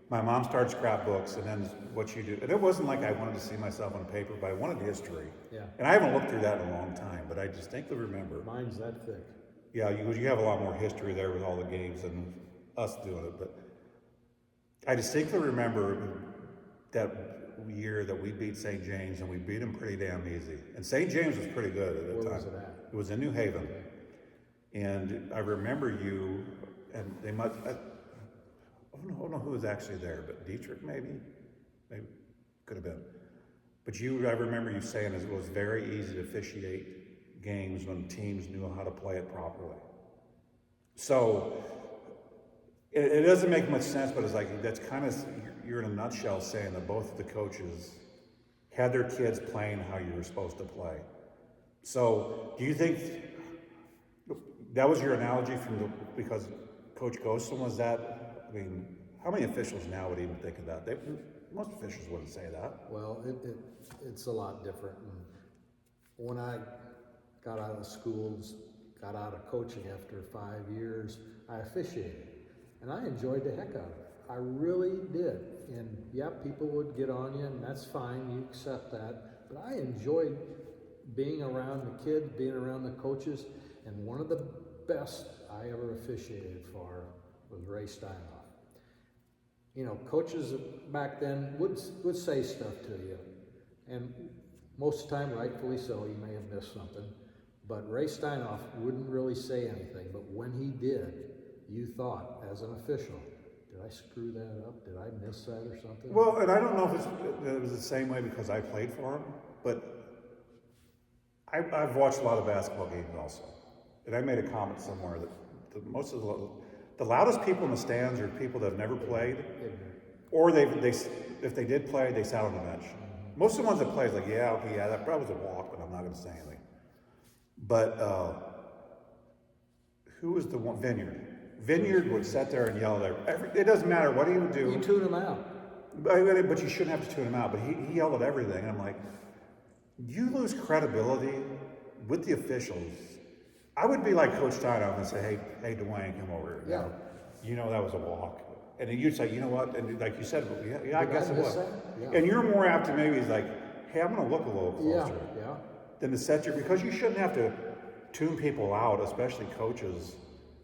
My mom started scrapbooks, and then what you do. And it wasn't like I wanted to see myself on paper, but I wanted history. Yeah. And I haven't looked through that in a long time, but I distinctly remember. Mine's that thick. Yeah, you have a lot more history there with all the games than us doing it. But I distinctly remember that year that we beat St. James, and we beat them pretty damn easy. And St. James was pretty good at that time. Where was it at? It was in New Haven. Okay. And I remember you, and they must, I don't know who was actually there, but Dietrich maybe could have been. But I remember you saying it was very easy to officiate games when teams knew how to play it properly. So it doesn't make much sense, but it's like, that's kind of, you're in a nutshell saying that both of the coaches had their kids playing how you were supposed to play. So do you think that was your analogy because Coach Ghostin was that? I mean, how many officials now would even think of that? Most officials wouldn't say that. Well, it's a lot different. And when I got out of schools, got out of coaching after 5 years, I officiated. And I enjoyed the heck out of it. I really did. And yeah, people would get on you, and that's fine, you accept that. But I enjoyed being around the kids, being around the coaches. And one of the best I ever officiated for was Ray Steinoff. You know, coaches back then would say stuff to you. And most of the time, rightfully so, you may have missed something. But Ray Steinoff wouldn't really say anything. But when he did, you thought, as an official, did I screw that up? Did I miss that or something? Well, and I don't know if it was the same way because I played for him, but I've watched a lot of basketball games also. And I made a comment somewhere that most of the loudest people in the stands are people that have never played, or if they did play, they sat on the bench. Most of the ones that played, like, yeah, that probably was a walk, but I'm not going to say anything. But who was the one? Vineyard would sit there and yell at it doesn't matter what he would do. You tune him out. But you shouldn't have to tune him out. But he yelled at everything. And I'm like, you lose credibility with the officials. I would be like Coach Steinoff and say, hey, DUANE, come over here. Yeah. You know that was a walk. And then you'd say, you know what? And like you said, yeah, I guess it was. Yeah. And you're more apt to maybe like, hey, I'm going to look a little closer. Yeah. Than to set because you shouldn't have to tune people out, especially coaches.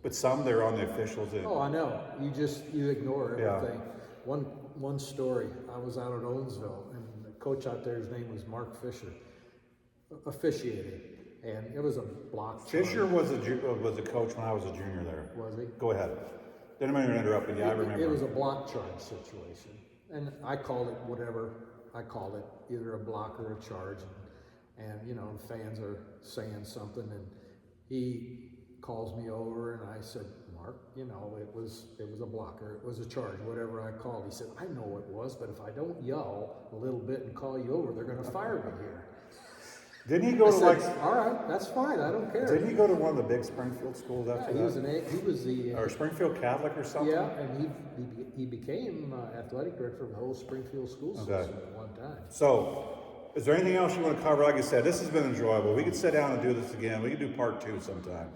But some, they're on the officials. Oh, I know. You ignore everything. One story. I was out at Owensville, and the coach out there, his name was Mark Fisher, officiating, and it was a block. Fisher was a coach when I was a junior there. Was he? Go ahead. Didn't mean to interrupt, but yeah, I remember. It was a block charge situation, and I called it whatever. I called it either a block or a charge, and you know, fans are saying something, and he calls me over, and I said, Mark, you know, it was a blocker, it was a charge, whatever I called. He said, I know it was, but if I don't yell a little bit and call you over, they're going to fire me here. Didn't he go to all right, that's fine, I don't care. Didn't he go to one of the big Springfield schools after that? He was the or Springfield Catholic or something? Yeah, and he became athletic director of the whole Springfield school system at one time. So, is there anything else you want to cover? Like I said, this has been enjoyable. We could sit down and do this again. We could do part 2 sometime.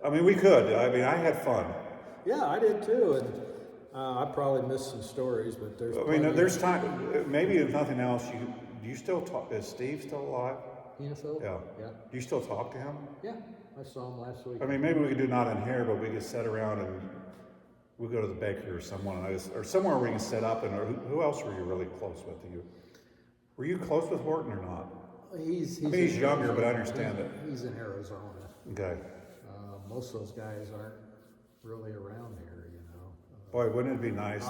I mean, we could. I mean, I had fun. Yeah, I did too, and I probably missed some stories, but there's. I mean, there's time. Maybe if nothing else, do you still talk? Is Steve still alive? Yeah. Do you still talk to him? Yeah, I saw him last week. I mean, maybe we could do not in here, but we could sit around and we'll go to the bakery or someone, or somewhere where we can sit up. And who else were you really close with? Were you close with Horton or not? He's younger, but I understand it. He's in Arizona. Okay. Most of those guys aren't really around here, you know. Boy, wouldn't it be nice?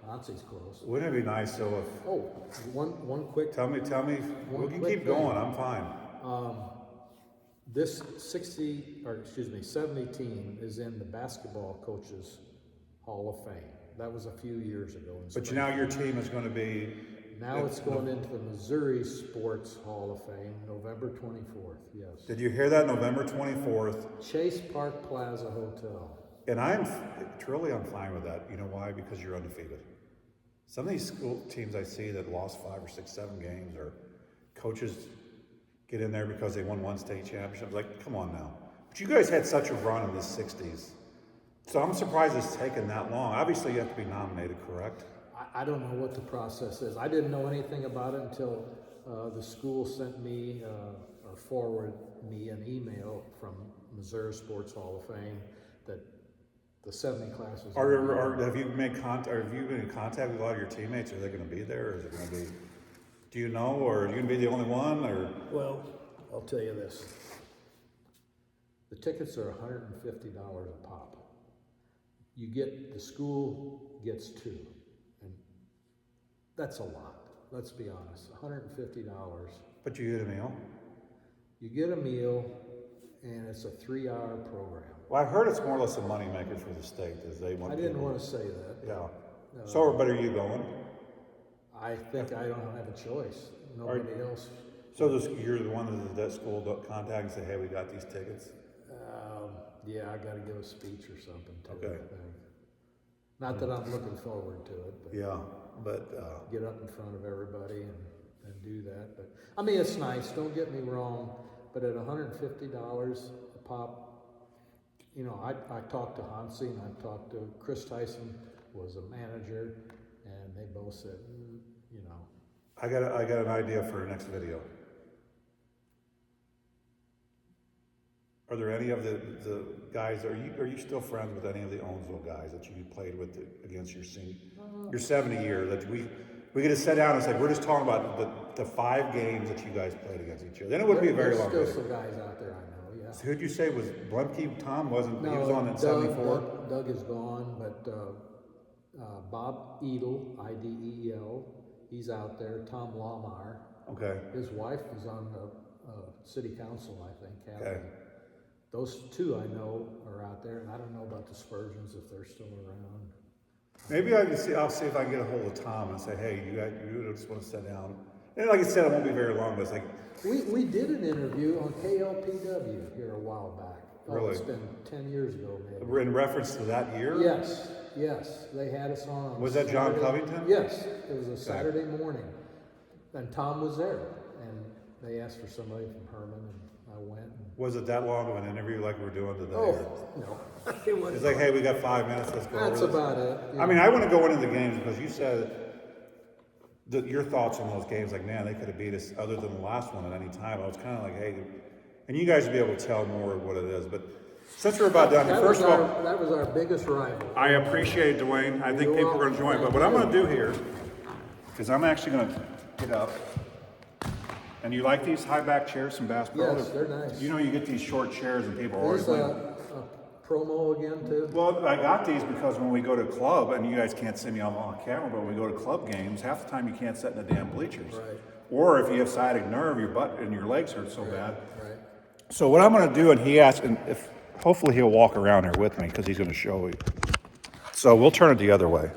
Nancy's close. Wouldn't it be nice though if? Oh, one quick. Tell me. We can keep going. I'm fine. This 70 team is in the basketball coaches Hall of Fame. That was a few years ago. But now your team is going to be. Now it's going into the Missouri Sports Hall of Fame, November 24th, yes. Did you hear that? November 24th. Chase Park Plaza Hotel. And I'm fine with that. You know why? Because you're undefeated. Some of these school teams I see that lost 5 or 6, 7 games, or coaches get in there because they won one state championship. Like, come on now. But you guys had such a run in the 60s. So I'm surprised it's taken that long. Obviously, you have to be nominated, correct? I don't know what the process is. I didn't know anything about it until the school sent me or forwarded me an email from Missouri Sports Hall of Fame that the 70 classes. Have you made contact? Have you been in contact with a lot of your teammates? Are they going to be there, or is it going to be? Do you know, or are you going to be the only one, or? Well, I'll tell you this. The tickets are $150 a pop. The school gets 2. That's a lot. Let's be honest. $150. But you get a meal? You get a meal, and it's a 3-hour program. Well, I heard it's more or less a moneymaker for the state, as they want. I didn't want to say that. Yeah. But are you going? I think I don't have a choice. Nobody else. So you're the one that school contact and say, hey, we got these tickets? Yeah, I got to give a speech or something too. Okay. I think. Not that I'm looking forward to it. But yeah, but get up in front of everybody and do that. But I mean, it's nice. Don't get me wrong. But at $150 a pop, you know, I talked to Hansi and I talked to Chris Tyson, was a manager, and they both said, you know. I got an idea for our next video. Are there any of the guys? Are you still friends with any of the Owensville guys that you played with against your 70 year? That we get to sit down and say we're just talking about the 5 games that you guys played against each other. Then it wouldn't be a very long. There's still some guys out there I know. Yeah. So who'd you say was Blumke? Tom wasn't. No, he was on in '74. Doug is gone, but Bob Edel, IDEL, he's out there. Tom Lamar. Okay. His wife is on the city council, I think. Kathy. Okay. Those 2 I know are out there, and I don't know about the Spurgeons if they're still around. Maybe I'll see if I can get a hold of Tom and say, hey, you just want to sit down. And like I said, it won't be very long, but it's like. We did an interview on KLPW here a while back. Really? It's been 10 years ago, maybe. In reference to that year? Yes. They had us on. Was that John Covington? Yes. It was a Saturday morning. And Tom was there. And they asked for somebody from Hermann, and I went. Was it that long of an interview like we're doing today? Oh, no. It wasn't. It's like, hey, we got 5 minutes, let's go That's over this. about it. I mean, I want to go into the games because you said that your thoughts on those games, like, man, they could have beat us other than the last one at any time. I was kind of like, hey, And you guys will be able to tell more of what it is. But since we're about done, first of all, that was our biggest rival. I appreciate it, Dwayne. I think people are going to join. But what I'm going to do here is I'm actually going to get up. And you like these high back chairs from basketball? Yes, they're nice. You know, you get these short chairs and people are always There's like, a promo again too. well, I got these because when we go to club, and you guys can't see me on camera, but when we go to club games, half the time you can't sit in the damn bleachers. Right. Or if you have sciatic nerve, your butt and your legs hurt so bad. Right. So what I'm going to do, and he asked, and if hopefully he'll walk around here with me because he's going to show you. So we'll turn it the other way.